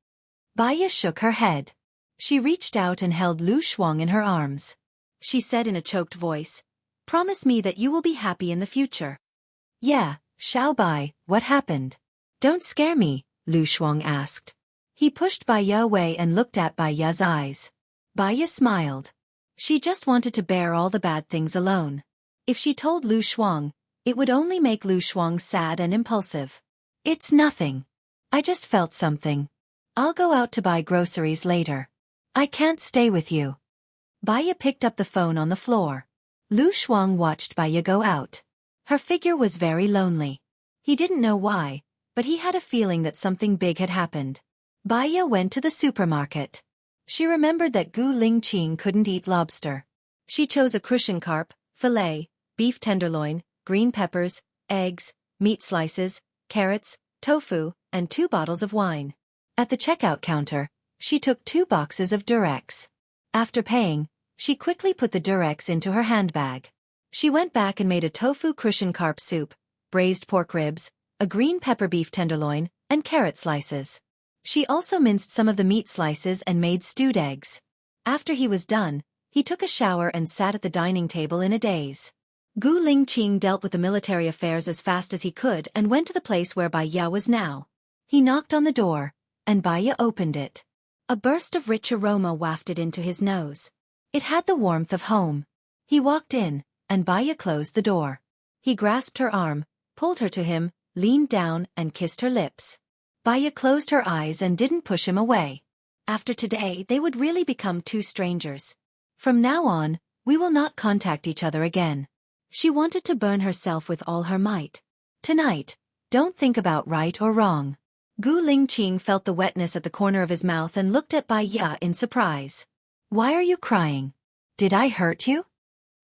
Baiya shook her head. She reached out and held Lu Shuang in her arms. She said in a choked voice, Promise me that you will be happy in the future. Yeah, Xiaobai, what happened? Don't scare me, Lu Shuang asked. He pushed Baiya away and looked at Baiya's eyes. Baiya smiled. She just wanted to bear all the bad things alone. If she told Lu Shuang, it would only make Lu Shuang sad and impulsive. It's nothing. I just felt something. I'll go out to buy groceries later. I can't stay with you. Baiya picked up the phone on the floor. Lu Shuang watched Baiya go out. Her figure was very lonely. He didn't know why, but he had a feeling that something big had happened. Baiya went to the supermarket. She remembered that Gu Lingqing couldn't eat lobster. She chose a crucian carp, fillet, beef tenderloin, green peppers, eggs, meat slices, carrots, tofu, and 2 bottles of wine. At the checkout counter, she took 2 boxes of Durex. After paying, she quickly put the Durex into her handbag. She went back and made a tofu crucian carp soup, braised pork ribs, a green pepper beef tenderloin, and carrot slices. She also minced some of the meat slices and made stewed eggs. After he was done, he took a shower and sat at the dining table in a daze. Gu Lingqing dealt with the military affairs as fast as he could and went to the place where Baiya was now. He knocked on the door, and Baiya opened it. A burst of rich aroma wafted into his nose. It had the warmth of home. He walked in, and Baiya closed the door. He grasped her arm, pulled her to him, leaned down and kissed her lips. Baiya closed her eyes and didn't push him away. After today they would really become 2 strangers. From now on, we will not contact each other again. She wanted to burn herself with all her might. Tonight, don't think about right or wrong. Gu Lingqing felt the wetness at the corner of his mouth and looked at Baiya in surprise. Why are you crying? Did I hurt you?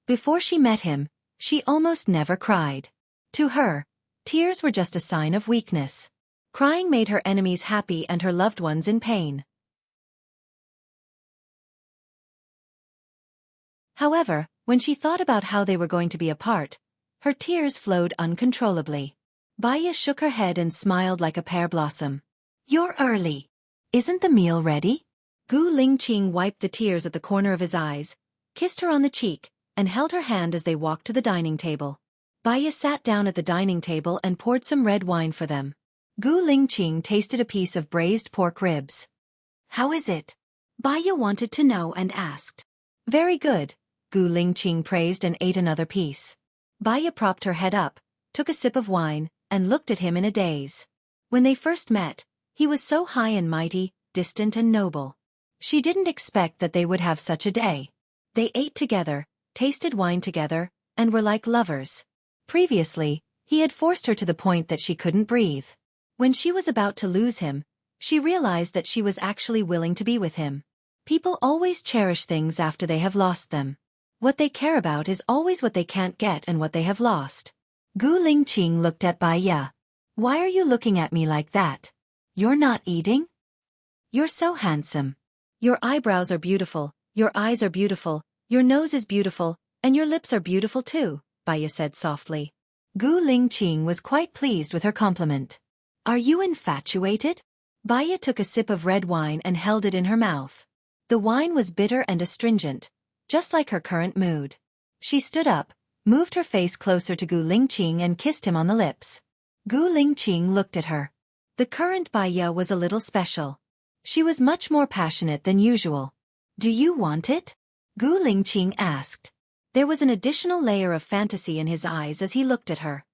Before she met him, she almost never cried. To her, tears were just a sign of weakness. Crying made her enemies happy and her loved ones in pain. However, when she thought about how they were going to be apart, her tears flowed uncontrollably. Baiya shook her head and smiled like a pear blossom. You're early. Isn't the meal ready? Gu Lingqing wiped the tears at the corner of his eyes, kissed her on the cheek, and held her hand as they walked to the dining table. Baiya sat down at the dining table and poured some red wine for them. Gu Lingqing tasted a piece of braised pork ribs. How is it? Baiya wanted to know and asked. Very good, Gu Lingqing praised and ate another piece. Baiya propped her head up, took a sip of wine, and looked at him in a daze. When they first met, he was so high and mighty, distant and noble. She didn't expect that they would have such a day. They ate together, tasted wine together, and were like lovers. Previously, he had forced her to the point that she couldn't breathe. When she was about to lose him, she realized that she was actually willing to be with him. People always cherish things after they have lost them. What they care about is always what they can't get and what they have lost. Gu Lingqing looked at Baiya. Why are you looking at me like that? You're not eating? You're so handsome. Your eyebrows are beautiful, your eyes are beautiful, your nose is beautiful, and your lips are beautiful too, Baiya said softly. Gu Lingqing was quite pleased with her compliment. Are you infatuated? Baya took a sip of red wine and held it in her mouth. The wine was bitter and astringent, just like her current mood. She stood up, moved her face closer to Gu Lingqing and kissed him on the lips. Gu Lingqing looked at her. The current Baya was a little special. She was much more passionate than usual. Do you want it? Gu Lingqing asked. There was an additional layer of fantasy in his eyes as he looked at her.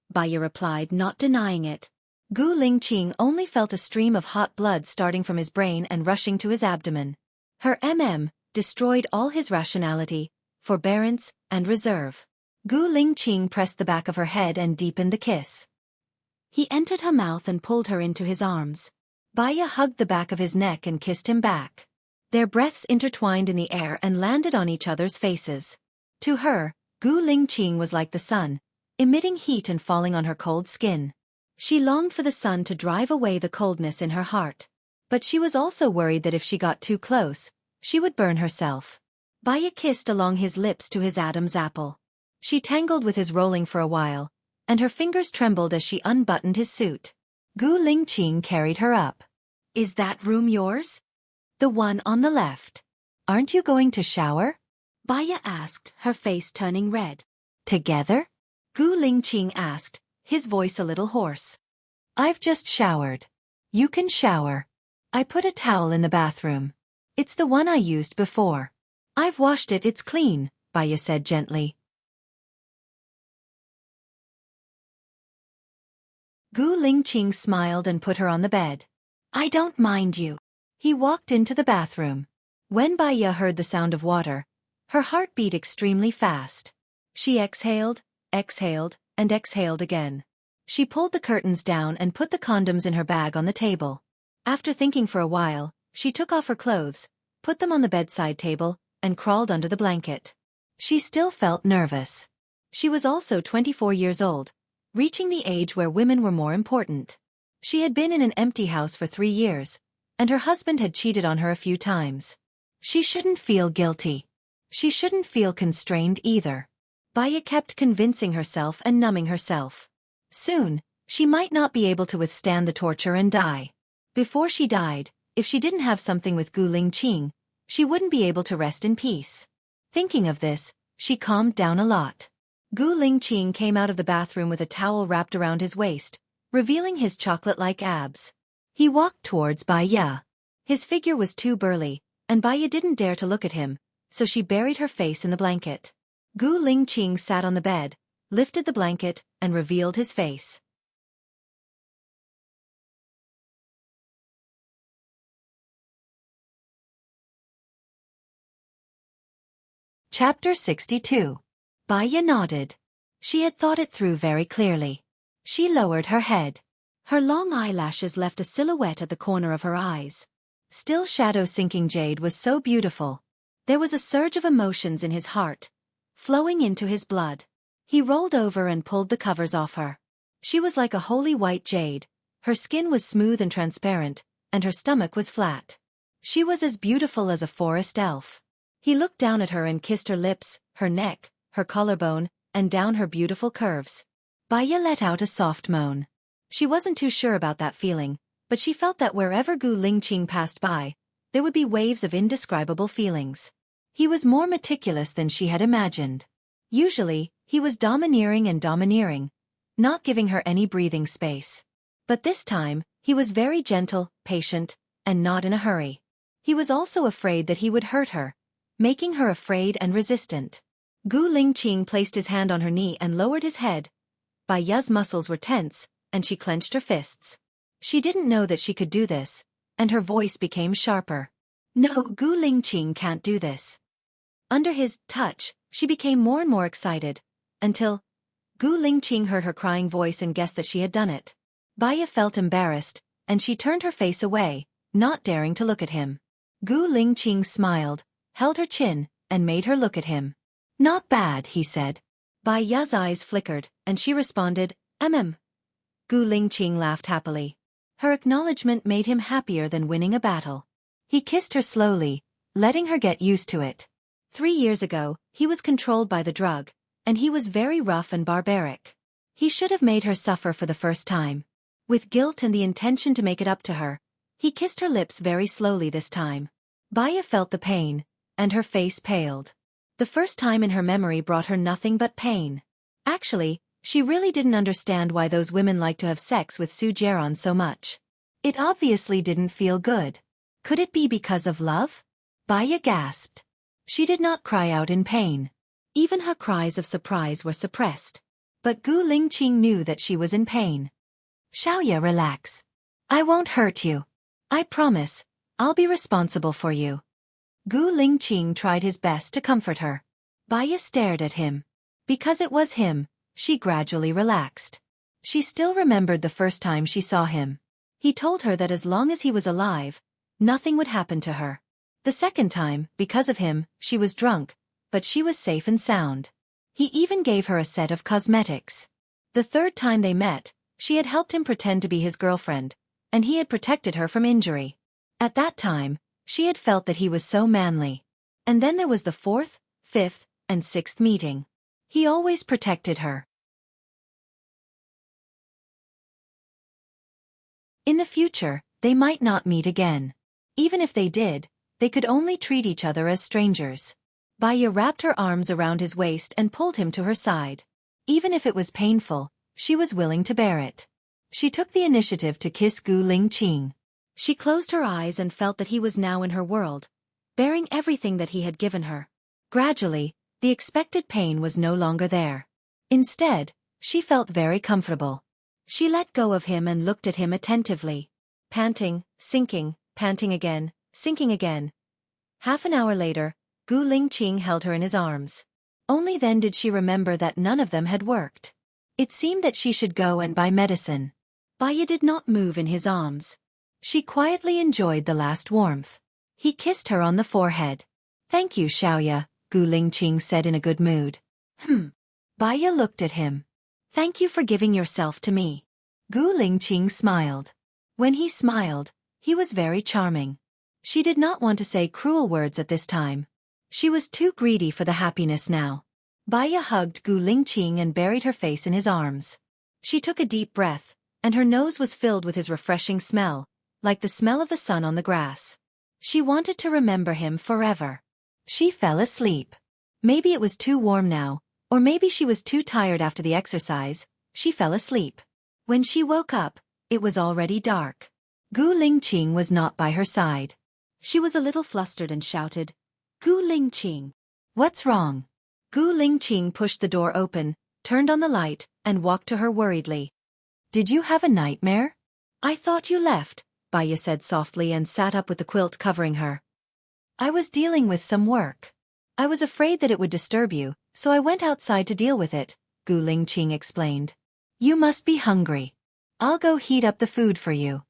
Baya replied, not denying it. Gu Lingqing only felt a stream of hot blood starting from his brain and rushing to his abdomen. Her destroyed all his rationality, forbearance, and reserve. Gu Lingqing pressed the back of her head and deepened the kiss. He entered her mouth and pulled her into his arms. Baya hugged the back of his neck and kissed him back. Their breaths intertwined in the air and landed on each other's faces. To her, Gu Lingqing was like the sun, emitting heat and falling on her cold skin. She longed for the sun to drive away the coldness in her heart. But she was also worried that if she got too close, she would burn herself. Baya kissed along his lips to his Adam's apple. She tangled with his rolling for a while, and her fingers trembled as she unbuttoned his suit. Gu Lingqing carried her up. Is that room yours? The one on the left. Aren't you going to shower? Baya asked, her face turning red. Together? Gu Lingqing asked, his voice a little hoarse. I've just showered. You can shower. I put a towel in the bathroom. It's the one I used before. I've washed it, it's clean, Baya said gently. Gu Lingqing smiled and put her on the bed. I don't mind you. He walked into the bathroom. When Baya heard the sound of water, her heart beat extremely fast. She exhaled, and exhaled again. She pulled the curtains down and put the condoms in her bag on the table. After thinking for a while, she took off her clothes, put them on the bedside table, and crawled under the blanket. She still felt nervous. She was also 24 years old, reaching the age where women were more important. She had been in an empty house for 3 years, and her husband had cheated on her a few times. She shouldn't feel guilty. She shouldn't feel constrained either. Baya kept convincing herself and numbing herself. Soon, she might not be able to withstand the torture and die. Before she died, if she didn't have something with Gu Lingqing, she wouldn't be able to rest in peace. Thinking of this, she calmed down a lot. Gu Lingqing came out of the bathroom with a towel wrapped around his waist, revealing his chocolate-like abs. He walked towards Baya. His figure was too burly, and Baya didn't dare to look at him, so she buried her face in the blanket. Gu Lingqing sat on the bed, lifted the blanket, and revealed his face. Chapter 62. Baya nodded. She had thought it through very clearly. She lowered her head. Her long eyelashes left a silhouette at the corner of her eyes. Still shadow-sinking jade was so beautiful. There was a surge of emotions in his heart, flowing into his blood. He rolled over and pulled the covers off her. She was like a holy white jade. Her skin was smooth and transparent, and her stomach was flat. She was as beautiful as a forest elf. He looked down at her and kissed her lips, her neck, her collarbone, and down her beautiful curves. Baya let out a soft moan. She wasn't too sure about that feeling, but she felt that wherever Gu Lingqing passed by, there would be waves of indescribable feelings. He was more meticulous than she had imagined. Usually, he was domineering, not giving her any breathing space. But this time, he was very gentle, patient, and not in a hurry. He was also afraid that he would hurt her, making her afraid and resistant. Gu Lingqing placed his hand on her knee and lowered his head. Baya's muscles were tense, and she clenched her fists. She didn't know that she could do this, and her voice became sharper. No, Gu Lingqing can't do this. Under his touch, she became more and more excited, until Gu Lingqing heard her crying voice and guessed that she had done it. Baya felt embarrassed, and she turned her face away, not daring to look at him. Gu Lingqing smiled, held her chin, and made her look at him. Not bad, he said. Baya's eyes flickered, and she responded, Gu Lingqing laughed happily. Her acknowledgement made him happier than winning a battle. He kissed her slowly, letting her get used to it. 3 years ago, he was controlled by the drug, and he was very rough and barbaric. He should have made her suffer for the first time. With guilt and the intention to make it up to her, he kissed her lips very slowly this time. Baya felt the pain, and her face paled. The first time in her memory brought her nothing but pain. Actually, she really didn't understand why those women liked to have sex with Su Jiaran so much. It obviously didn't feel good. Could it be because of love? Baya gasped. She did not cry out in pain. Even her cries of surprise were suppressed. But Gu Lingqing knew that she was in pain. Xiaoya, relax. I won't hurt you. I promise, I'll be responsible for you. Gu Lingqing tried his best to comfort her. Baya stared at him. Because it was him, she gradually relaxed. She still remembered the first time she saw him. He told her that as long as he was alive, nothing would happen to her. The second time, because of him, she was drunk, but she was safe and sound. He even gave her a set of cosmetics. The third time they met, she had helped him pretend to be his girlfriend, and he had protected her from injury. At that time, she had felt that he was so manly. And then there was the fourth, fifth, and sixth meeting. He always protected her. In the future, they might not meet again. Even if they did, they could only treat each other as strangers. Baya wrapped her arms around his waist and pulled him to her side. Even if it was painful, she was willing to bear it. She took the initiative to kiss Gu Lingqing. She closed her eyes and felt that he was now in her world, bearing everything that he had given her. Gradually, the expected pain was no longer there. Instead, she felt very comfortable. She let go of him and looked at him attentively. Panting, sinking, panting again, sinking again. Half an hour later, Gu Lingqing held her in his arms. Only then did she remember that none of them had worked. It seemed that she should go and buy medicine. Baya did not move in his arms. She quietly enjoyed the last warmth. He kissed her on the forehead. Thank you, Xiaoya, Gu Lingqing said in a good mood. Baya looked at him. Thank you for giving yourself to me. Gu Lingqing smiled. When he smiled, he was very charming. She did not want to say cruel words at this time. She was too greedy for the happiness now. Baya hugged Gu Lingqing and buried her face in his arms. She took a deep breath, and her nose was filled with his refreshing smell, like the smell of the sun on the grass. She wanted to remember him forever. She fell asleep. Maybe it was too warm now, or maybe she was too tired after the exercise. She fell asleep. When she woke up, it was already dark. Gu Lingqing was not by her side. She was a little flustered and shouted, Gu Lingqing. What's wrong? Gu Lingqing pushed the door open, turned on the light, and walked to her worriedly. Did you have a nightmare? I thought you left, Baya said softly and sat up with the quilt covering her. I was dealing with some work. I was afraid that it would disturb you, so I went outside to deal with it, Gu Lingqing explained. You must be hungry. I'll go heat up the food for you.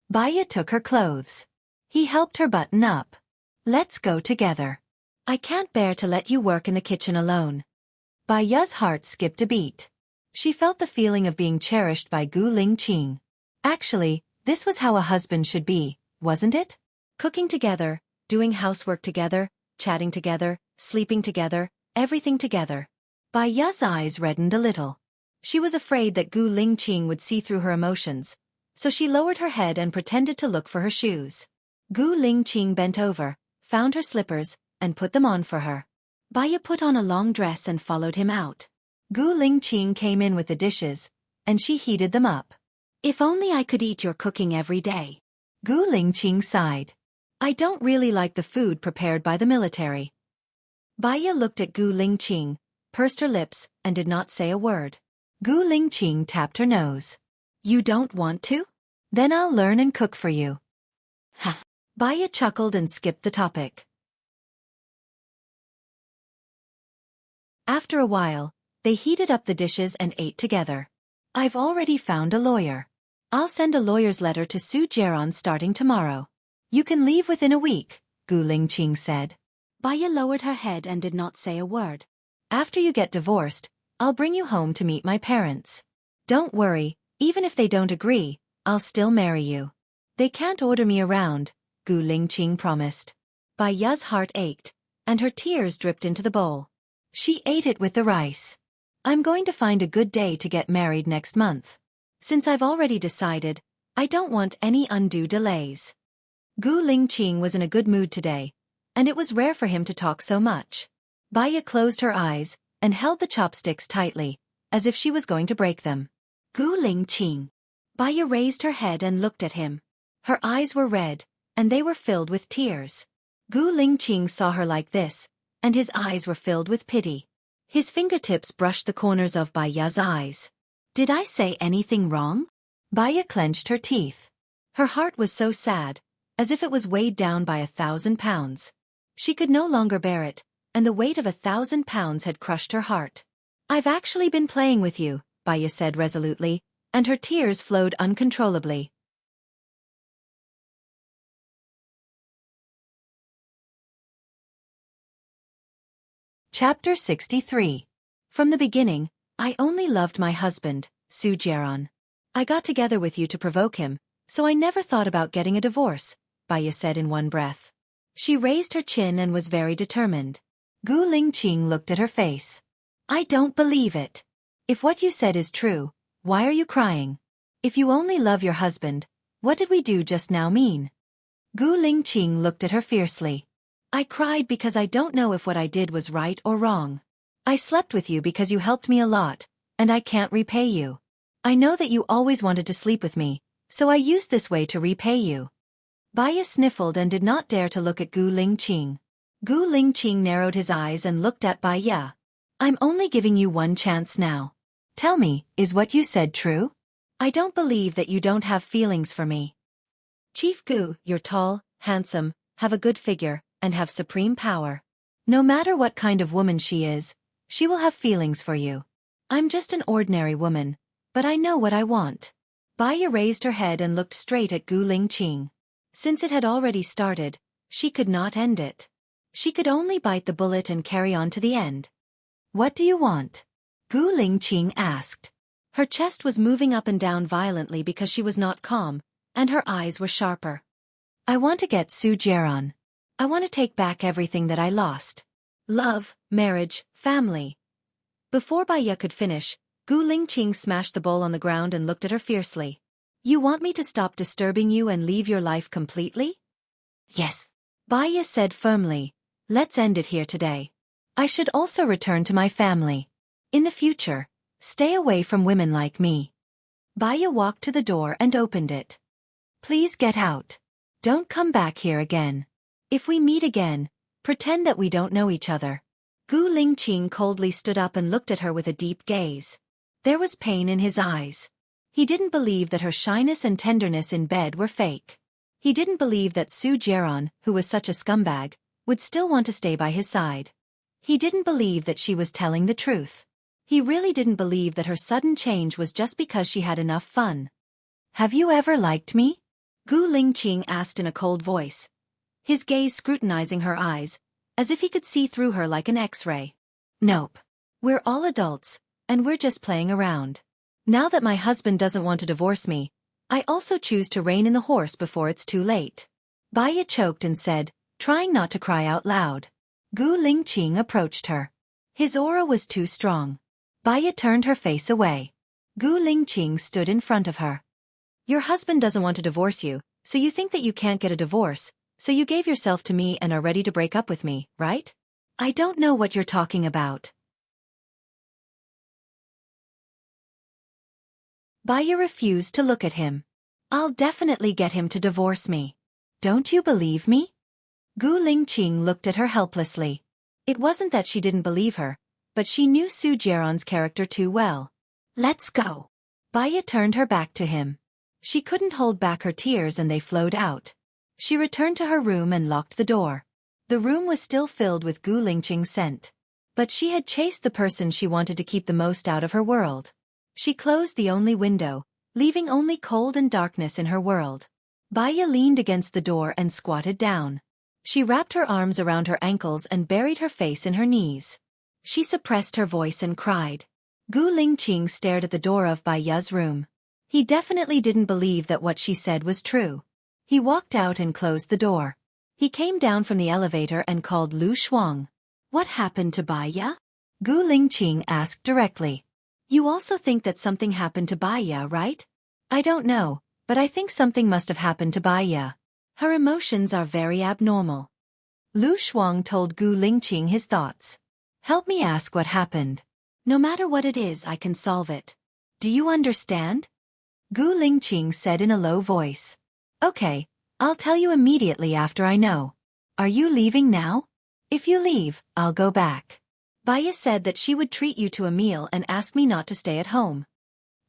Baya took her clothes. He helped her button up. Let's go together. I can't bear to let you work in the kitchen alone. Baya's heart skipped a beat. She felt the feeling of being cherished by Gu Lingqing. Actually, this was how a husband should be, wasn't it? Cooking together, doing housework together, chatting together, sleeping together, everything together. Baya's eyes reddened a little. She was afraid that Gu Lingqing would see through her emotions, so she lowered her head and pretended to look for her shoes. Gu Lingqing bent over, found her slippers, and put them on for her. Baya put on a long dress and followed him out. Gu Lingqing came in with the dishes, and she heated them up. If only I could eat your cooking every day. Gu Lingqing sighed. I don't really like the food prepared by the military. Baya looked at Gu Lingqing, pursed her lips, and did not say a word. Gu Lingqing tapped her nose. You don't want to? Then I'll learn and cook for you. Ha! Baya chuckled and skipped the topic. After a while, they heated up the dishes and ate together. I've already found a lawyer. I'll send a lawyer's letter to Su Jiaran starting tomorrow. You can leave within a week, Gu Lingqing said. Baya lowered her head and did not say a word. After you get divorced, I'll bring you home to meet my parents. Don't worry, even if they don't agree, I'll still marry you. They can't order me around, Gu Lingqing promised. Baya's heart ached, and her tears dripped into the bowl. She ate it with the rice. I'm going to find a good day to get married next month. Since I've already decided, I don't want any undue delays. Gu Lingqing was in a good mood today, and it was rare for him to talk so much. Baya closed her eyes and held the chopsticks tightly, as if she was going to break them. Gu Lingqing. Baya raised her head and looked at him. Her eyes were red, and they were filled with tears. Gu Lingqing saw her like this, and his eyes were filled with pity. His fingertips brushed the corners of Baya's eyes. Did I say anything wrong? Baya clenched her teeth. Her heart was so sad, as if it was weighed down by 1,000 pounds. She could no longer bear it, and the weight of 1,000 pounds had crushed her heart. I've actually been playing with you, Baya said resolutely, and her tears flowed uncontrollably. Chapter 63. From the beginning, I only loved my husband, Su Jiaran. I got together with you to provoke him, so I never thought about getting a divorce, Baya said in one breath. She raised her chin and was very determined. Gu Lingqing looked at her face. I don't believe it. If what you said is true, why are you crying? If you only love your husband, what did we do just now mean? Gu Lingqing looked at her fiercely. I cried because I don't know if what I did was right or wrong. I slept with you because you helped me a lot, and I can't repay you. I know that you always wanted to sleep with me, so I used this way to repay you. Baya sniffled and did not dare to look at Gu Lingqing. Gu Lingqing narrowed his eyes and looked at Baya. I'm only giving you one chance now. Tell me, is what you said true? I don't believe that you don't have feelings for me. Chief Gu, you're tall, handsome, have a good figure, and have supreme power. No matter what kind of woman she is, she will have feelings for you. I'm just an ordinary woman, but I know what I want. Baya raised her head and looked straight at Gu Lingqing. Since it had already started, she could not end it. She could only bite the bullet and carry on to the end. What do you want? Gu Lingqing asked. Her chest was moving up and down violently because she was not calm, and her eyes were sharper. I want to get Su Jiaran. I want to take back everything that I lost. Love, marriage, family. Before Baya could finish, Gu Lingqing smashed the bowl on the ground and looked at her fiercely. You want me to stop disturbing you and leave your life completely? Yes. Baya said firmly. Let's end it here today. I should also return to my family. In the future, stay away from women like me. Baya walked to the door and opened it. Please get out. Don't come back here again. If we meet again, pretend that we don't know each other. Gu Lingqing coldly stood up and looked at her with a deep gaze. There was pain in his eyes. He didn't believe that her shyness and tenderness in bed were fake. He didn't believe that Su Jiaran, who was such a scumbag, would still want to stay by his side. He didn't believe that she was telling the truth. He really didn't believe that her sudden change was just because she had enough fun. Have you ever liked me? Gu Lingqing asked in a cold voice, his gaze scrutinizing her eyes, as if he could see through her like an X-ray. Nope. We're all adults, and we're just playing around. Now that my husband doesn't want to divorce me, I also choose to rein in the horse before it's too late. Baya choked and said, trying not to cry out loud. Gu Lingqing approached her. His aura was too strong. Baya turned her face away. Gu Lingqing stood in front of her. Your husband doesn't want to divorce you, so you think that you can't get a divorce, so you gave yourself to me and are ready to break up with me, right? I don't know what you're talking about. Baya refused to look at him. I'll definitely get him to divorce me. Don't you believe me? Gu Lingqing looked at her helplessly. It wasn't that she didn't believe her, but she knew Su Jiaran's character too well. Let's go. Baya turned her back to him. She couldn't hold back her tears and they flowed out. She returned to her room and locked the door. The room was still filled with Gu Lingqing's scent. But she had chased the person she wanted to keep the most out of her world. She closed the only window, leaving only cold and darkness in her world. Baya leaned against the door and squatted down. She wrapped her arms around her ankles and buried her face in her knees. She suppressed her voice and cried. Gu Lingqing stared at the door of Baya's room. He definitely didn't believe that what she said was true. He walked out and closed the door. He came down from the elevator and called Lu Shuang. What happened to Baya? Gu Lingqing asked directly. You also think that something happened to Baya, right? I don't know, but I think something must have happened to Baya. Her emotions are very abnormal. Lu Shuang told Gu Lingqing his thoughts. Help me ask what happened. No matter what it is, I can solve it. Do you understand? Gu Lingqing said in a low voice. Okay, I'll tell you immediately after I know. Are you leaving now? If you leave, I'll go back. Baya said that she would treat you to a meal and ask me not to stay at home.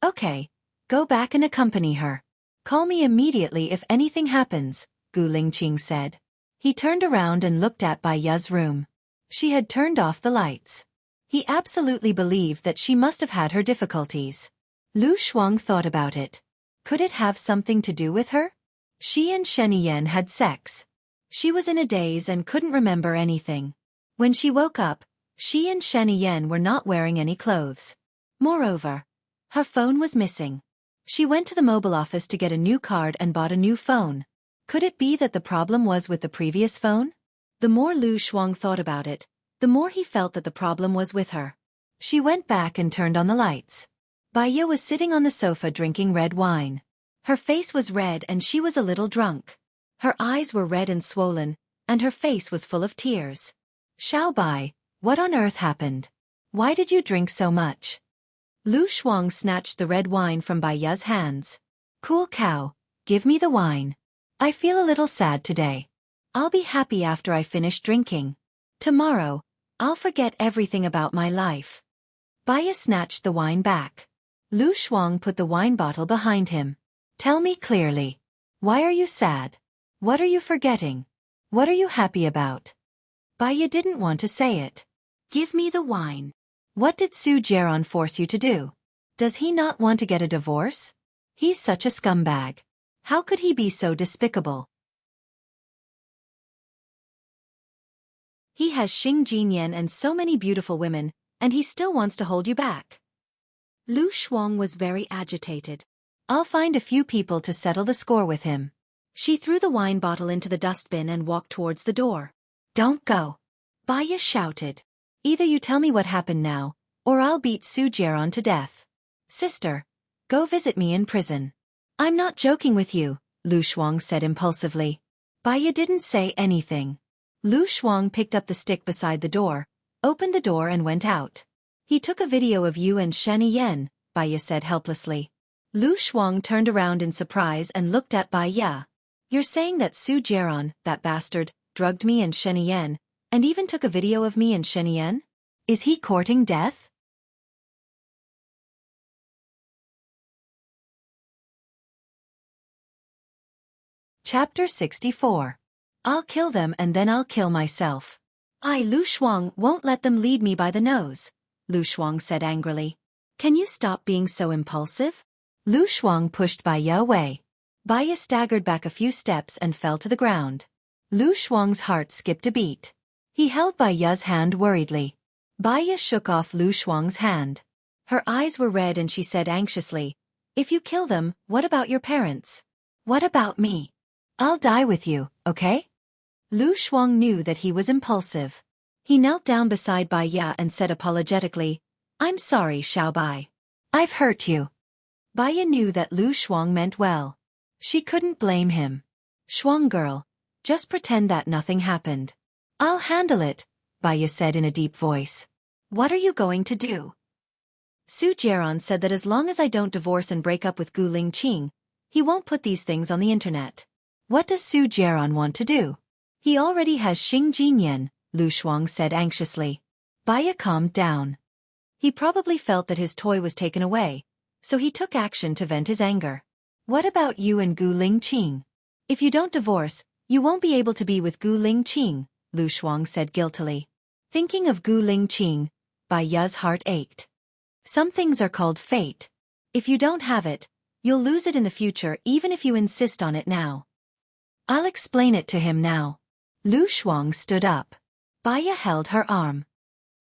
Okay, go back and accompany her. Call me immediately if anything happens, Gu Lingqing said. He turned around and looked at Baya's room. She had turned off the lights. He absolutely believed that she must have had her difficulties. Lu Shuang thought about it. Could it have something to do with her? She and Sheniyen had sex. She was in a daze and couldn't remember anything. When she woke up, she and Sheniyen were not wearing any clothes. Moreover, her phone was missing. She went to the mobile office to get a new card and bought a new phone. Could it be that the problem was with the previous phone? The more Lu Shuang thought about it, the more he felt that the problem was with her. She went back and turned on the lights. Baya was sitting on the sofa drinking red wine. Her face was red and she was a little drunk. Her eyes were red and swollen, and her face was full of tears. Xiao Bai, what on earth happened? Why did you drink so much? Lu Shuang snatched the red wine from Baya's hands. Cool cow, give me the wine. I feel a little sad today. I'll be happy after I finish drinking. Tomorrow, I'll forget everything about my life. Baya snatched the wine back. Lu Shuang put the wine bottle behind him. Tell me clearly. Why are you sad? What are you forgetting? What are you happy about? Baya didn't want to say it. Give me the wine. What did Su Jiaran force you to do? Does he not want to get a divorce? He's such a scumbag. How could he be so despicable? He has Xing Jinyan and so many beautiful women, and he still wants to hold you back. Lu Shuang was very agitated. I'll find a few people to settle the score with him. She threw the wine bottle into the dustbin and walked towards the door. Don't go. Baya shouted. Either you tell me what happened now, or I'll beat Su Jiaran to death. Sister, go visit me in prison. I'm not joking with you, Lu Shuang said impulsively. Baya didn't say anything. Lu Shuang picked up the stick beside the door, opened the door and went out. He took a video of you and Sheniyen, Baya said helplessly. Lu Shuang turned around in surprise and looked at Baya. You're saying that Su Jiaran, that bastard, drugged me and Sheniyen, and even took a video of me and Sheniyen? Is he courting death? Chapter 64. I'll kill them and then I'll kill myself. Lu Shuang won't let them lead me by the nose, Lu Shuang said angrily. Can you stop being so impulsive? Lu Shuang pushed Baya away. Baya staggered back a few steps and fell to the ground. Lu Shuang's heart skipped a beat. He held Baya's hand worriedly. Baya shook off Lu Shuang's hand. Her eyes were red and she said anxiously, if you kill them, what about your parents? What about me? I'll die with you, okay? Lu Shuang knew that he was impulsive. He knelt down beside Baya and said apologetically, I'm sorry, Xiao Bai. I've hurt you. Baya knew that Lu Shuang meant well. She couldn't blame him. Shuang girl, just pretend that nothing happened. I'll handle it, Baya said in a deep voice. What are you going to do? Su Jiaran said that as long as I don't divorce and break up with Gu Lingqing, he won't put these things on the internet. What does Su Jiaran want to do? He already has Xing Jinyan, Lu Shuang said anxiously. Baya calmed down. He probably felt that his toy was taken away, so he took action to vent his anger. What about you and Gu Lingqing? If you don't divorce, you won't be able to be with Gu Lingqing, Lu Shuang said guiltily. Thinking of Gu Lingqing, Baya's heart ached. Some things are called fate. If you don't have it, you'll lose it in the future even if you insist on it now. I'll explain it to him now. Lu Shuang stood up. Baya held her arm.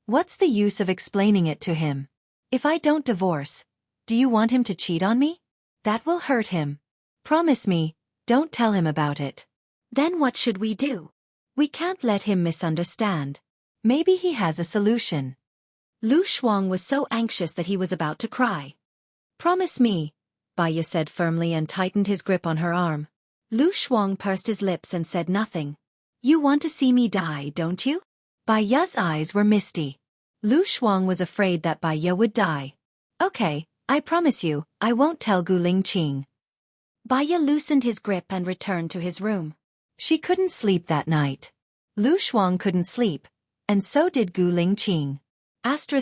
What's the use of explaining it to him? If I don't divorce, do you want him to cheat on me? That will hurt him. Promise me, don't tell him about it. Then what should we do? We can't let him misunderstand. Maybe he has a solution. Lu Shuang was so anxious that he was about to cry. Promise me, Baiya said firmly and tightened his grip on her arm. Lu Shuang pursed his lips and said nothing. You want to see me die, don't you? Baiya's eyes were misty. Lu Shuang was afraid that Baiya would die. Okay, I promise you, I won't tell Gu Lingqing. Baiya loosened his grip and returned to his room. She couldn't sleep that night. Lu Shuang couldn't sleep, and so did Gu Lingqing.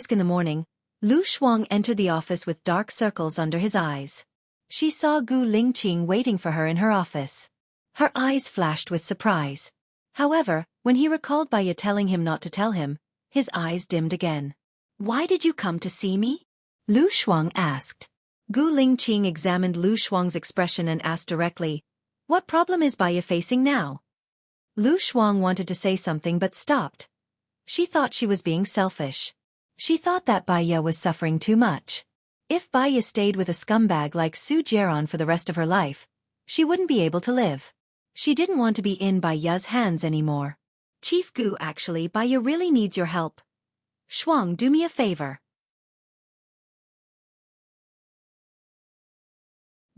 In the morning, Lu Shuang entered the office with dark circles under his eyes. She saw Gu Lingqing waiting for her in her office. Her eyes flashed with surprise. However, when he recalled Baiya telling him not to tell him, his eyes dimmed again. Why did you come to see me? Lu Shuang asked. Gu Lingqing examined Lu Shuang's expression and asked directly, What problem is Baiya facing now? Lu Shuang wanted to say something but stopped. She thought she was being selfish. She thought that Baiya was suffering too much. If Baiya stayed with a scumbag like Su Jiaran for the rest of her life, she wouldn't be able to live. She didn't want to be in Baiya's hands anymore. Chief Gu, actually, Baiya really needs your help. Shuang, do me a favor.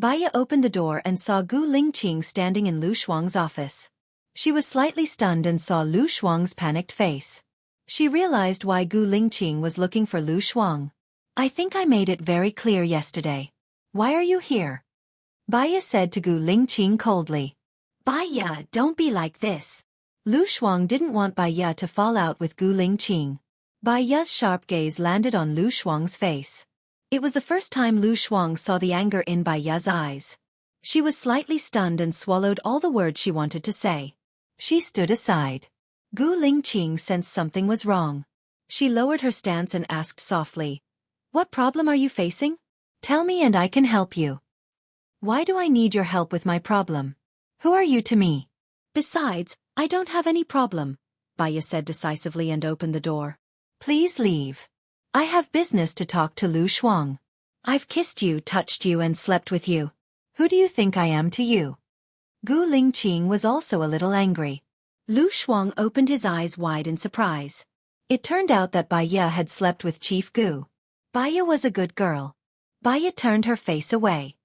Baiya opened the door and saw Gu Lingqing standing in Lu Shuang's office. She was slightly stunned and saw Lu Shuang's panicked face. She realized why Gu Lingqing was looking for Lu Shuang. I think I made it very clear yesterday. Why are you here? Baiya said to Gu Lingqing coldly. Baiya, don't be like this. Lu Shuang didn't want Baiya to fall out with Gu Lingqing. Baiya's sharp gaze landed on Lu Shuang's face. It was the first time Lu Shuang saw the anger in Baiya's eyes. She was slightly stunned and swallowed all the words she wanted to say. She stood aside. Gu Lingqing sensed something was wrong. She lowered her stance and asked softly, What problem are you facing? Tell me and I can help you. Why do I need your help with my problem? Who are you to me? Besides, I don't have any problem, Baiya said decisively and opened the door. Please leave. I have business to talk to Lu Shuang. I've kissed you, touched you and slept with you. Who do you think I am to you? Gu Lingqing was also a little angry. Lu Shuang opened his eyes wide in surprise. It turned out that Baiya had slept with Chief Gu. Baiya was a good girl. Baiya turned her face away.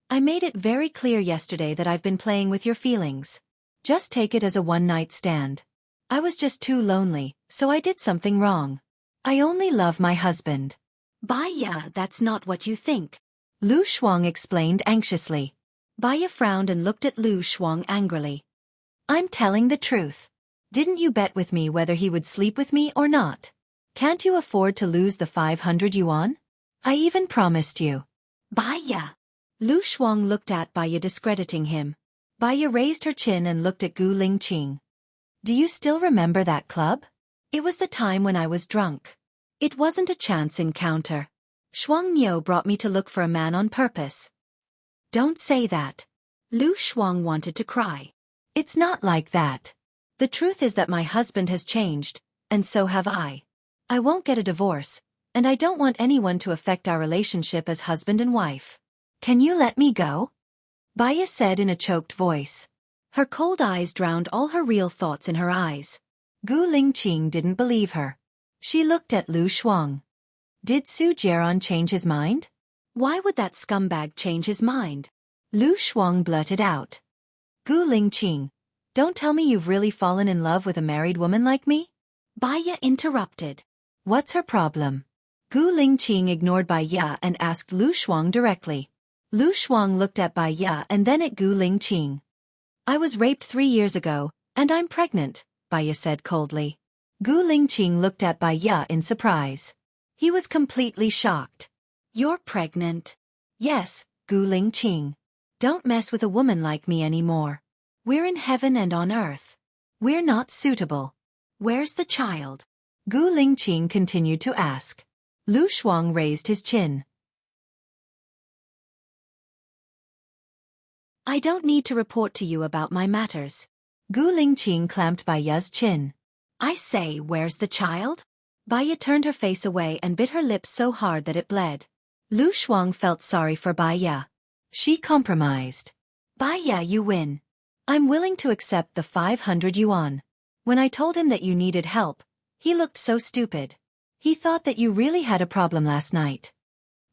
I made it very clear yesterday that I've been playing with your feelings. Just take it as a one-night stand. I was just too lonely, so I did something wrong. I only love my husband. Baiya, that's not what you think. Lu Shuang explained anxiously. Baiya frowned and looked at Lu Shuang angrily. I'm telling the truth. Didn't you bet with me whether he would sleep with me or not? Can't you afford to lose the 500 yuan? I even promised you. Baiya. Lu Shuang looked at Baiya, discrediting him. Baiya raised her chin and looked at Gu Lingqing. Do you still remember that club? It was the time when I was drunk. It wasn't a chance encounter. Shuang Niu brought me to look for a man on purpose. Don't say that. Lu Shuang wanted to cry. It's not like that. The truth is that my husband has changed, and so have I. I won't get a divorce, and I don't want anyone to affect our relationship as husband and wife. Can you let me go? Baiya said in a choked voice. Her cold eyes drowned all her real thoughts in her eyes. Gu Lingqing didn't believe her. She looked at Lu Shuang. Did Su Jiaran change his mind? Why would that scumbag change his mind? Lu Shuang blurted out. Gu Lingqing, don't tell me you've really fallen in love with a married woman like me? Baiya interrupted. What's her problem? Gu Lingqing ignored Baiya and asked Lu Shuang directly. Lu Shuang looked at Baiya and then at Gu Lingqing. I was raped 3 years ago, and I'm pregnant, Baiya said coldly. Gu Lingqing looked at Baiya in surprise. He was completely shocked. You're pregnant? Yes, Gu Lingqing. Don't mess with a woman like me anymore. We're in heaven and on earth. We're not suitable. Where's the child? Gu Lingqing continued to ask. Lu Shuang raised his chin. I don't need to report to you about my matters. Gu Lingqing clamped Baiya's chin. I say, where's the child? Baiya turned her face away and bit her lips so hard that it bled. Lu Shuang felt sorry for Baiya. She compromised. Baiya, you win. I'm willing to accept the 500 yuan. When I told him that you needed help, he looked so stupid. He thought that you really had a problem last night.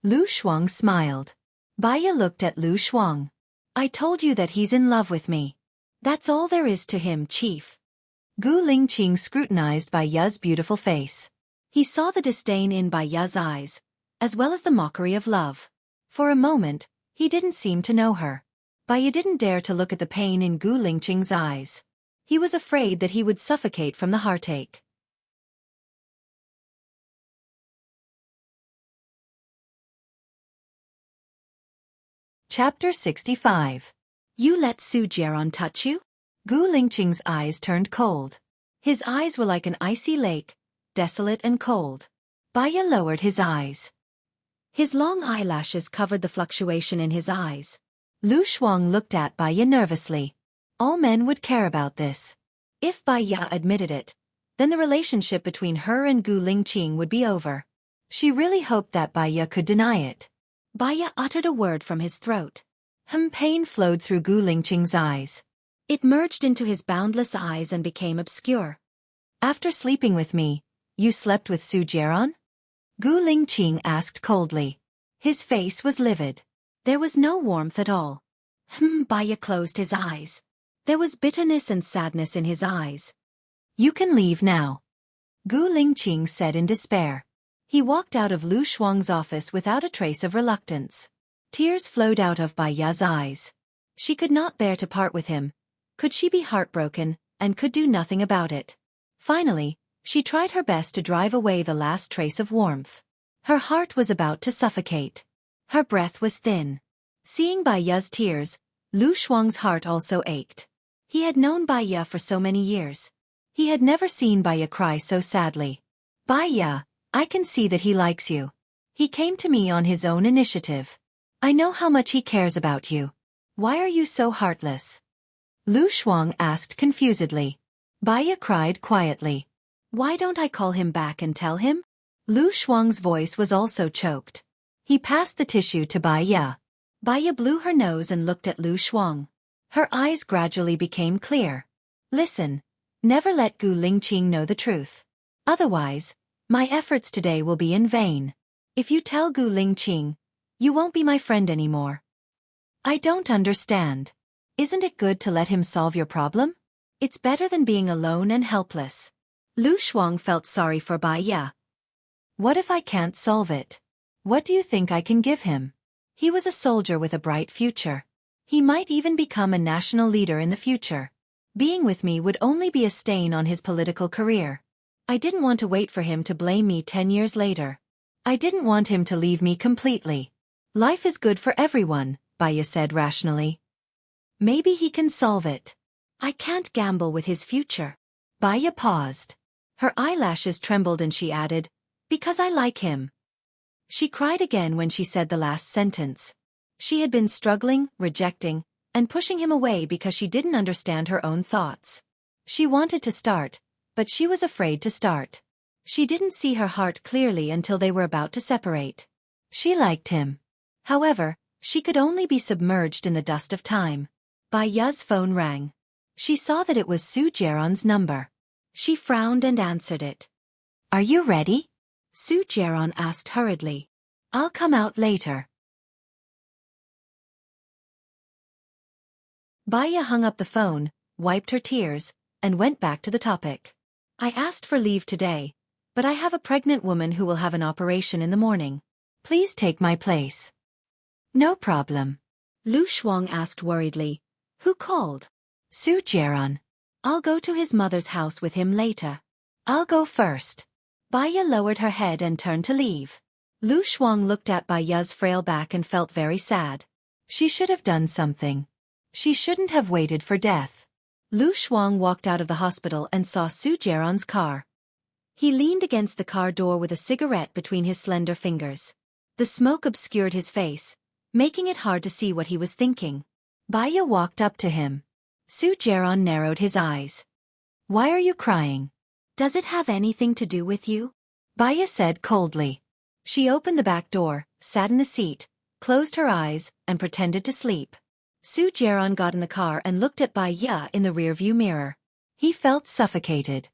Lu Shuang smiled. Baya looked at Lu Shuang. I told you that he's in love with me. That's all there is to him, Chief. Gu Lingqing scrutinized Baya's beautiful face. He saw the disdain in Baya's eyes, as well as the mockery of love. For a moment, he didn't seem to know her. Baya didn't dare to look at the pain in Gu Lingqing's eyes. He was afraid that he would suffocate from the heartache. Chapter 65. You let Su Jiaran touch you? Gu Lingqing's eyes turned cold. His eyes were like an icy lake, desolate and cold. Baya lowered his eyes. His long eyelashes covered the fluctuation in his eyes. Lu Shuang looked at Baya nervously. All men would care about this. If Baya admitted it, then the relationship between her and Gu Lingqing would be over. She really hoped that Baya could deny it. Baya uttered a word from his throat. Pain flowed through Gu Lingqing's eyes. It merged into his boundless eyes and became obscure. After sleeping with me, you slept with Su Jiaran? Gu Lingqing asked coldly. His face was livid. There was no warmth at all. Baya closed his eyes. There was bitterness and sadness in his eyes. You can leave now. Gu Lingqing said in despair. He walked out of Lu Shuang's office without a trace of reluctance. Tears flowed out of Baya's eyes. She could not bear to part with him. Could she be heartbroken, and could do nothing about it? Finally, she tried her best to drive away the last trace of warmth. Her heart was about to suffocate. Her breath was thin. Seeing Baya's tears, Lu Shuang's heart also ached. He had known Baya for so many years. He had never seen Baya cry so sadly. Baya, I can see that he likes you. He came to me on his own initiative. I know how much he cares about you. Why are you so heartless? Lu Shuang asked confusedly. Baya cried quietly. Why don't I call him back and tell him? Lu Shuang's voice was also choked. He passed the tissue to Baya. Baya blew her nose and looked at Lu Shuang. Her eyes gradually became clear. Listen, never let Gu Lingqing know the truth. Otherwise, my efforts today will be in vain. If you tell Gu Lingqing, you won't be my friend anymore. I don't understand. Isn't it good to let him solve your problem? It's better than being alone and helpless. Lu Shuang felt sorry for Baya. What if I can't solve it? What do you think I can give him? He was a soldier with a bright future. He might even become a national leader in the future. Being with me would only be a stain on his political career. I didn't want to wait for him to blame me 10 years later. I didn't want him to leave me completely. Life is good for everyone, Baya said rationally. Maybe he can solve it. I can't gamble with his future. Baya paused. Her eyelashes trembled and she added, because I like him. She cried again when she said the last sentence. She had been struggling, rejecting, and pushing him away because she didn't understand her own thoughts. She wanted to start, but she was afraid to start. She didn't see her heart clearly until they were about to separate. She liked him. However, she could only be submerged in the dust of time. Baya's phone rang. She saw that it was Su Jiaran's number. She frowned and answered it. Are you ready? Su Jiaran asked hurriedly. I'll come out later. Baya hung up the phone, wiped her tears, and went back to the topic. I asked for leave today, but I have a pregnant woman who will have an operation in the morning. Please take my place. No problem. Lu Shuang asked worriedly. Who called? Su Jiaran. I'll go to his mother's house with him later. I'll go first. Baya lowered her head and turned to leave. Lu Shuang looked at Baya's frail back and felt very sad. She should have done something. She shouldn't have waited for death. Lu Shuang walked out of the hospital and saw Su Jiaran's car. He leaned against the car door with a cigarette between his slender fingers. The smoke obscured his face, making it hard to see what he was thinking. Baya walked up to him. Su Jiaran narrowed his eyes. Why are you crying? Does it have anything to do with you? Baya said coldly. She opened the back door, sat in the seat, closed her eyes, and pretended to sleep. Su Jiaran got in the car and looked at Baya in the rearview mirror. He felt suffocated.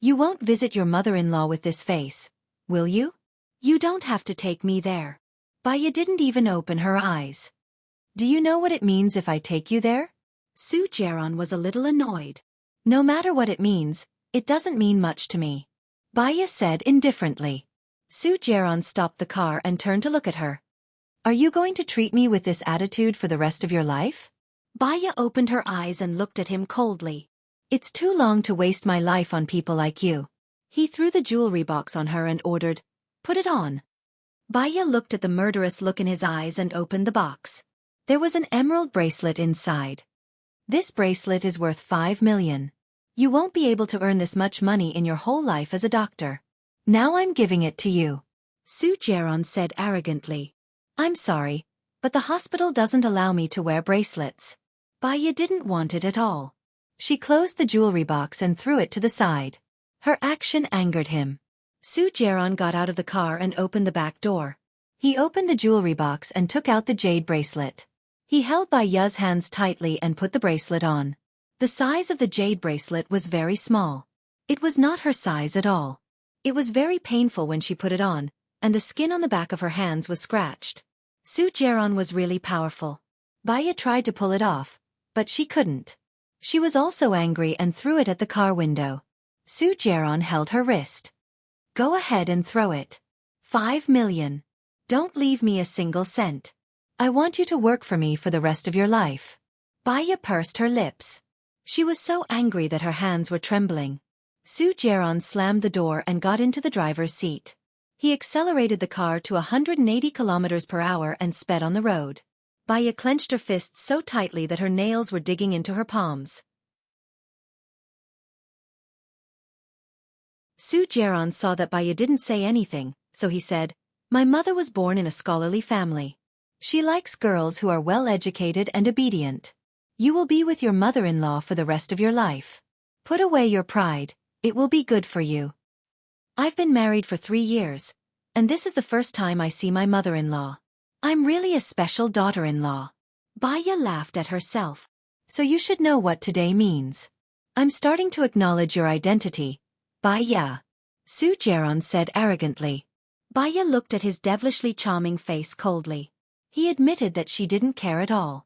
You won't visit your mother-in-law with this face, will you? You don't have to take me there. Baya didn't even open her eyes. Do you know what it means if I take you there? Su Jiaran was a little annoyed. No matter what it means, it doesn't mean much to me. Baya said indifferently. Su Jiaran stopped the car and turned to look at her. Are you going to treat me with this attitude for the rest of your life? Baya opened her eyes and looked at him coldly. It's too long to waste my life on people like you. He threw the jewelry box on her and ordered, "Put it on." Baya looked at the murderous look in his eyes and opened the box. There was an emerald bracelet inside. This bracelet is worth 5 million. You won't be able to earn this much money in your whole life as a doctor. Now I'm giving it to you. Su Jiaran said arrogantly. I'm sorry, but the hospital doesn't allow me to wear bracelets. Baya didn't want it at all. She closed the jewelry box and threw it to the side. Her action angered him. Su Jiaran got out of the car and opened the back door. He opened the jewelry box and took out the jade bracelet. He held Baya's hands tightly and put the bracelet on. The size of the jade bracelet was very small. It was not her size at all. It was very painful when she put it on, and the skin on the back of her hands was scratched. Su Jiaran was really powerful. Baya tried to pull it off, but she couldn't. She was also angry and threw it at the car window. Su Jiaran held her wrist. Go ahead and throw it. 5 million. Don't leave me a single cent. I want you to work for me for the rest of your life. Baya pursed her lips. She was so angry that her hands were trembling. Su Jiaran slammed the door and got into the driver's seat. He accelerated the car to 180 kilometers per hour and sped on the road. Baya clenched her fists so tightly that her nails were digging into her palms. Su Jiaran saw that Baya didn't say anything, so he said, My mother was born in a scholarly family. She likes girls who are well-educated and obedient. You will be with your mother-in-law for the rest of your life. Put away your pride, it will be good for you. I've been married for 3 years, and this is the first time I see my mother-in-law. I'm really a special daughter-in-law. Baya laughed at herself. So you should know what today means. I'm starting to acknowledge your identity. Baya. Su Jiaran said arrogantly. Baya looked at his devilishly charming face coldly. He admitted that she didn't care at all.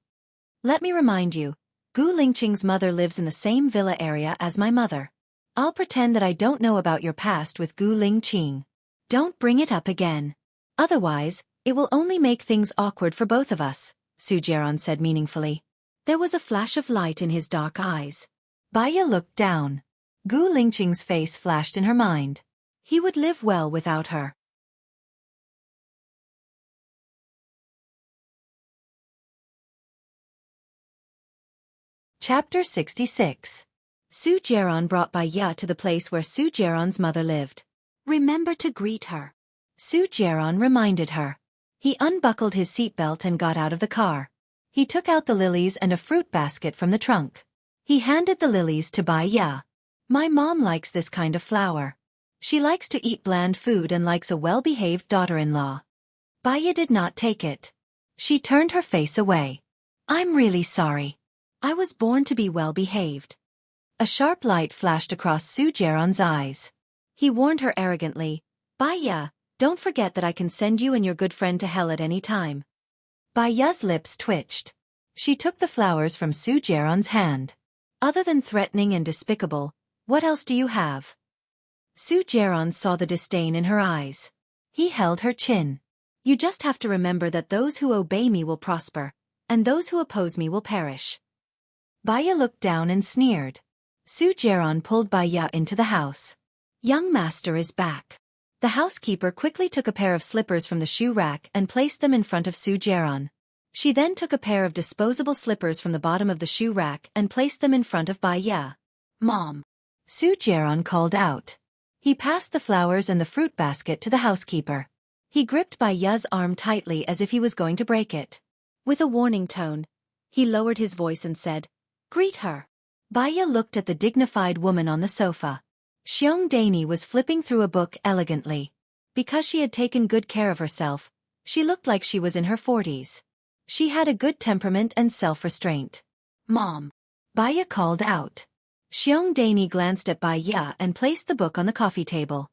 Let me remind you, Gu Lingqing's mother lives in the same villa area as my mother. I'll pretend that I don't know about your past with Gu Lingqing. Don't bring it up again. Otherwise, it will only make things awkward for both of us, Su Jiaran said meaningfully. There was a flash of light in his dark eyes. Baya looked down. Gu Lingqing's face flashed in her mind. He would live well without her. Chapter 66. Su Jiaran brought Baya to the place where Su Jiaran's mother lived. Remember to greet her. Su Jiaran reminded her. He unbuckled his seatbelt and got out of the car. He took out the lilies and a fruit basket from the trunk. He handed the lilies to Baya. My mom likes this kind of flower. She likes to eat bland food and likes a well-behaved daughter-in-law. Baya did not take it. She turned her face away. I'm really sorry. I was born to be well-behaved. A sharp light flashed across Su Jiaran's eyes. He warned her arrogantly, Baya, don't forget that I can send you and your good friend to hell at any time. Baya's lips twitched. She took the flowers from Su Jiaran's hand. Other than threatening and despicable, what else do you have? Su Jiaran saw the disdain in her eyes. He held her chin. You just have to remember that those who obey me will prosper, and those who oppose me will perish. Baya looked down and sneered. Su Jiaran pulled Baya into the house. Young master is back. The housekeeper quickly took a pair of slippers from the shoe rack and placed them in front of Su Jiaran. She then took a pair of disposable slippers from the bottom of the shoe rack and placed them in front of Baya. Mom. Su Jiaran called out. He passed the flowers and the fruit basket to the housekeeper. He gripped Baya's arm tightly as if he was going to break it. With a warning tone, he lowered his voice and said, Greet her. Baya looked at the dignified woman on the sofa. Xiong Dani was flipping through a book elegantly. Because she had taken good care of herself, she looked like she was in her 40s. She had a good temperament and self-restraint. Mom. Baya called out. Xiong Dani glanced at Baya and placed the book on the coffee table.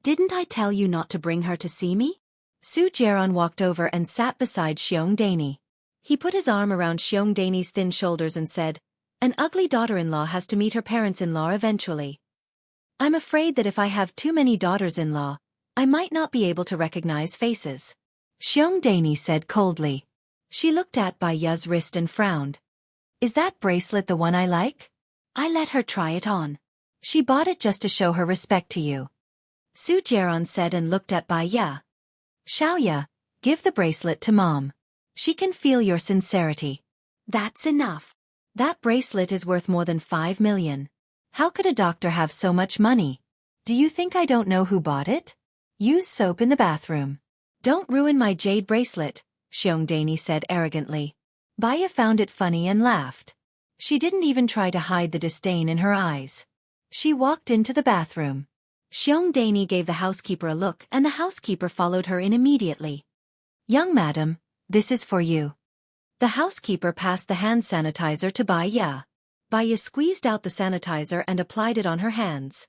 Didn't I tell you not to bring her to see me? Su Jiaran walked over and sat beside Xiong Dani. He put his arm around Xiong Dani's thin shoulders and said, "An ugly daughter-in-law has to meet her parents-in-law eventually. I'm afraid that if I have too many daughters-in-law, I might not be able to recognize faces." Xiong Dani said coldly. She looked at Bai Ya's wrist and frowned. "Is that bracelet the one I like?" "I let her try it on. She bought it just to show her respect to you," Su Jiaran said and looked at Bai Ya. "Xiaoya, give the bracelet to Mom. She can feel your sincerity." "That's enough. That bracelet is worth more than 5 million. How could a doctor have so much money? Do you think I don't know who bought it? Use soap in the bathroom. Don't ruin my jade bracelet," Xiong Dani said arrogantly. Bai Ya found it funny and laughed. She didn't even try to hide the disdain in her eyes. She walked into the bathroom. Xiong Dani gave the housekeeper a look and the housekeeper followed her in immediately. "Young madam, this is for you." The housekeeper passed the hand sanitizer to Bai Ya. Bai Ya squeezed out the sanitizer and applied it on her hands.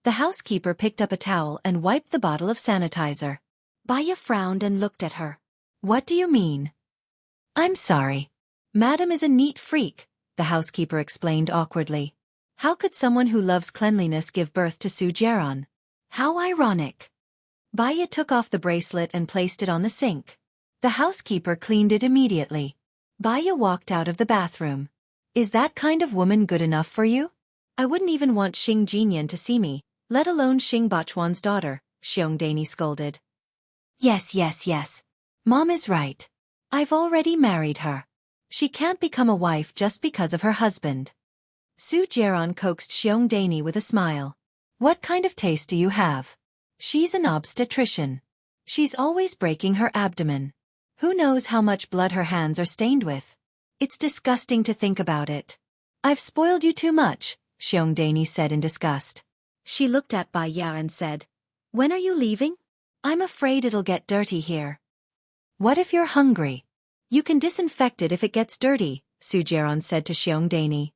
The housekeeper picked up a towel and wiped the bottle of sanitizer. Bai Ya frowned and looked at her. "What do you mean?" "I'm sorry. Madam is a neat freak," the housekeeper explained awkwardly. How could someone who loves cleanliness give birth to Su Jiaran? How ironic. Bai Ya took off the bracelet and placed it on the sink. The housekeeper cleaned it immediately. Bai Ya walked out of the bathroom. "Is that kind of woman good enough for you? I wouldn't even want Xing Jinyan to see me, let alone Xing Bachuan's daughter," Xiong Dani scolded. Yes. Mom is right. I've already married her. She can't become a wife just because of her husband." Su Jiaran coaxed Xiong Dani with a smile. "What kind of taste do you have? She's an obstetrician. She's always breaking her abdomen. Who knows how much blood her hands are stained with? It's disgusting to think about it." "I've spoiled you too much," Xiong Dani said in disgust. She looked at Bai Ya and said, "When are you leaving? I'm afraid it'll get dirty here." "What if you're hungry? You can disinfect it if it gets dirty," Su Jiaran said to Xiong Dani.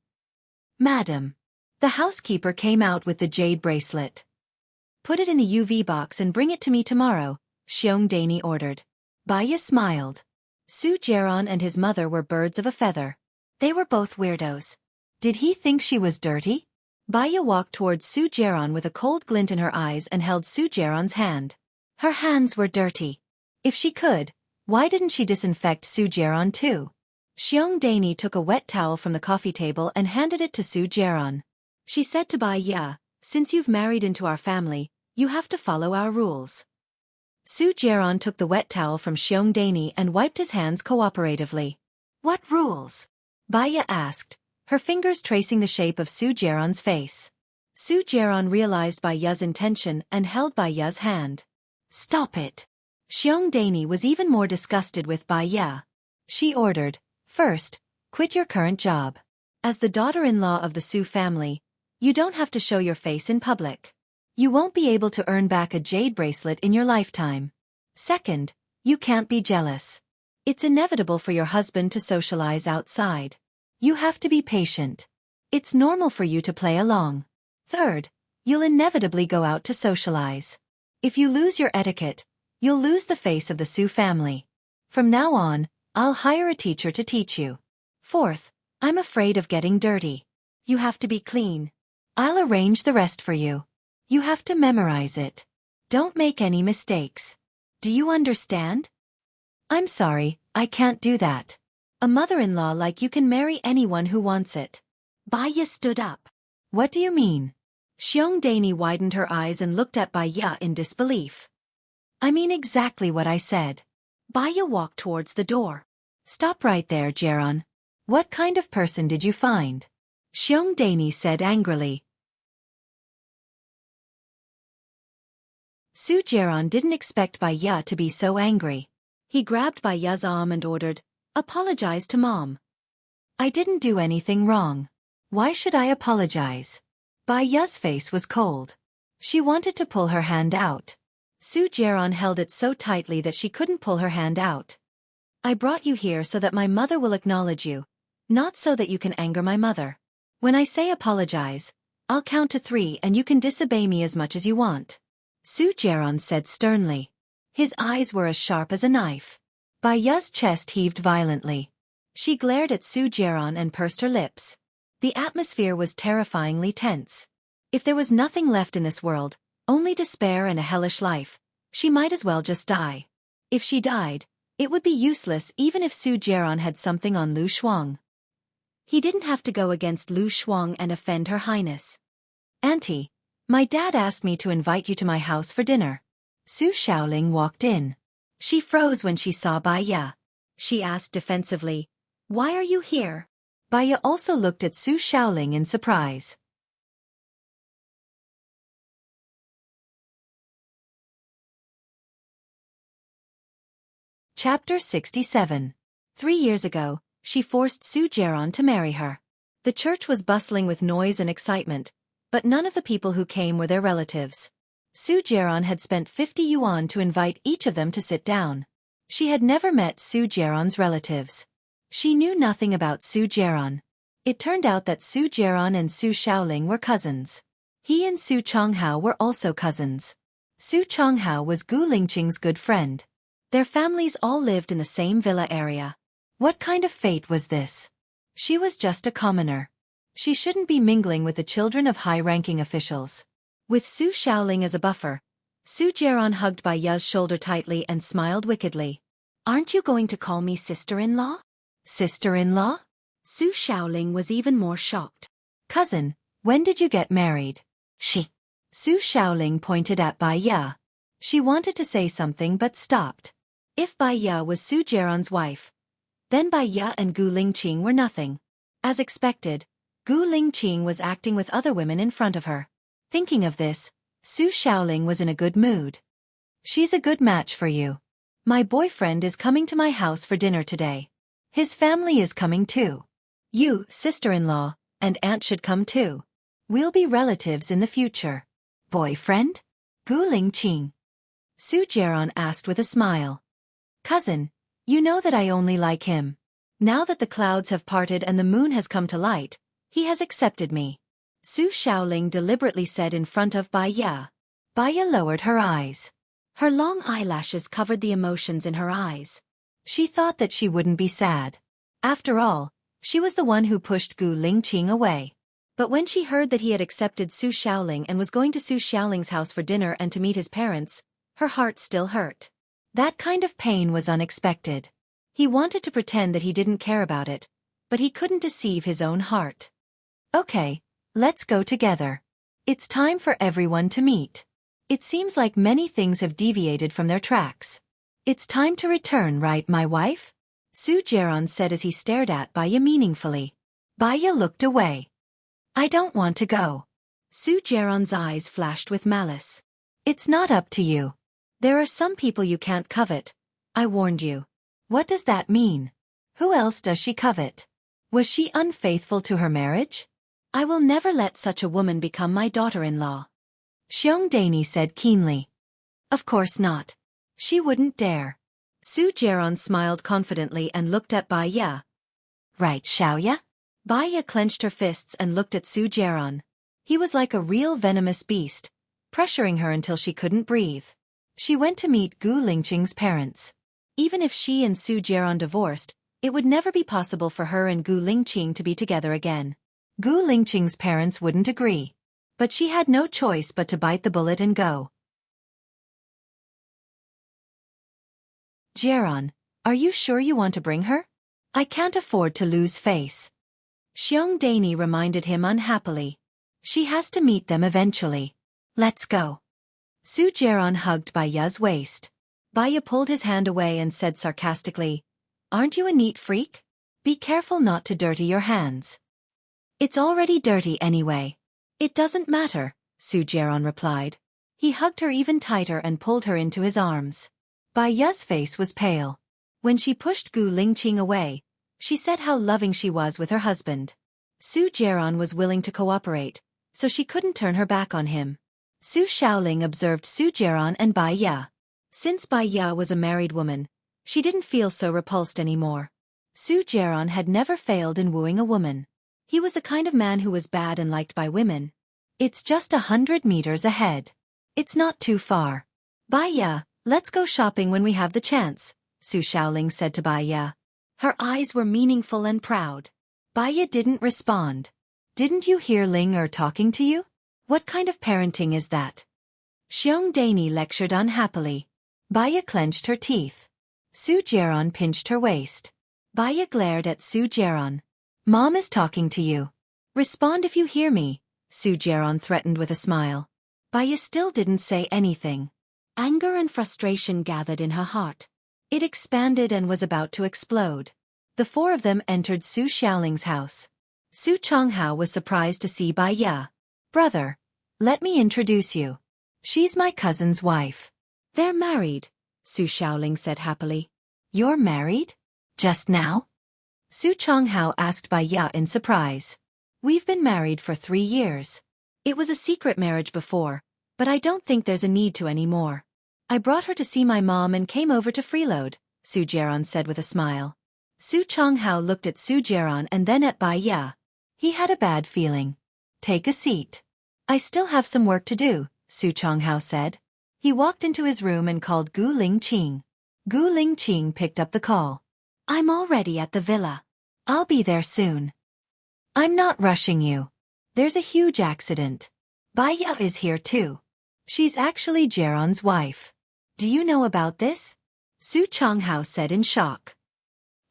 "Madam." The housekeeper came out with the jade bracelet. "Put it in the UV box and bring it to me tomorrow," Xiong Dani ordered. Bai Ya smiled. Su Jiaran and his mother were birds of a feather. They were both weirdos. Did he think she was dirty? Bai Ya walked towards Su Jiaran with a cold glint in her eyes and held Su Jiaran's hand. Her hands were dirty. If she could, why didn't she disinfect Su Jiaran too? Xiong Dani took a wet towel from the coffee table and handed it to Su Jiaran. She said to Bai Ya, "Since you've married into our family, you have to follow our rules." Su Jiaran took the wet towel from Xiong Dani and wiped his hands cooperatively. "What rules?" Bai Ya asked, her fingers tracing the shape of Su Jiaran's face. Su Jiaran realized Bai Ya's intention and held Bai Ya's hand. "Stop it." Xiong Dani was even more disgusted with Bai Ya. She ordered, "First, quit your current job. As the daughter-in-law of the Su family, you don't have to show your face in public. You won't be able to earn back a jade bracelet in your lifetime. Second, you can't be jealous. It's inevitable for your husband to socialize outside. You have to be patient. It's normal for you to play along. Third, you'll inevitably go out to socialize. If you lose your etiquette, you'll lose the face of the Su family. From now on, I'll hire a teacher to teach you. Fourth, I'm afraid of getting dirty. You have to be clean. I'll arrange the rest for you. You have to memorize it. Don't make any mistakes. Do you understand?" "I'm sorry, I can't do that. A mother-in-law like you can marry anyone who wants it." Bai Ya stood up. "What do you mean?" Xiong Dani widened her eyes and looked at Bai Ya in disbelief. "I mean exactly what I said." Bai Ya walked towards the door. "Stop right there, Jiaran. What kind of person did you find?" Xiong Dani said angrily. Su Jiaran didn't expect Bai Ya to be so angry. He grabbed Bai Ya's arm and ordered, "Apologize to Mom." "I didn't do anything wrong. Why should I apologize?" Bai Ya's face was cold. She wanted to pull her hand out. Su Jiaran held it so tightly that she couldn't pull her hand out. "I brought you here so that my mother will acknowledge you, not so that you can anger my mother. When I say apologize, I'll count to 3 and you can disobey me as much as you want. Su Jiaran said sternly. His eyes were as sharp as a knife. Bai Ya's chest heaved violently. She glared at Su Jiaran and pursed her lips. The atmosphere was terrifyingly tense. If there was nothing left in this world, only despair and a hellish life, she might as well just die. If she died, it would be useless even if Su Jiaran had something on Lu Shuang. He didn't have to go against Lu Shuang and offend Her Highness. Auntie, my dad asked me to invite you to my house for dinner. Su Xiaoling walked in. She froze when she saw Bai Ya. She asked defensively, "Why are you here?" Bai Ya also looked at Su Xiaoling in surprise. Chapter 67. 3 years ago, she forced Su Jiaran to marry her. The church was bustling with noise and excitement, but none of the people who came were their relatives. Su Jiaran had spent 50 yuan to invite each of them to sit down. She had never met Su Jiaran's relatives. She knew nothing about Su Jiaran. It turned out that Su Jiaran and Su Xiaoling were cousins. He and Su Changhao were also cousins. Su Changhao was Gu Lingqing's good friend. Their families all lived in the same villa area. What kind of fate was this? She was just a commoner. She shouldn't be mingling with the children of high-ranking officials. With Su Xiaoling as a buffer, Su Jiaran hugged Bai Ya's shoulder tightly and smiled wickedly. "Aren't you going to call me sister-in-law?" Sister-in-law? Su Xiaoling was even more shocked. "Cousin, when did you get married?" Su Xiaoling pointed at Bai Ya. She wanted to say something but stopped. If Bai Ya was Su Jiaran's wife, then Bai Ya and Gu Lingqing were nothing. As expected, Gu Lingqing was acting with other women in front of her. Thinking of this, Su Xiaoling was in a good mood. "She's a good match for you. My boyfriend is coming to my house for dinner today. His family is coming too. You, sister-in-law, and aunt should come too. We'll be relatives in the future." "Boyfriend?" Gu Lingqing. Su Jiaran asked with a smile. "Cousin, you know that I only like him. Now that the clouds have parted and the moon has come to light, he has accepted me," Su Xiaoling deliberately said in front of Bai Ya. Bai Ya lowered her eyes. Her long eyelashes covered the emotions in her eyes. She thought that she wouldn't be sad. After all, she was the one who pushed Gu Lingqing away. But when she heard that he had accepted Su Xiaoling and was going to Su Xiaoling's house for dinner and to meet his parents, her heart still hurt. That kind of pain was unexpected. He wanted to pretend that he didn't care about it, but he couldn't deceive his own heart. "Okay, let's go together. It's time for everyone to meet. It seems like many things have deviated from their tracks. It's time to return, right, my wife?" Su Jiaran said as he stared at Bai Ya meaningfully. Bai Ya looked away. "I don't want to go." Su Jiaran's eyes flashed with malice. "It's not up to you. There are some people you can't covet. I warned you." "What does that mean? Who else does she covet? Was she unfaithful to her marriage? I will never let such a woman become my daughter-in-law," Xiong Dani said keenly. "Of course not. She wouldn't dare." Su Jiaran smiled confidently and looked at Bai Ya. "Right, Xiaoya?" Bai Ya clenched her fists and looked at Su Jiaran. He was like a real venomous beast, pressuring her until she couldn't breathe. She went to meet Gu Lingqing's parents. Even if she and Su Jiaran divorced, it would never be possible for her and Gu Lingqing to be together again. Gu Lingqing's parents wouldn't agree. But she had no choice but to bite the bullet and go. "Jiaran, are you sure you want to bring her? I can't afford to lose face." Xiong Dani reminded him unhappily. "She has to meet them eventually. Let's go." Su Jiaran hugged Bai Ya's waist. Bai Ya pulled his hand away and said sarcastically, "Aren't you a neat freak? Be careful not to dirty your hands." "It's already dirty anyway." "It doesn't matter," Su Jiaran replied. He hugged her even tighter and pulled her into his arms. Bai Ya's face was pale. When she pushed Gu Lingqing away, she said how loving she was with her husband. Su Jiaran was willing to cooperate, so she couldn't turn her back on him. Su Xiaoling observed Su Jiaran and Bai Ya. Since Bai Ya was a married woman, she didn't feel so repulsed anymore. Su Jiaran had never failed in wooing a woman. He was the kind of man who was bad and liked by women, It's just 100 meters ahead. It's not too far. Bai Ya, let's go shopping when we have the chance, Su Xiaoling said to Bai Ya. Her eyes were meaningful and proud. Bai Ya didn't respond. Didn't you hear Ling Er talking to you? What kind of parenting is that? Xiong Dani lectured unhappily. Bai Ya clenched her teeth. Su Jiaran pinched her waist. Bai Ya glared at Su Jiaran. Mom is talking to you. Respond if you hear me, Su Jiaran threatened with a smile. Bai Ya still didn't say anything. Anger and frustration gathered in her heart. It expanded and was about to explode. The four of them entered Su Xiaoling's house. Su Chonghao was surprised to see Bai Ya. Brother, let me introduce you. She's my cousin's wife. They're married, Su Xiaoling said happily. You're married? Just now? Su Chonghao asked Bai Ya in surprise. We've been married for 3 years. It was a secret marriage before, but I don't think there's a need to anymore. I brought her to see my mom and came over to freeload, Su Jiaran said with a smile. Su Chonghao looked at Su Jiaran and then at Bai Ya. He had a bad feeling. Take a seat. I still have some work to do, Su Chonghao said. He walked into his room and called Gu Lingqing. Gu Lingqing picked up the call. I'm already at the villa. I'll be there soon. I'm not rushing you. There's a huge accident. Bai Ya is here too. She's actually Jiaran's wife. Do you know about this? Su Chonghao said in shock.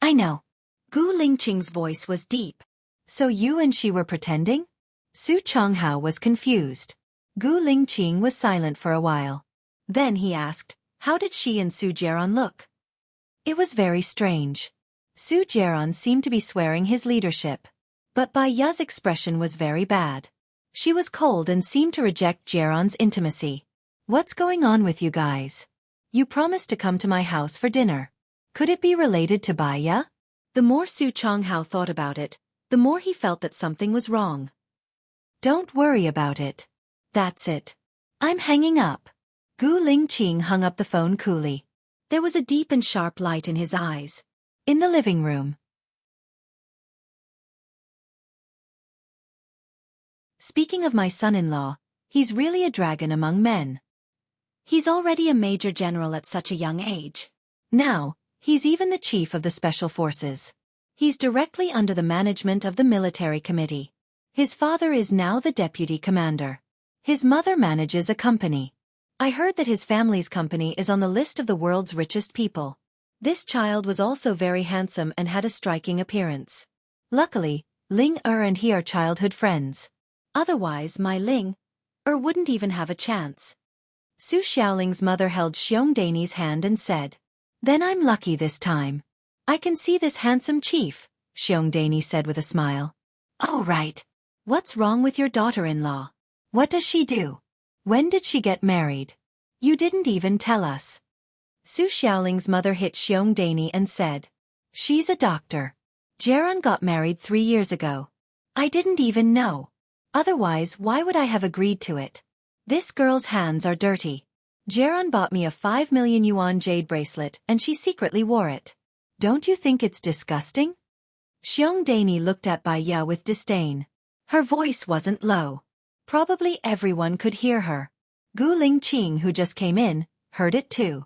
I know. Gu Lingqing's voice was deep. So you and she were pretending? Su Chonghao was confused. Gu Lingqing was silent for a while. Then he asked, how did she and Su Jiaran look? It was very strange. Su Jiaran seemed to be swearing his leadership. But Bai Ya's expression was very bad. She was cold and seemed to reject Jiaran's intimacy. What's going on with you guys? You promised to come to my house for dinner. Could it be related to Bai Ya? The more Su Chonghao thought about it, the more he felt that something was wrong. Don't worry about it. That's it. I'm hanging up. Gu Lingqing hung up the phone coolly. There was a deep and sharp light in his eyes. In the living room. Speaking of my son-in-law, he's really a dragon among men. He's already a major general at such a young age. Now, he's even the chief of the special forces. He's directly under the management of the military committee. His father is now the deputy commander. His mother manages a company. I heard that his family's company is on the list of the world's richest people. This child was also very handsome and had a striking appearance. Luckily, Ling Er and he are childhood friends. Otherwise my Ling Er wouldn't even have a chance. Su Xiaoling's mother held Xiong Dani's hand and said, Then I'm lucky this time. I can see this handsome chief, Xiong Dani said with a smile. Oh right. What's wrong with your daughter-in-law? What does she do? When did she get married? You didn't even tell us. Su Xiaoling's mother hit Xiong Dani and said, She's a doctor. Jiaran got married 3 years ago. I didn't even know. Otherwise, why would I have agreed to it? This girl's hands are dirty. Jiaran bought me a 5 million yuan jade bracelet and she secretly wore it. Don't you think it's disgusting? Xiong Dani looked at Bai Ya with disdain. Her voice wasn't low. Probably everyone could hear her. Gu Lingqing, who just came in, heard it too.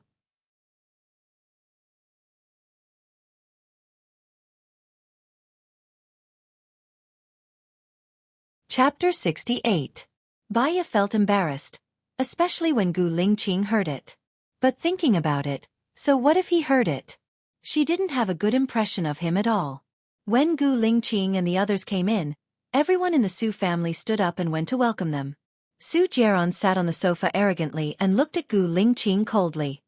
Chapter 68. Bai Ya felt embarrassed, especially when Gu Lingqing heard it. But thinking about it, so what if he heard it? She didn't have a good impression of him at all. When Gu Lingqing and the others came in, everyone in the Su family stood up and went to welcome them. Su Jiaran sat on the sofa arrogantly and looked at Gu Lingqing coldly.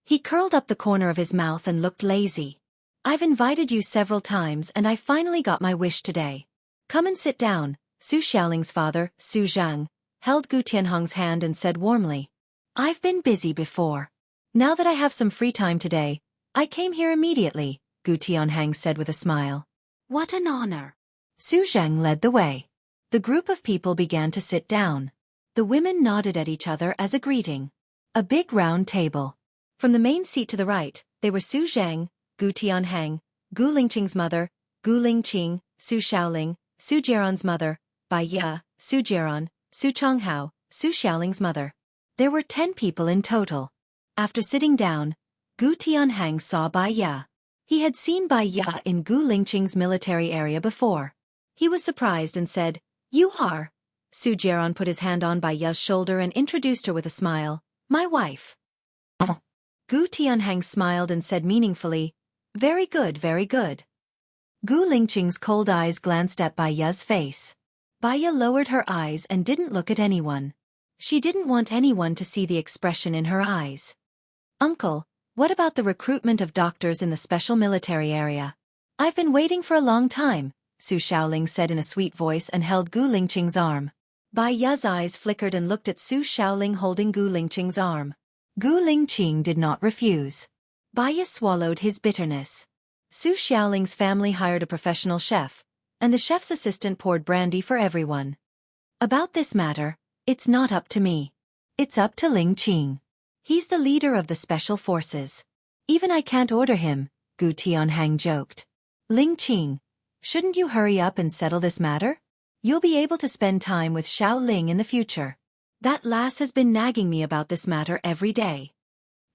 He curled up the corner of his mouth and looked lazy. I've invited you several times and I finally got my wish today. Come and sit down. Su Xiaoling's father, Su Zhang, held Gu Tianhong's hand and said warmly. I've been busy before. Now that I have some free time today, I came here immediately, Gu Tianhong said with a smile. What an honor. Su Zhang led the way. The group of people began to sit down. The women nodded at each other as a greeting. A big round table. From the main seat to the right, they were Su Zhang, Gu Tianhong, Gu Lingqing's mother, Gu Lingqing, Su Xiaoling, Su Jiaran's mother, Bai Ya, Su Jiaran, Su Chonghao, Su Xiaoling's mother. There were 10 people in total. After sitting down, Gu Tianhang saw Bai Ya. He had seen Bai Ya in Gu Lingqing's military area before. He was surprised and said, "You are." Su Jiaran put his hand on Bai Ya's shoulder and introduced her with a smile, "My wife." Gu Tianhang smiled and said meaningfully, very good, very good." Gu Lingqing's cold eyes glanced at Bai Ya's face. Bai Ya lowered her eyes and didn't look at anyone. She didn't want anyone to see the expression in her eyes. "Uncle, what about the recruitment of doctors in the special military area?" "I've been waiting for a long time," Su Xiaoling said in a sweet voice and held Gu Lingqing's arm. Bai Ya's eyes flickered and looked at Su Xiaoling holding Gu Lingqing's arm. Gu Lingqing did not refuse. Bai Ya swallowed his bitterness. Su Xiaoling's family hired a professional chef, and the chef's assistant poured brandy for everyone. "About this matter, it's not up to me. It's up to Lingqing. He's the leader of the special forces. Even I can't order him," Gu Tianhang joked. "Lingqing, shouldn't you hurry up and settle this matter? You'll be able to spend time with Xiao Ling in the future. That lass has been nagging me about this matter every day."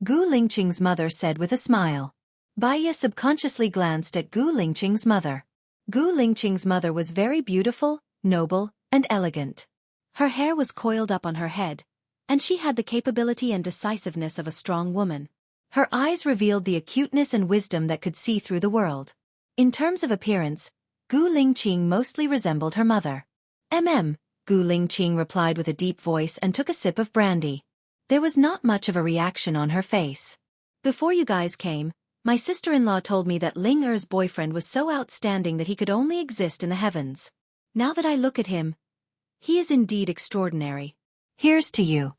Gu Lingqing's mother said with a smile. Bai Ya subconsciously glanced at Gu Lingqing's mother. Gu Lingqing's mother was very beautiful, noble, and elegant. Her hair was coiled up on her head, and she had the capability and decisiveness of a strong woman. Her eyes revealed the acuteness and wisdom that could see through the world. In terms of appearance, Gu Lingqing mostly resembled her mother. Gu Lingqing replied with a deep voice and took a sip of brandy. There was not much of a reaction on her face. "Before you guys came, my sister-in-law told me that Ling Er's boyfriend was so outstanding that he could only exist in the heavens. Now that I look at him, he is indeed extraordinary. Here's to you."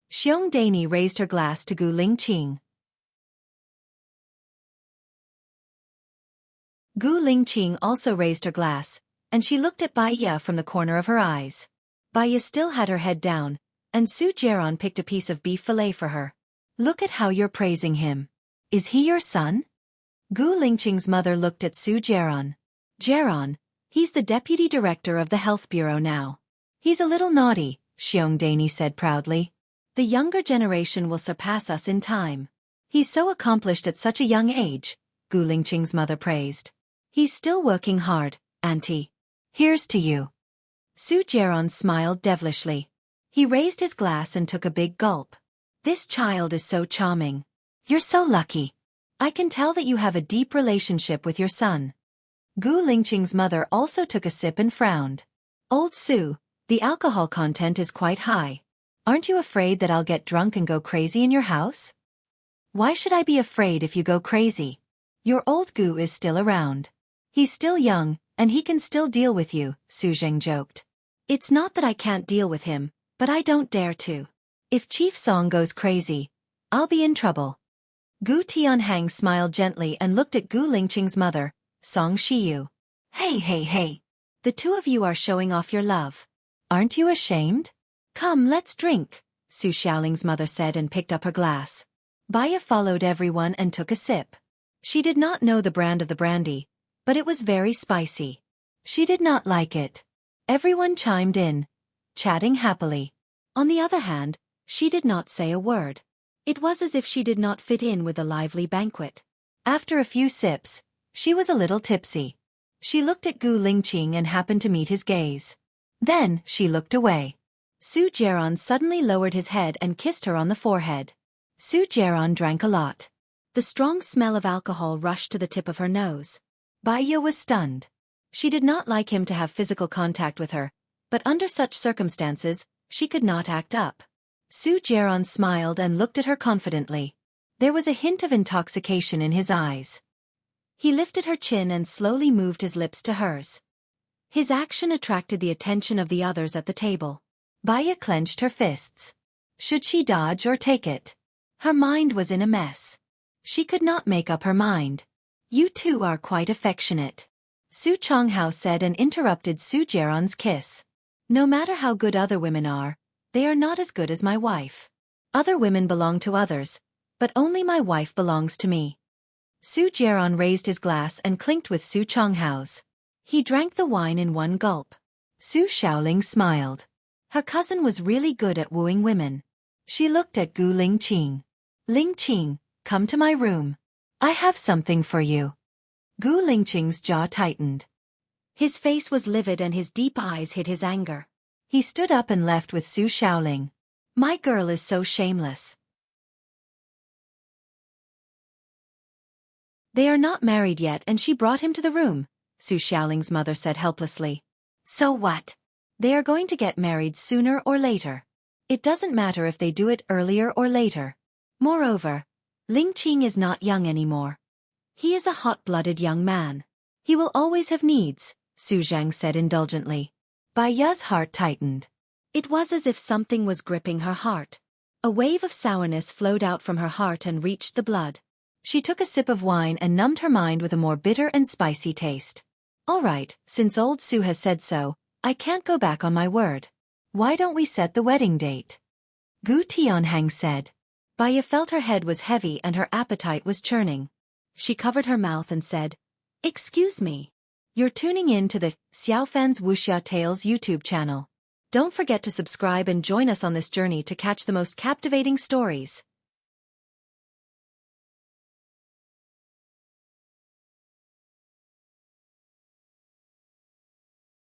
Xiong Dani raised her glass to Gu Lingqing. Gu Lingqing also raised her glass, and she looked at Bai Ya from the corner of her eyes. Bai Ya still had her head down, and Su Jiaran picked a piece of beef fillet for her. "Look at how you're praising him. Is he your son?" Gu Lingqing's mother looked at Su Jiaran. "Jiaran, he's the deputy director of the health bureau now. He's a little naughty," Xiong Dani said proudly. "The younger generation will surpass us in time. He's so accomplished at such a young age," Gu Lingqing's mother praised. "He's still working hard, Auntie. Here's to you." Su Jiaran smiled devilishly. He raised his glass and took a big gulp. "This child is so charming. You're so lucky. I can tell that you have a deep relationship with your son." Gu Lingqing's mother also took a sip and frowned. "Old Su, the alcohol content is quite high. Aren't you afraid that I'll get drunk and go crazy in your house?" "Why should I be afraid if you go crazy? Your old Gu is still around. He's still young, and he can still deal with you," Su Zheng joked. "It's not that I can't deal with him, but I don't dare to. If Chief Song goes crazy, I'll be in trouble." Gu Tianhang smiled gently and looked at Gu Lingqing's mother, Song Shiyu. Hey. The two of you are showing off your love. Aren't you ashamed? Come, let's drink," Su Xiaoling's mother said and picked up her glass. Bai Ya followed everyone and took a sip. She did not know the brand of the brandy, but it was very spicy. She did not like it. Everyone chimed in, chatting happily. On the other hand, she did not say a word. It was as if she did not fit in with the lively banquet. After a few sips, she was a little tipsy. She looked at Gu Lingqing and happened to meet his gaze. Then, she looked away. Su Jiaran suddenly lowered his head and kissed her on the forehead. Su Jiaran drank a lot. The strong smell of alcohol rushed to the tip of her nose. Bai Ya was stunned. She did not like him to have physical contact with her, but under such circumstances, she could not act up. Su Jiaran smiled and looked at her confidently. There was a hint of intoxication in his eyes. He lifted her chin and slowly moved his lips to hers. His action attracted the attention of the others at the table. Bai Ya clenched her fists. Should she dodge or take it? Her mind was in a mess. She could not make up her mind. "You two are quite affectionate," Su Chonghao said and interrupted Su Jiaran's kiss. "No matter how good other women are, they are not as good as my wife. Other women belong to others, but only my wife belongs to me." Su Jiaran raised his glass and clinked with Su Chonghao's. He drank the wine in one gulp. Su Xiaoling smiled. Her cousin was really good at wooing women. She looked at Gu Lingqing. Lingqing, come to my room. I have something for you. Gu Lingqing's jaw tightened. His face was livid and his deep eyes hid his anger. He stood up and left with Su Xiaoling. My girl is so shameless. They are not married yet and she brought him to the room, Su Xiaoling's mother said helplessly. So what? They are going to get married sooner or later. It doesn't matter if they do it earlier or later. Moreover, Lingqing is not young anymore. He is a hot-blooded young man. He will always have needs, Su Zhang said indulgently. Bai Ya's heart tightened. It was as if something was gripping her heart. A wave of sourness flowed out from her heart and reached the blood. She took a sip of wine and numbed her mind with a more bitter and spicy taste. All right, since old Su has said so, I can't go back on my word. Why don't we set the wedding date? Gu Tianhang said. Bai Ya felt her head was heavy and her appetite was churning. She covered her mouth and said, Excuse me. You're tuning in to the Xiaofan's Wuxia Tales YouTube channel. Don't forget to subscribe and join us on this journey to catch the most captivating stories.